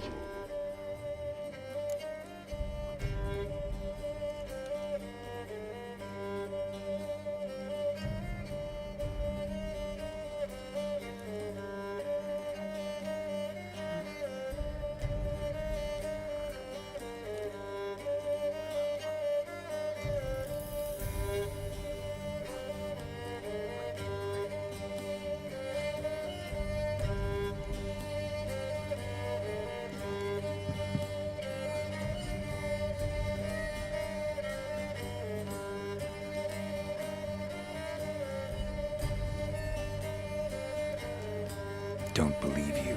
Speaker 1: don't believe you.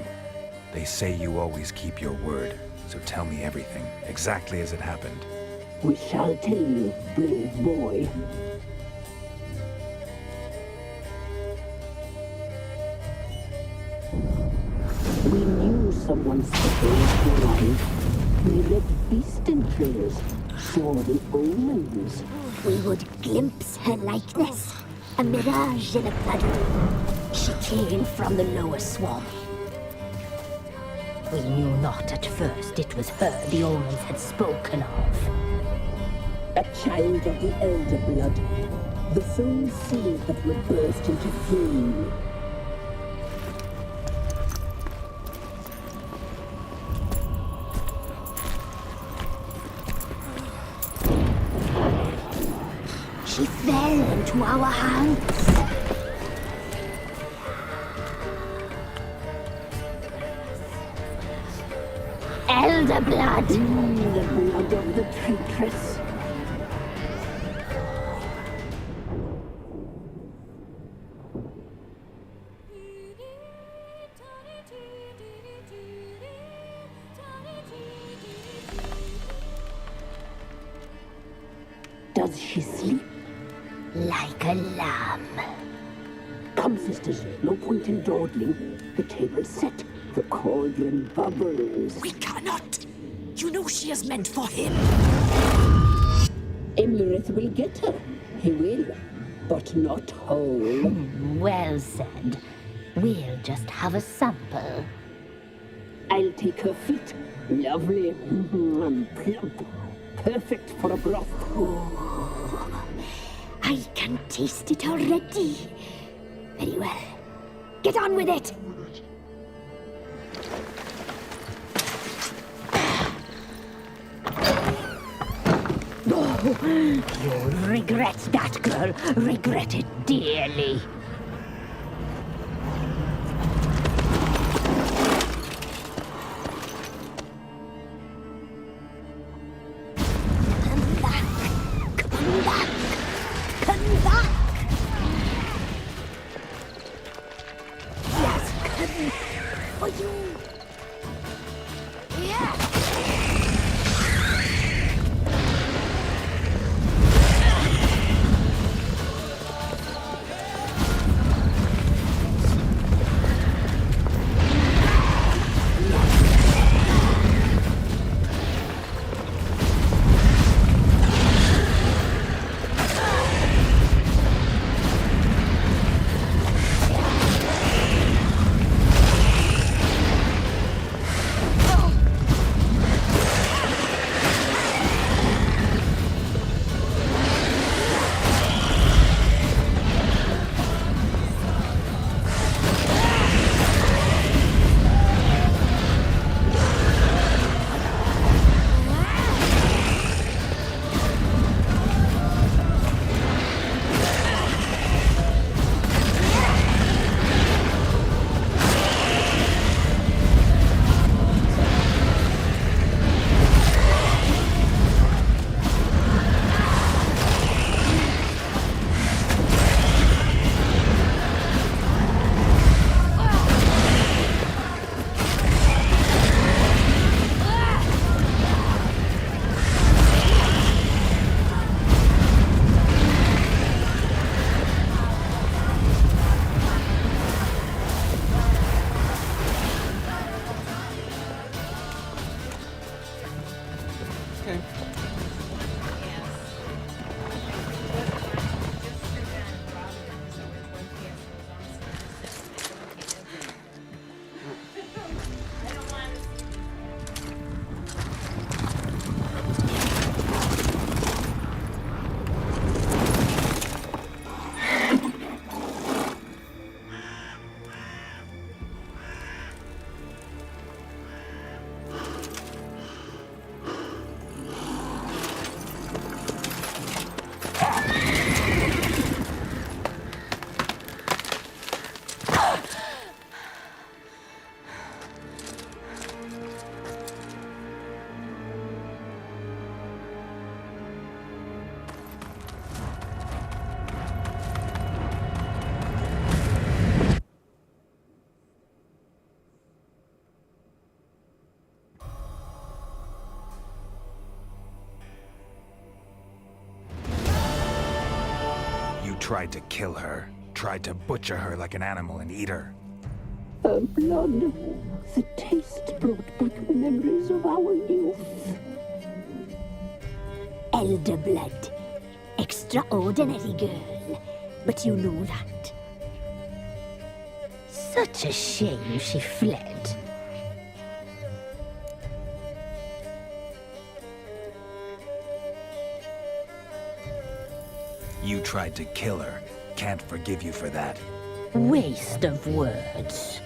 Speaker 1: They say you always keep your word, so tell me everything, exactly as it happened.
Speaker 19: We shall tell you, brave boy. We knew someone supposed to arrive. We read beast entrails, saw the omens.
Speaker 18: We would glimpse her likeness, a mirage in a puddle. She came from the lower swamp. We knew not at first it was her the omens had spoken of.
Speaker 19: A child of the elder blood, the sole seed that would burst into flame.
Speaker 18: She fell into our hands. Elder blood.
Speaker 19: The blood of the traitress. Does she sleep?
Speaker 18: Like a lamb.
Speaker 19: Come, sisters, no point in dawdling. The table's set. The cauldron bubbles.
Speaker 15: We cannot! You know she is meant for him!
Speaker 19: Emlyrith will get her. He will, but not whole.
Speaker 18: Well said. We'll just have a sample.
Speaker 19: I'll take her feet. Lovely. Plump. Perfect for a broth.
Speaker 18: I can taste it already. Very well. Get on with it! You'll regret that, girl. Regret it dearly. Come back. Come back. Come back. Yes, come for you. Yeah.
Speaker 1: tried to kill her. Tried to butcher her like an animal and eat her.
Speaker 19: Her blood, the taste brought back memories of our youth.
Speaker 18: Elder blood. Extraordinary girl. But you know that. Such a shame she fled.
Speaker 1: You tried to kill her. Can't forgive you for that.
Speaker 18: Waste of words.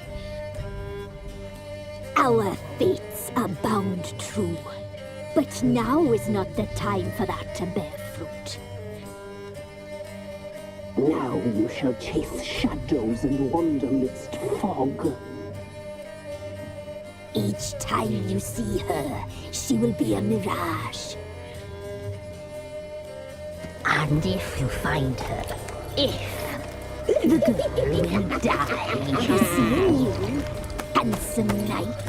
Speaker 18: Our fates are bound true. But now is not the time for that to bear fruit.
Speaker 19: Now you shall chase shadows and wander midst fog.
Speaker 18: Each time you see her, she will be a mirage. And if you find her, the girl will die. Seeing you, handsome knight.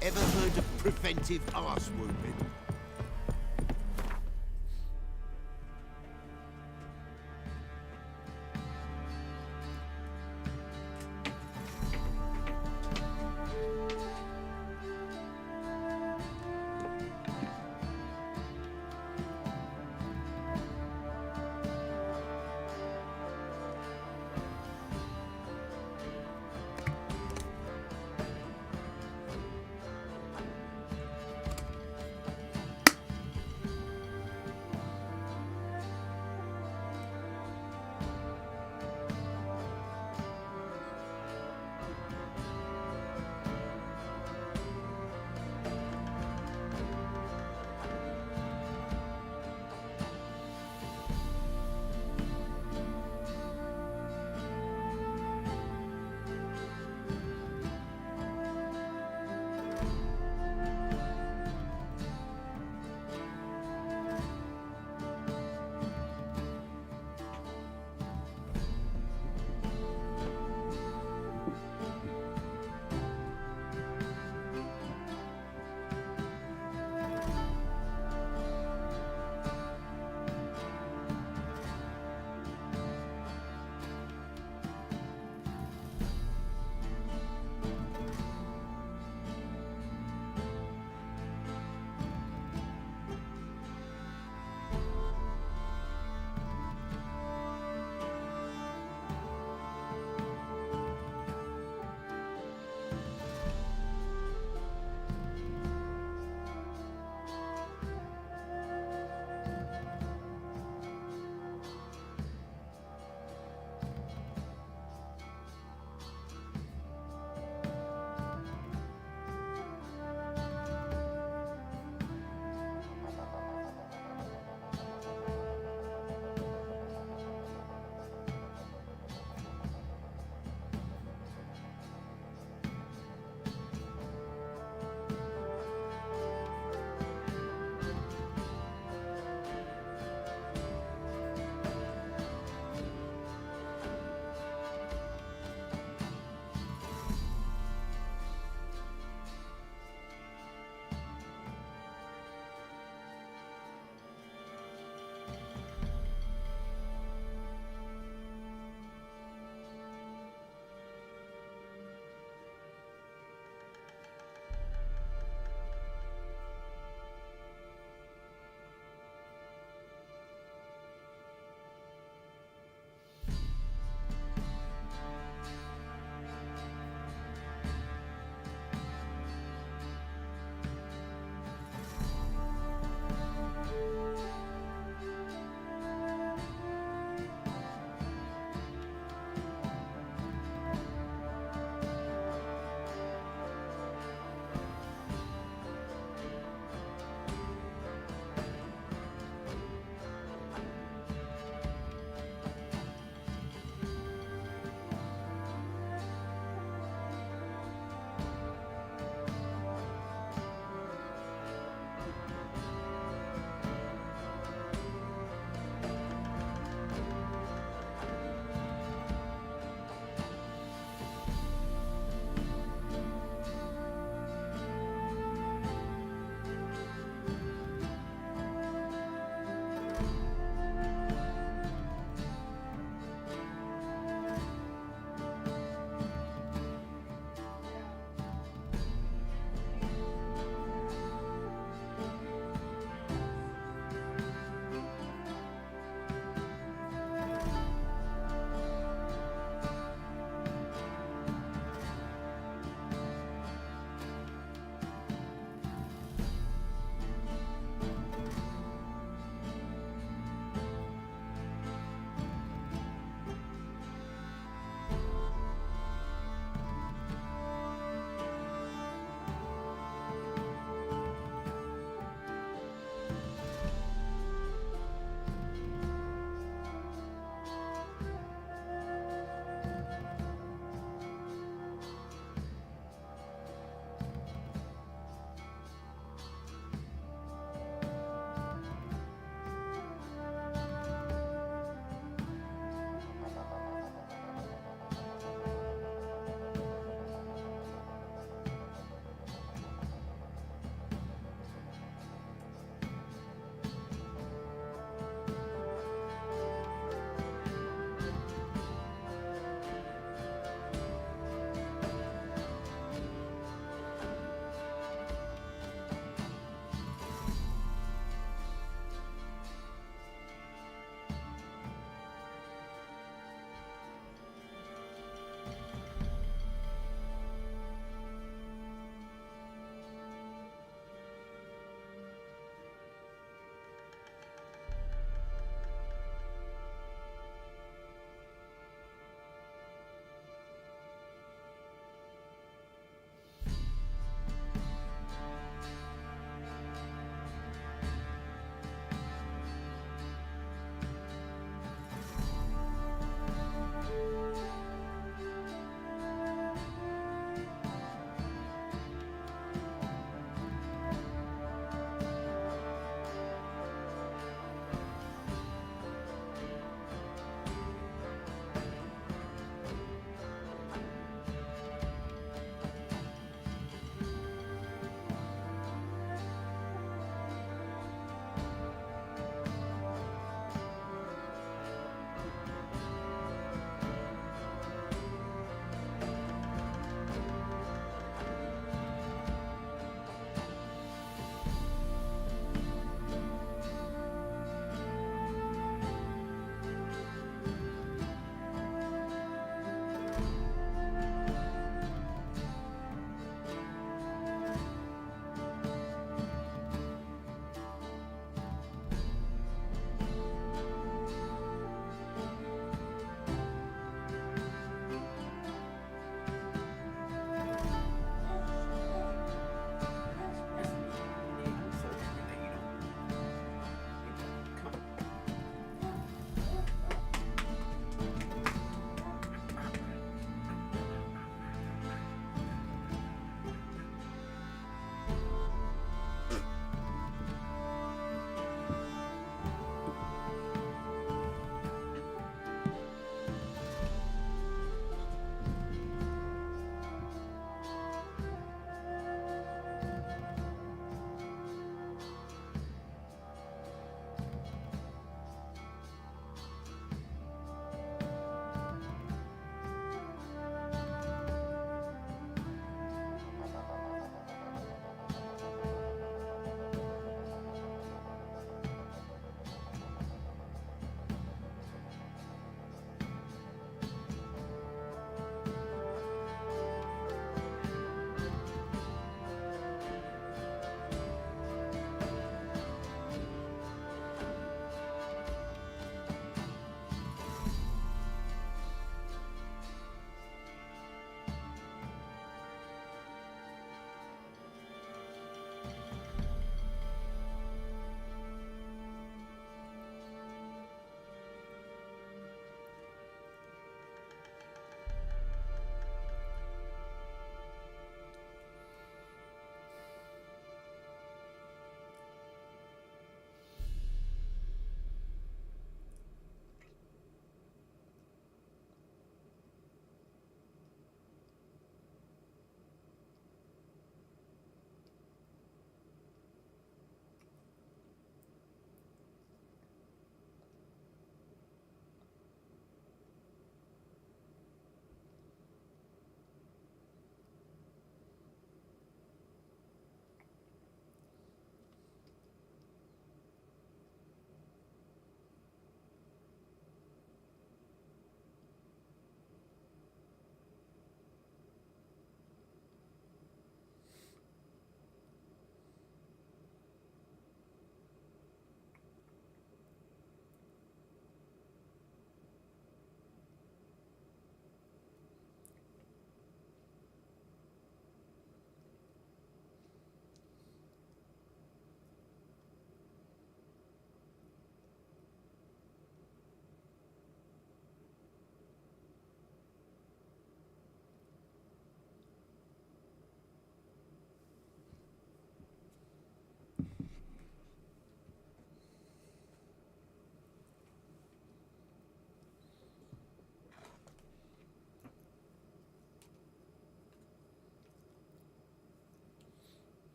Speaker 12: Ever heard of preventive arse whooping?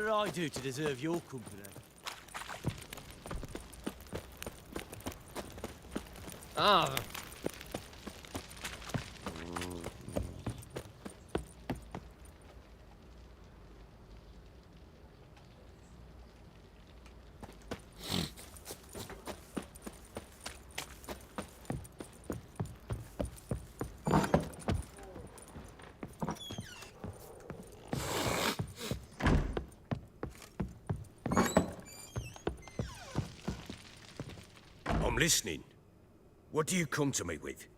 Speaker 10: did I do to deserve your company?
Speaker 6: Ah.
Speaker 20: I'm listening. What do you come to me with?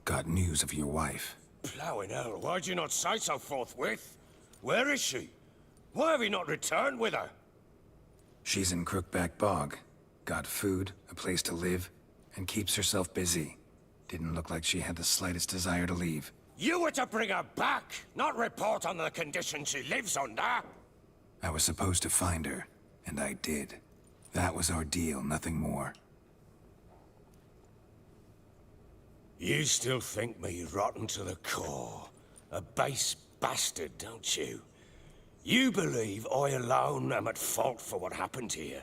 Speaker 1: Got news of your wife.
Speaker 20: Plowing hell, why'd you not say so forthwith? Where is she? Why have you not returned with her?
Speaker 1: She's in Crookback Bog. Got food, a place to live, and keeps herself busy. Didn't look like she had the slightest desire to leave.
Speaker 20: You were to bring her back, not report on the conditions she lives under.
Speaker 1: I was supposed to find her, and I did. That was our deal, nothing more.
Speaker 20: You still think me rotten to the core. A base bastard, don't you? You believe I alone am at fault for what happened here.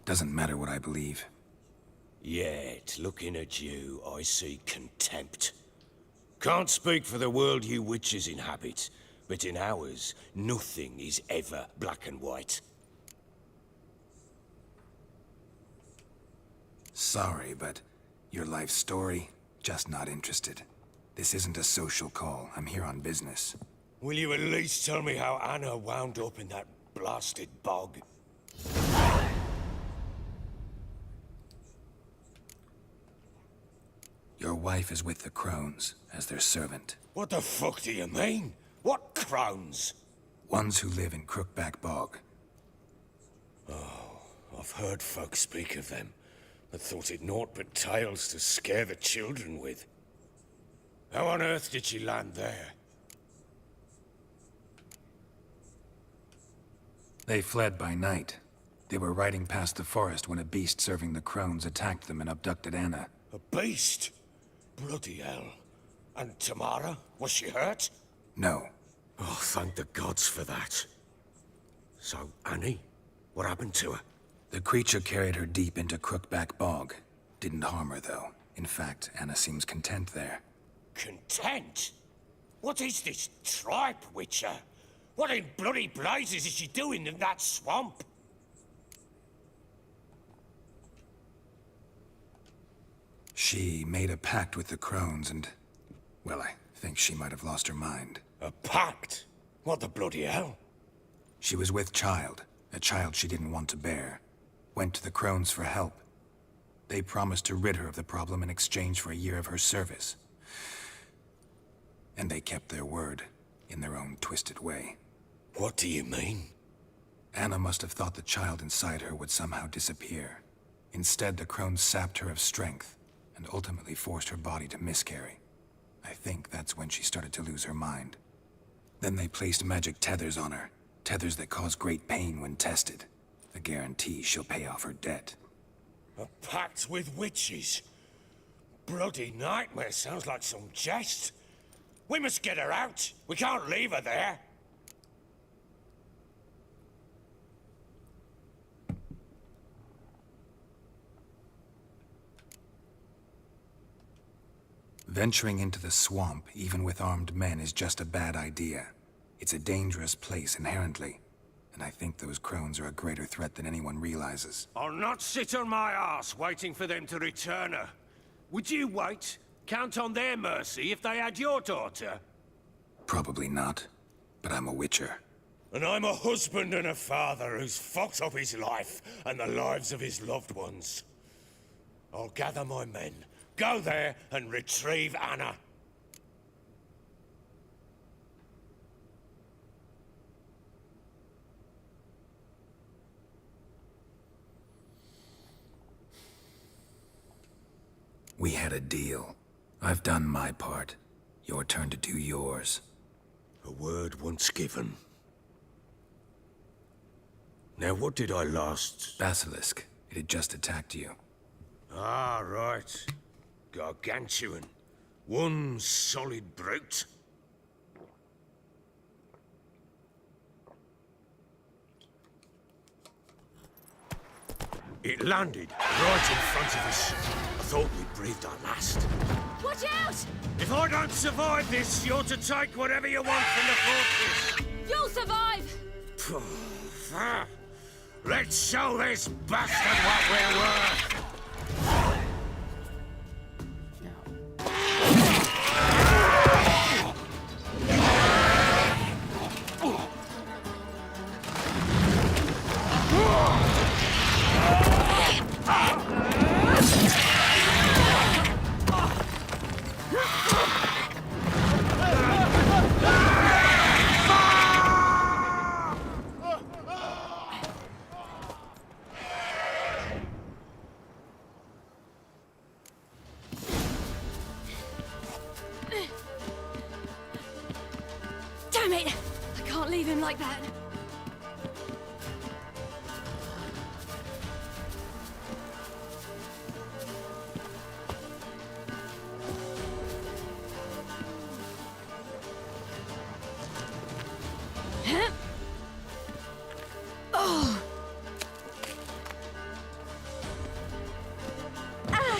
Speaker 1: Doesn't matter what I believe.
Speaker 20: Yet, looking at you, I see contempt. Can't speak for the world you witches inhabit, but in ours, nothing is ever black and white.
Speaker 1: Sorry, but Your life story? Just not interested. This isn't a social call. I'm here on business.
Speaker 20: Will you at least tell me how Anna wound up in that blasted bog?
Speaker 1: Your wife is with the Crones, as their servant.
Speaker 20: What the fuck do you mean? What Crones?
Speaker 1: Ones who live in Crookback Bog.
Speaker 20: Oh, I've heard folk speak of them, but thought it naught but tales to scare the children with. How on earth did she land there?
Speaker 1: They fled by night. They were riding past the forest when a beast serving the Crones attacked them and abducted Anna.
Speaker 20: A beast? Bloody hell. And Tamara? Was she hurt?
Speaker 1: No.
Speaker 20: Oh, thank the gods for that. So, Annie? What happened to her?
Speaker 1: The creature carried her deep into Crookback Bog. Didn't harm her, though. In fact, Anna seems content there.
Speaker 20: Content? What is this tripe, Witcher? What in bloody blazes is she doing in that swamp?
Speaker 1: She made a pact with the Crones and... well, I think she might have lost her mind.
Speaker 20: A pact? What the bloody hell?
Speaker 1: She was with child, a child she didn't want to bear. Went to the Crones for help. They promised to rid her of the problem in exchange for a year of her service. And they kept their word, in their own twisted way.
Speaker 20: What do you mean?
Speaker 1: Anna must have thought the child inside her would somehow disappear. Instead, the Crones sapped her of strength, and ultimately forced her body to miscarry. I think that's when she started to lose her mind. Then they placed magic tethers on her, tethers that cause great pain when tested. A guarantee she'll pay off her debt.
Speaker 20: A pact with witches? Bloody nightmare, sounds like some jest. We must get her out. We can't leave her there.
Speaker 1: Venturing into the swamp, even with armed men, is just a bad idea. It's a dangerous place inherently, and I think those Crones are a greater threat than anyone realizes.
Speaker 20: I'll not sit on my ass waiting for them to return her. Would you wait? Count on their mercy if they had your daughter?
Speaker 1: Probably not, but I'm a Witcher.
Speaker 20: And I'm a husband and a father who's fucked up his life and the lives of his loved ones. I'll gather my men, go there and retrieve Anna.
Speaker 1: We had a deal. I've done my part. Your turn to do yours.
Speaker 20: A word once given. Now, what did I last...
Speaker 1: Basilisk. It had just attacked you.
Speaker 20: Ah, right. Gargantuan. One solid brute. It landed right in front of us. I thought we'd breathed our last.
Speaker 13: Watch out!
Speaker 20: If I don't survive this, you're to take whatever you want from the fortress.
Speaker 13: You'll survive!
Speaker 20: Let's show this bastard what we're worth!
Speaker 13: Damn it! I can't leave him like that. Huh? Oh! Ah!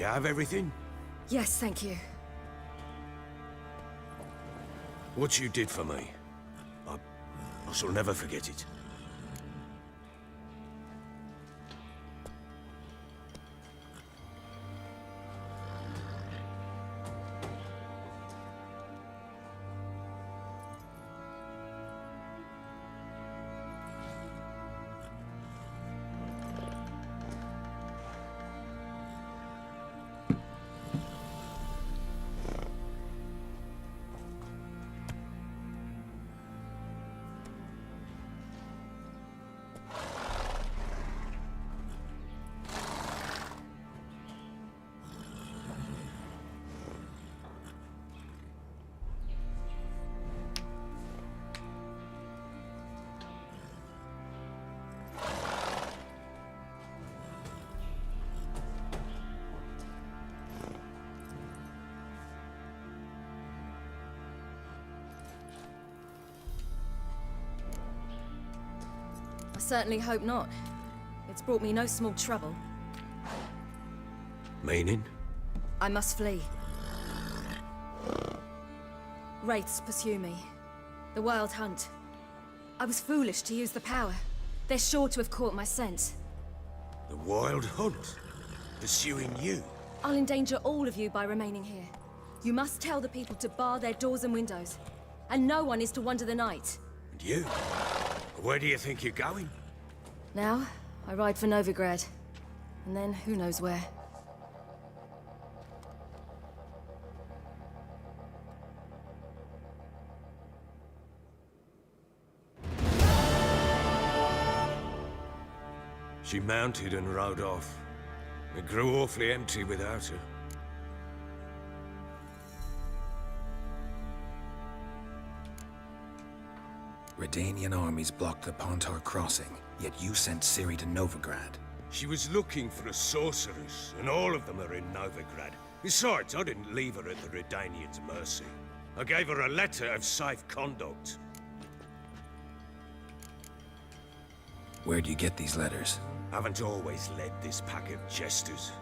Speaker 10: You have everything?
Speaker 11: Yes, thank you.
Speaker 10: What you did for me, I shall never forget it.
Speaker 11: I certainly hope not. It's brought me no small trouble.
Speaker 10: Meaning?
Speaker 11: I must flee. Wraiths pursue me. The Wild Hunt. I was foolish to use the power. They're sure to have caught my scent.
Speaker 10: The Wild Hunt? Pursuing you?
Speaker 11: I'll endanger all of you by remaining here. You must tell the people to bar their doors and windows. And no one is to wander the night.
Speaker 10: And you? Where do you think you're going?
Speaker 11: Now, I ride for Novigrad. And then, who knows where.
Speaker 10: She mounted and rode off. It grew awfully empty without her.
Speaker 1: Redanian armies blocked the Pontar crossing, yet you sent Ciri to Novigrad.
Speaker 10: She was looking for a sorceress, and all of them are in Novigrad. Besides, I didn't leave her at the Redanians' mercy. I gave her a letter of safe conduct.
Speaker 1: Where'd you get these letters?
Speaker 10: Haven't always led this pack of jesters.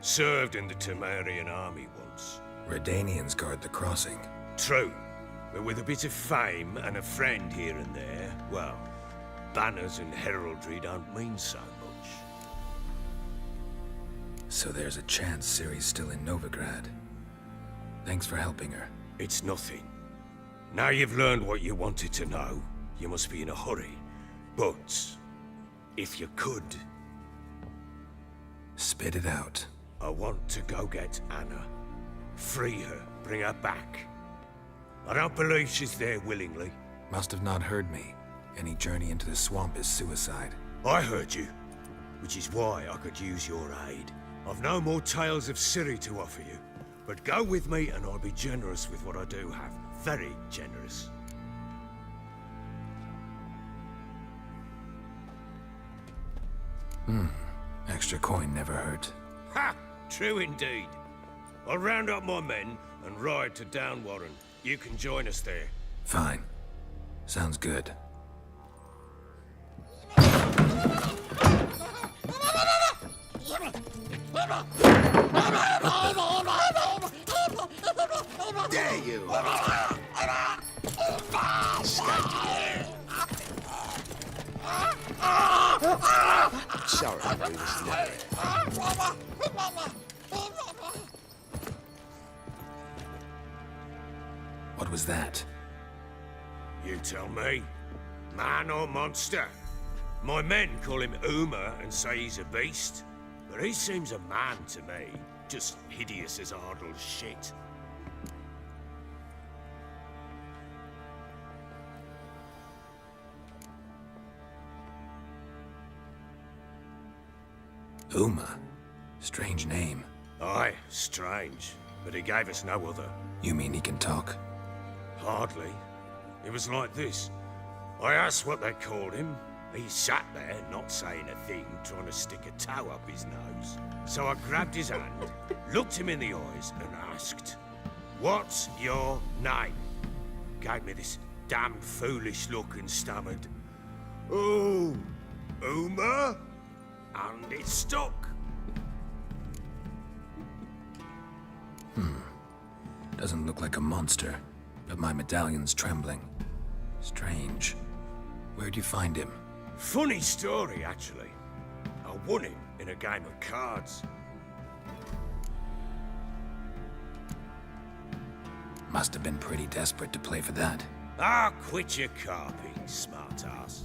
Speaker 10: Served in the Temerian army once.
Speaker 1: Redanians guard the crossing.
Speaker 10: True. But with a bit of fame and a friend here and there, well, banners and heraldry don't mean so much.
Speaker 1: So there's a chance Ciri's still in Novigrad. Thanks for helping her.
Speaker 10: It's nothing. Now you've learned what you wanted to know, you must be in a hurry. But, if you could...
Speaker 1: Spit it out.
Speaker 10: I want to go get Anna. Free her, bring her back. I don't believe she's there willingly.
Speaker 1: Must have not heard me. Any journey into the swamp is suicide.
Speaker 10: I heard you, which is why I could use your aid. I've no more tales of Ciri to offer you, but go with me and I'll be generous with what I do have. Very generous.
Speaker 1: Extra coin never hurt.
Speaker 10: Ha! True indeed. I'll round up my men and ride to Downwarren. You can join us there.
Speaker 1: Fine. Sounds good.
Speaker 12: There you are! Sorry, we was late.
Speaker 1: What was that?
Speaker 10: You tell me. Man or monster? My men call him Uma and say he's a beast. But he seems a man to me. Just hideous as Ardle's shit.
Speaker 1: Uma? Strange name.
Speaker 10: Aye, strange. But he gave us no other.
Speaker 1: You mean he can talk?
Speaker 10: Hardly. It was like this. I asked what they called him. He sat there, not saying a thing, trying to stick a toe up his nose. So I grabbed his hand, looked him in the eyes, and asked, "What's your name?" Gave me this damn foolish look and stammered, "Oh, Uma?" And it stuck.
Speaker 1: Doesn't look like a monster, but my medallion's trembling. Strange. Where'd you find him?
Speaker 20: Funny story, actually. I won him in a game of cards.
Speaker 1: Must have been pretty desperate to play for that.
Speaker 20: Ah, quit your carping, smartass.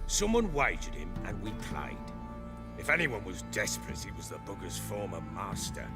Speaker 20: Someone wagered him, and we played. If anyone was desperate, it was the bugger's former master.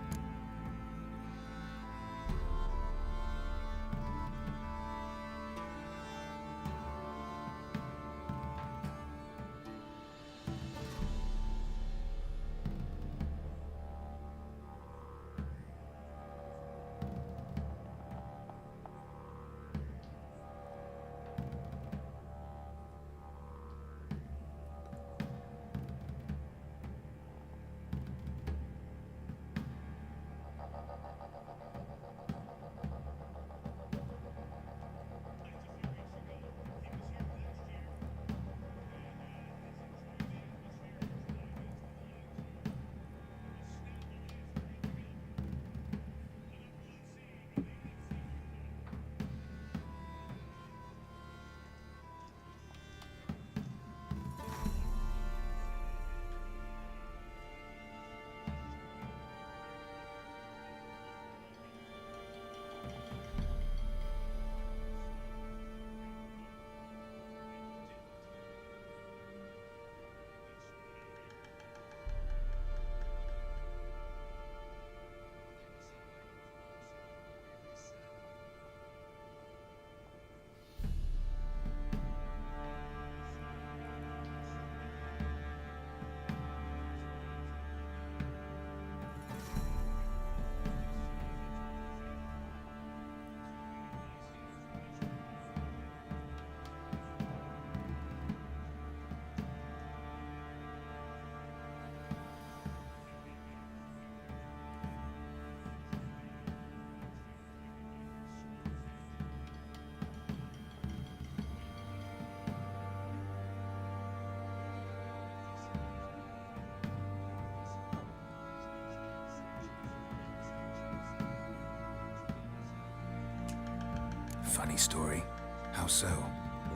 Speaker 1: Funny story. How so?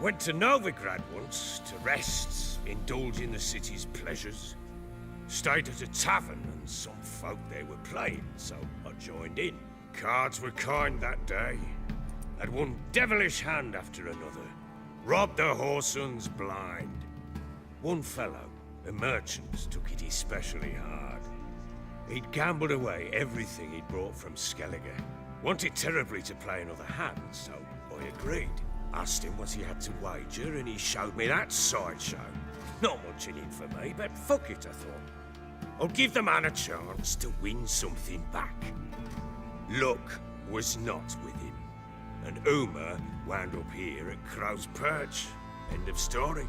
Speaker 20: Went to Novigrad once to rest, indulge in the city's pleasures. Stayed at a tavern and some folk there were playing, so I joined in. Cards were kind that day. Had one devilish hand after another. Robbed the whoresons blind. One fellow, a merchant, took it especially hard. He'd gambled away everything he'd brought from Skellige. Wanted terribly to play another hand, so I agreed. Asked him what he had to wager, and he showed me that sideshow. Not much in it for me, but fuck it, I thought. I'll give the man a chance to win something back. Luck was not with him, and Uma wound up here at Crow's Perch. End of story.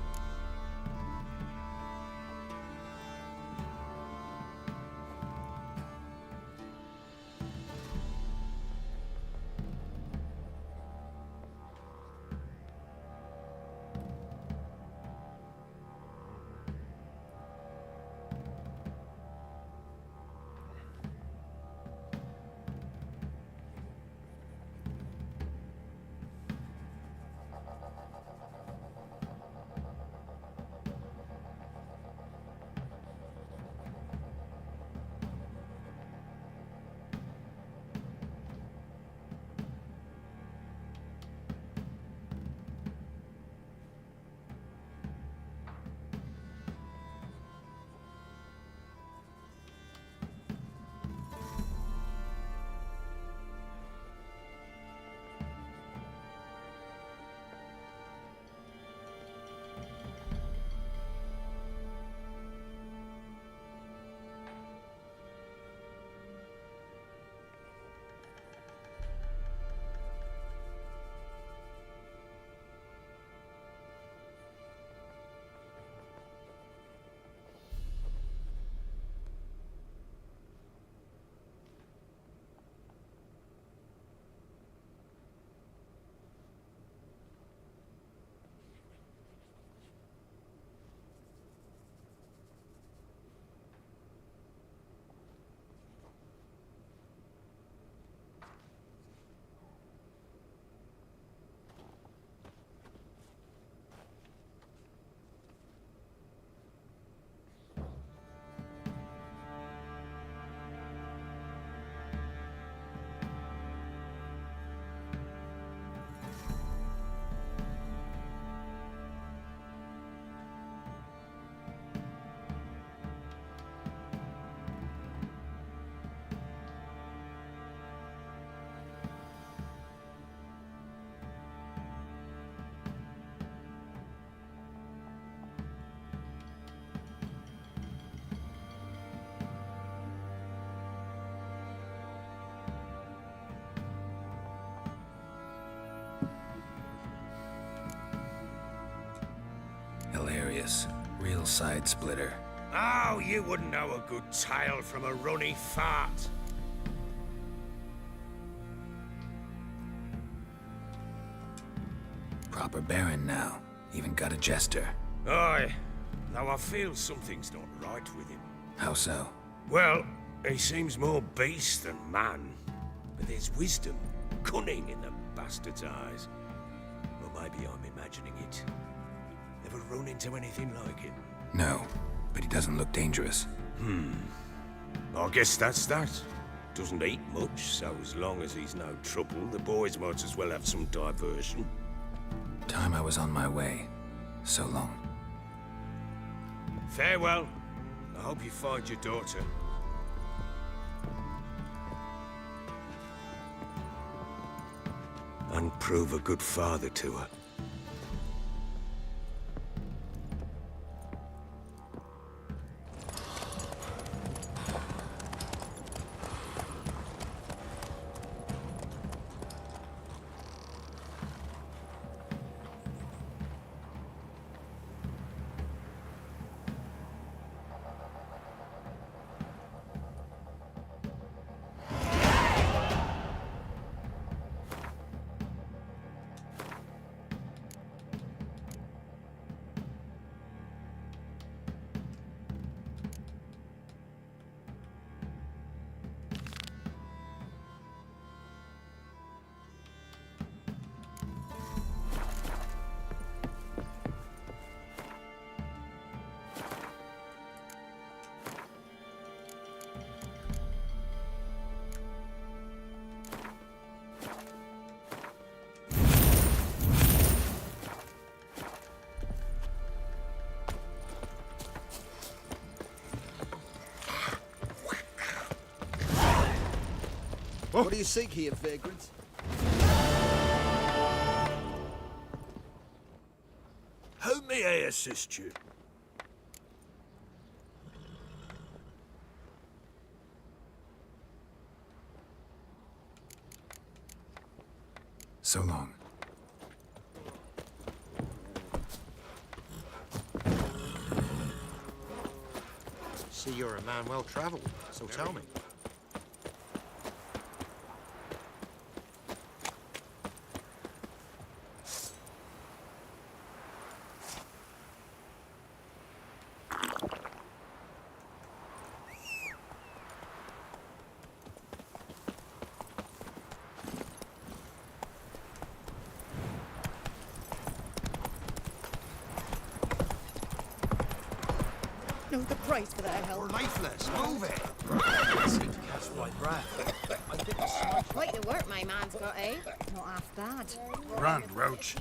Speaker 1: hilarious. Real side splitter.
Speaker 12: Oh, you wouldn't know a good tale from a runny fart.
Speaker 1: Proper Baron now. Even got a jester.
Speaker 12: Aye. Though I feel something's not right with him.
Speaker 1: How so?
Speaker 12: Well, he seems more beast than man. But there's wisdom, cunning in the bastard's eyes. Or maybe I'm imagining it. Ever run into anything like him?
Speaker 1: No, but he doesn't look dangerous.
Speaker 12: I guess that's that. Doesn't eat much, so as long as he's no trouble, the boys might as well have some diversion.
Speaker 1: Time I was on my way. So long.
Speaker 12: Farewell. I hope you find your daughter. And prove a good father to her.
Speaker 10: What do you seek here, vagrant?
Speaker 12: How may I assist you?
Speaker 1: So long.
Speaker 10: See, you're a man well traveled, so tell me.
Speaker 13: No, the price for that hell.
Speaker 10: We're lifeless. Move it.
Speaker 13: I
Speaker 10: seem to catch my breath. I think it's smart.
Speaker 11: Quite the work my man's got, eh?
Speaker 13: Not half bad.
Speaker 1: Run, Roach.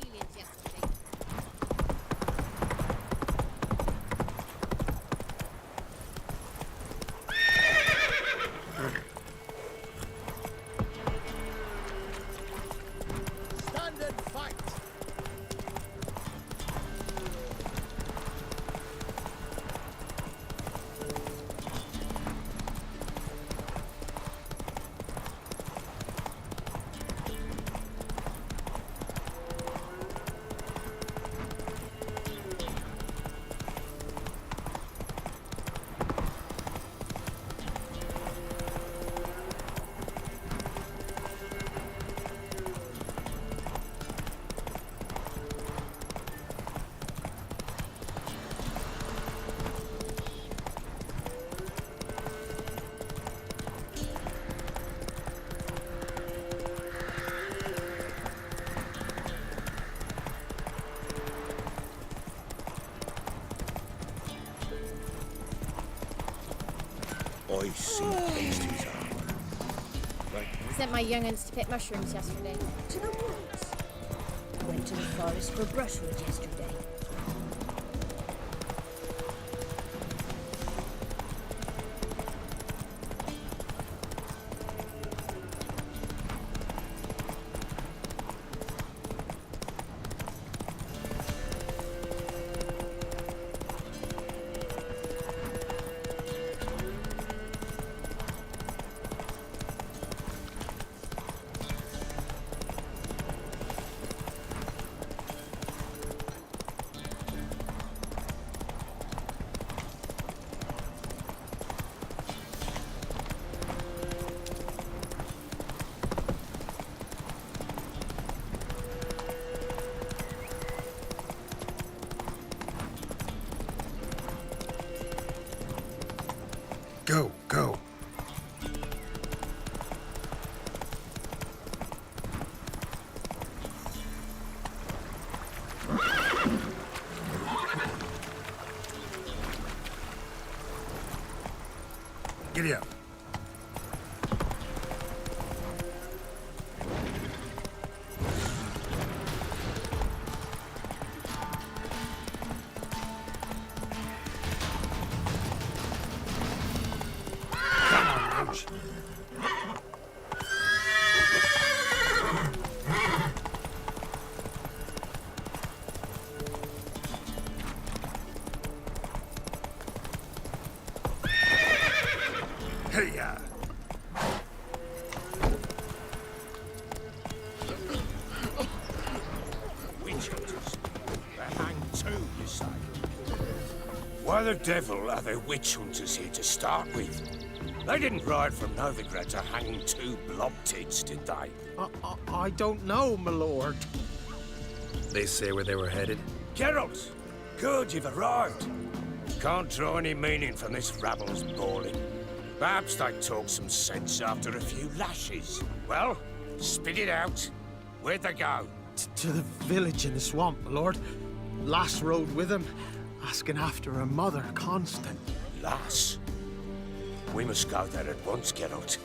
Speaker 10: Stand and fight.
Speaker 12: I see Hastings' armor. Right.
Speaker 11: Sent my young'uns to pick mushrooms yesterday.
Speaker 13: To the woods. I went to the forest for brushwood yesterday.
Speaker 1: Giddy up.
Speaker 12: Come on, Roach.
Speaker 1: Hey-ya!
Speaker 12: Witch hunters. They hang too, you say? Why the devil are there witch hunters here to start with? They didn't ride from Novigrad to hang two blob tits, did they?
Speaker 10: I don't know, my lord.
Speaker 1: They say where they were headed?
Speaker 12: Geralt! Good, you've arrived. Can't draw any meaning from this rabble's bawling. Perhaps they talk some sense after a few lashes. Well, spit it out. Where'd they go?
Speaker 10: To the village in the swamp, my lord. Lass rode with him, asking after her mother, Constant.
Speaker 12: Lass? We must go there at once, Geralt.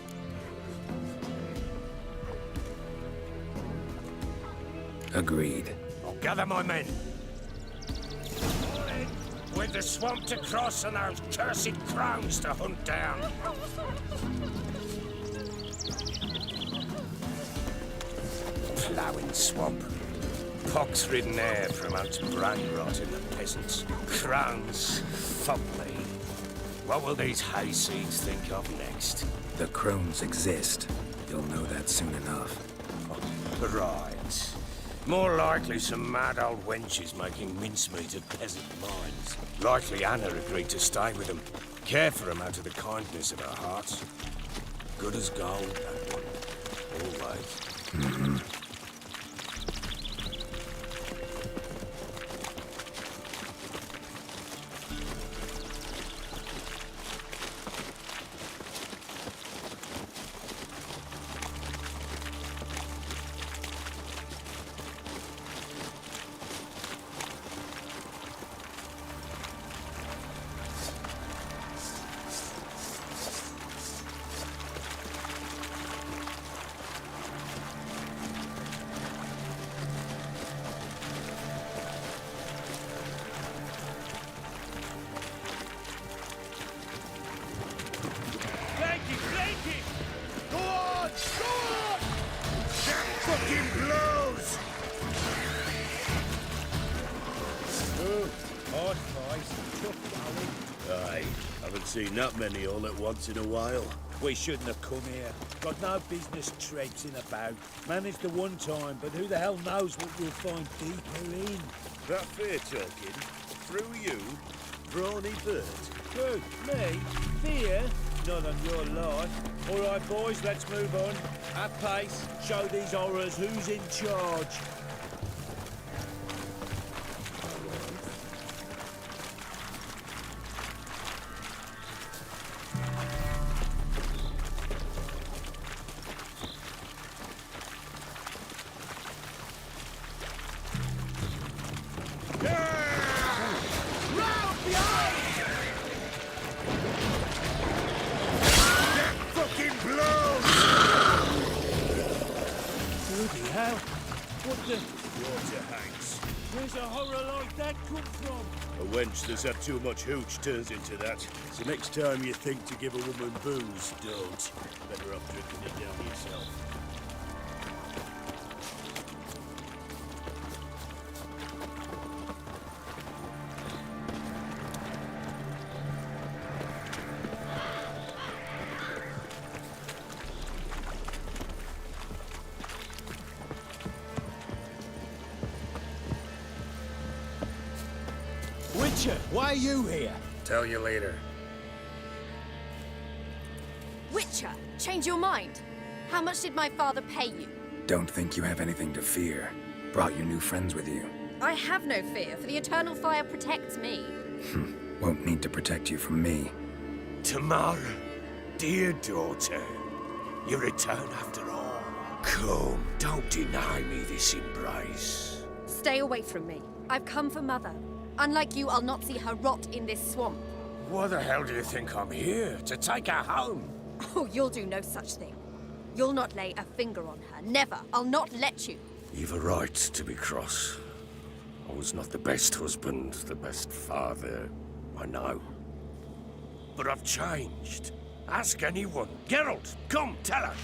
Speaker 1: Agreed.
Speaker 12: I'll gather my men. With the swamp to cross and those cursed crowns to hunt down. Ploughing swamp. Pox-ridden air promotes brain rot in the peasants. Crowns, fuck me. What will these hayseeds think of next?
Speaker 1: The crones exist. You'll know that soon enough.
Speaker 12: Right. More likely some mad old wenches making mincemeat of peasant minds. Likely Anna agreed to stay with them. Care for them out of the kindness of her heart. Good as gold, that one. Always.
Speaker 1: Mm-hmm.
Speaker 21: Seen that many all at once in a while.
Speaker 22: We shouldn't have come here. Got no business traipsing about. Managed the one time, but who the hell knows what we'll find deeper in.
Speaker 21: That fair talking? Through you? Brawny bird?
Speaker 22: Who? Me? Fear? Not on your life. All right, boys, let's move on. At pace, show these horrors who's in charge.
Speaker 21: That's had too much hooch turns into that. So next time you think to give a woman booze, don't. Better off drinking it down yourself.
Speaker 22: Witcher, why are you here?
Speaker 1: Tell you later.
Speaker 11: Witcher, change your mind. How much did my father pay you?
Speaker 1: Don't think you have anything to fear. Brought your new friends with you.
Speaker 11: I have no fear, for the eternal fire protects me.
Speaker 1: Won't need to protect you from me.
Speaker 12: Tamara, dear daughter, you return after all. Come, don't deny me this embrace.
Speaker 11: Stay away from me. I've come for Mother. Unlike you, I'll not see her rot in this swamp.
Speaker 7: Why the hell do you think I'm here? To take her home?
Speaker 13: Oh, you'll do no such thing. You'll not lay a finger on her. Never. I'll not let you.
Speaker 7: You've a right to be cross. I was not the best husband, the best father, I know. But I've changed. Ask anyone. Geralt, come, tell her.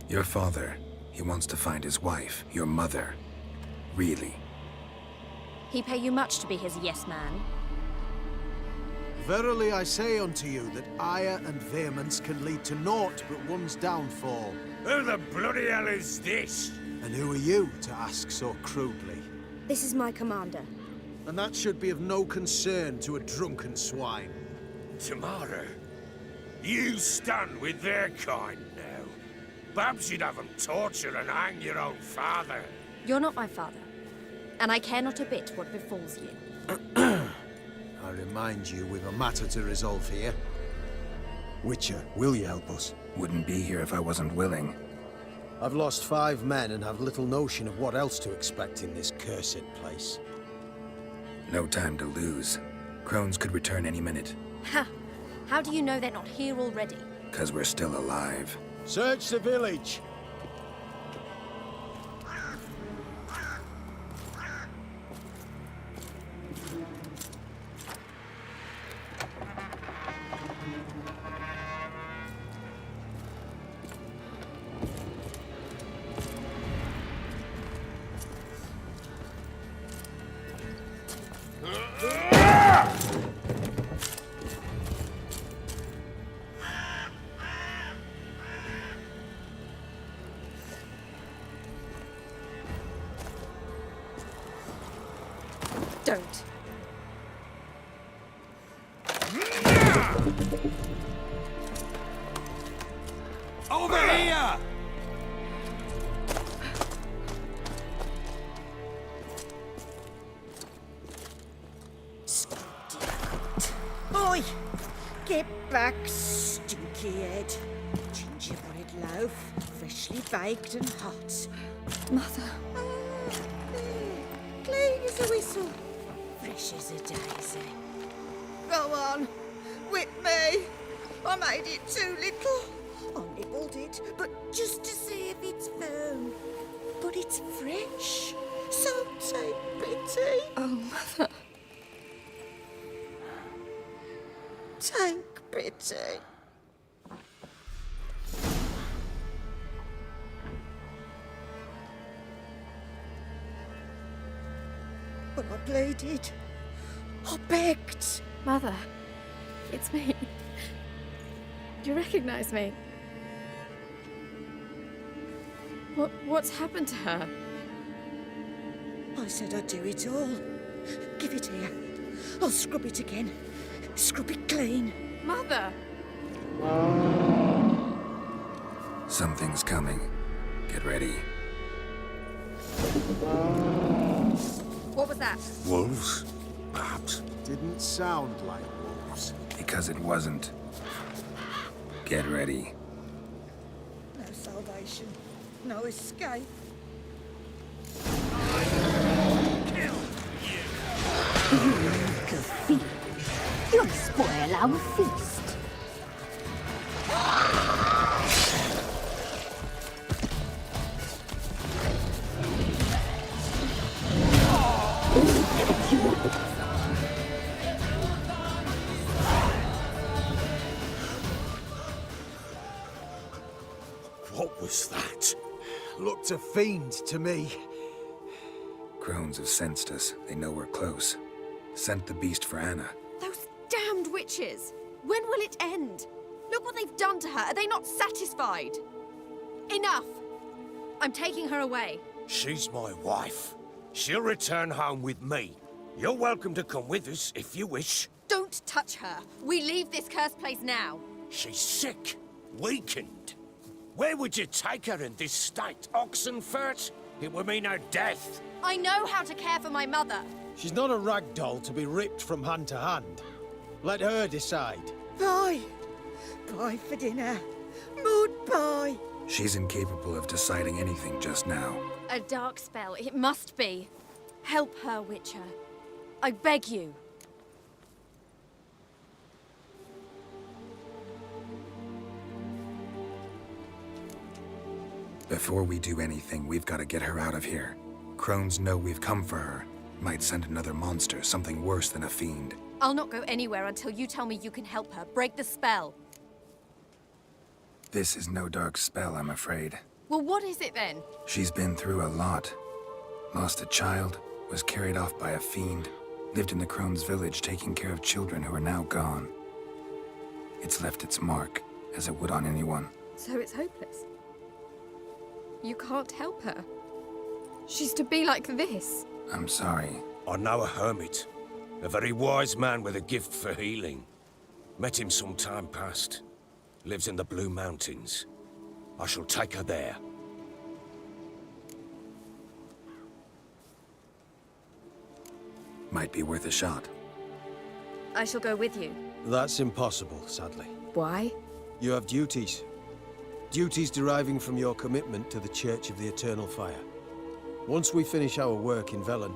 Speaker 1: Your father, he wants to find his wife, your mother. Really?
Speaker 13: He pay you much to be his yes man.
Speaker 10: Verily I say unto you that ire and vehemence can lead to naught but one's downfall.
Speaker 7: Who the bloody hell is this?
Speaker 10: And who are you to ask so crudely?
Speaker 17: This is my commander.
Speaker 10: And that should be of no concern to a drunken swine.
Speaker 7: Tamara, you stand with their kind now. Perhaps you'd have them torture and hang your own father.
Speaker 13: You're not my father, and I care not a bit what befalls you.
Speaker 10: I remind you, we've a matter to resolve here. Witcher, will you help us?
Speaker 1: Wouldn't be here if I wasn't willing.
Speaker 10: I've lost 5 men and have little notion of what else to expect in this cursed place.
Speaker 1: No time to lose. Crones could return any minute.
Speaker 13: Ha! How do you know they're not here already?
Speaker 1: 'Cause we're still alive.
Speaker 10: Search the village!
Speaker 13: Don't.
Speaker 7: Over here!
Speaker 16: Oi! Get back, stinky head. Gingerbread loaf, freshly baked and hot.
Speaker 11: Mother.
Speaker 16: Clean as a whistle, fresh as a daisy. Go on, whip me. I made it too little. I nibbled it, but just to see if it's firm. But it's fresh, so take pity.
Speaker 11: Oh, Mother.
Speaker 16: Take pity. But I pleaded. I begged.
Speaker 11: Mother, it's me. Do you recognize me? What's happened to her?
Speaker 16: I said I'd do it all. Give it here. I'll scrub it again. Scrub it clean.
Speaker 11: Mother!
Speaker 1: Something's coming. Get ready.
Speaker 11: What was that?
Speaker 12: Wolves? Perhaps.
Speaker 10: Didn't sound like wolves.
Speaker 1: Because it wasn't. Get ready.
Speaker 16: No salvation. No escape.
Speaker 19: You make a feast. You'll spoil our feast.
Speaker 12: What was that?
Speaker 10: Looked a fiend to me.
Speaker 1: Crones have sensed us. They know we're close. Sent the beast for Anna.
Speaker 11: Those damned witches! When will it end? Look what they've done to her. Are they not satisfied? Enough! I'm taking her away.
Speaker 14: She's my wife. She'll return home with me. You're welcome to come with us if you wish.
Speaker 11: Don't touch her. We leave this cursed place now.
Speaker 14: She's sick, weakened. Where would you take her in this state? Oxenfurt? It would mean her death.
Speaker 11: I know how to care for my mother.
Speaker 10: She's not a rag doll to be ripped from hand to hand. Let her decide.
Speaker 16: Bye. Bye for dinner. Mood bye.
Speaker 1: She's incapable of deciding anything just now.
Speaker 11: A dark spell. It must be. Help her, Witcher. I beg you.
Speaker 1: Before we do anything, we've got to get her out of here. Crones know we've come for her. Might send another monster, something worse than a fiend.
Speaker 11: I'll not go anywhere until you tell me you can help her. Break the spell.
Speaker 1: This is no dark spell, I'm afraid.
Speaker 11: Well, what is it then?
Speaker 1: She's been through a lot. Lost a child, was carried off by a fiend, lived in the Crone's village taking care of children who are now gone. It's left its mark, as it would on anyone.
Speaker 11: So it's hopeless. You can't help her. She's to be like this.
Speaker 1: I'm sorry.
Speaker 14: I know a hermit. A very wise man with a gift for healing. Met him some time past. Lives in the Blue Mountains. I shall take her there.
Speaker 1: Might be worth a shot.
Speaker 11: I shall go with you.
Speaker 10: That's impossible, sadly.
Speaker 11: Why?
Speaker 10: You have duties. Duties deriving from your commitment to the Church of the Eternal Fire. Once we finish our work in Velen,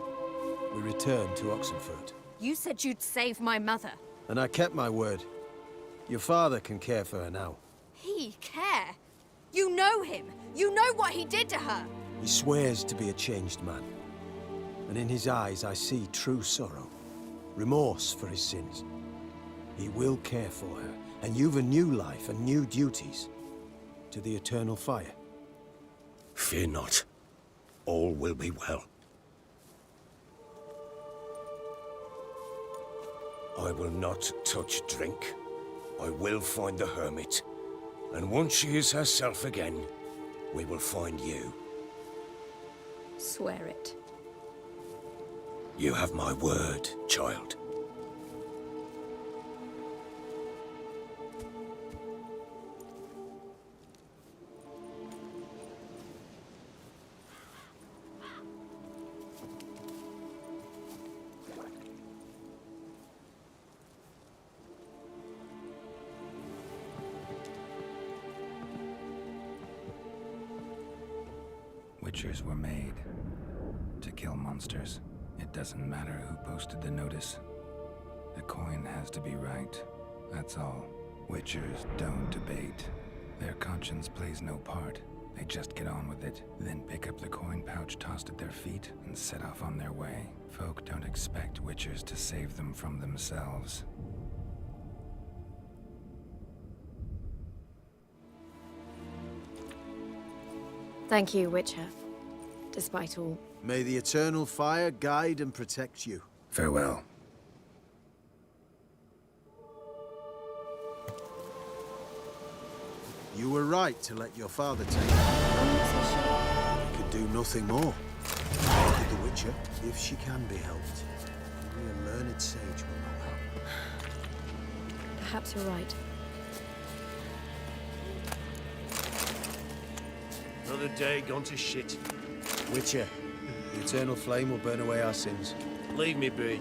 Speaker 10: we return to Oxenfurt.
Speaker 11: You said you'd save my mother.
Speaker 10: And I kept my word. Your father can care for her now.
Speaker 11: He care? You know him. You know what he did to her.
Speaker 10: He swears to be a changed man. And in his eyes I see true sorrow. Remorse for his sins. He will care for her. And you've a new life and new duties. To the Eternal Fire.
Speaker 14: Fear not. All will be well. I will not touch drink. I will find the hermit. And once she is herself again, we will find you.
Speaker 11: Swear it.
Speaker 14: You have my word, child.
Speaker 1: Witchers were made to kill monsters. It doesn't matter who posted the notice. The coin has to be right. That's all. Witchers don't debate. Their conscience plays no part. They just get on with it, then pick up the coin pouch tossed at their feet and set off on their way. Folk don't expect Witchers to save them from themselves.
Speaker 11: Thank you, Witcher. despite all.
Speaker 10: May the eternal fire guide and protect you.
Speaker 1: Farewell.
Speaker 10: You were right to let your father take it. He could do nothing more. Nor could the Witcher, if she can be helped. Only a learned sage will know how.
Speaker 11: Perhaps you're right.
Speaker 21: Another day gone to shit.
Speaker 10: Witcher, the eternal flame will burn away our sins.
Speaker 21: Leave me be.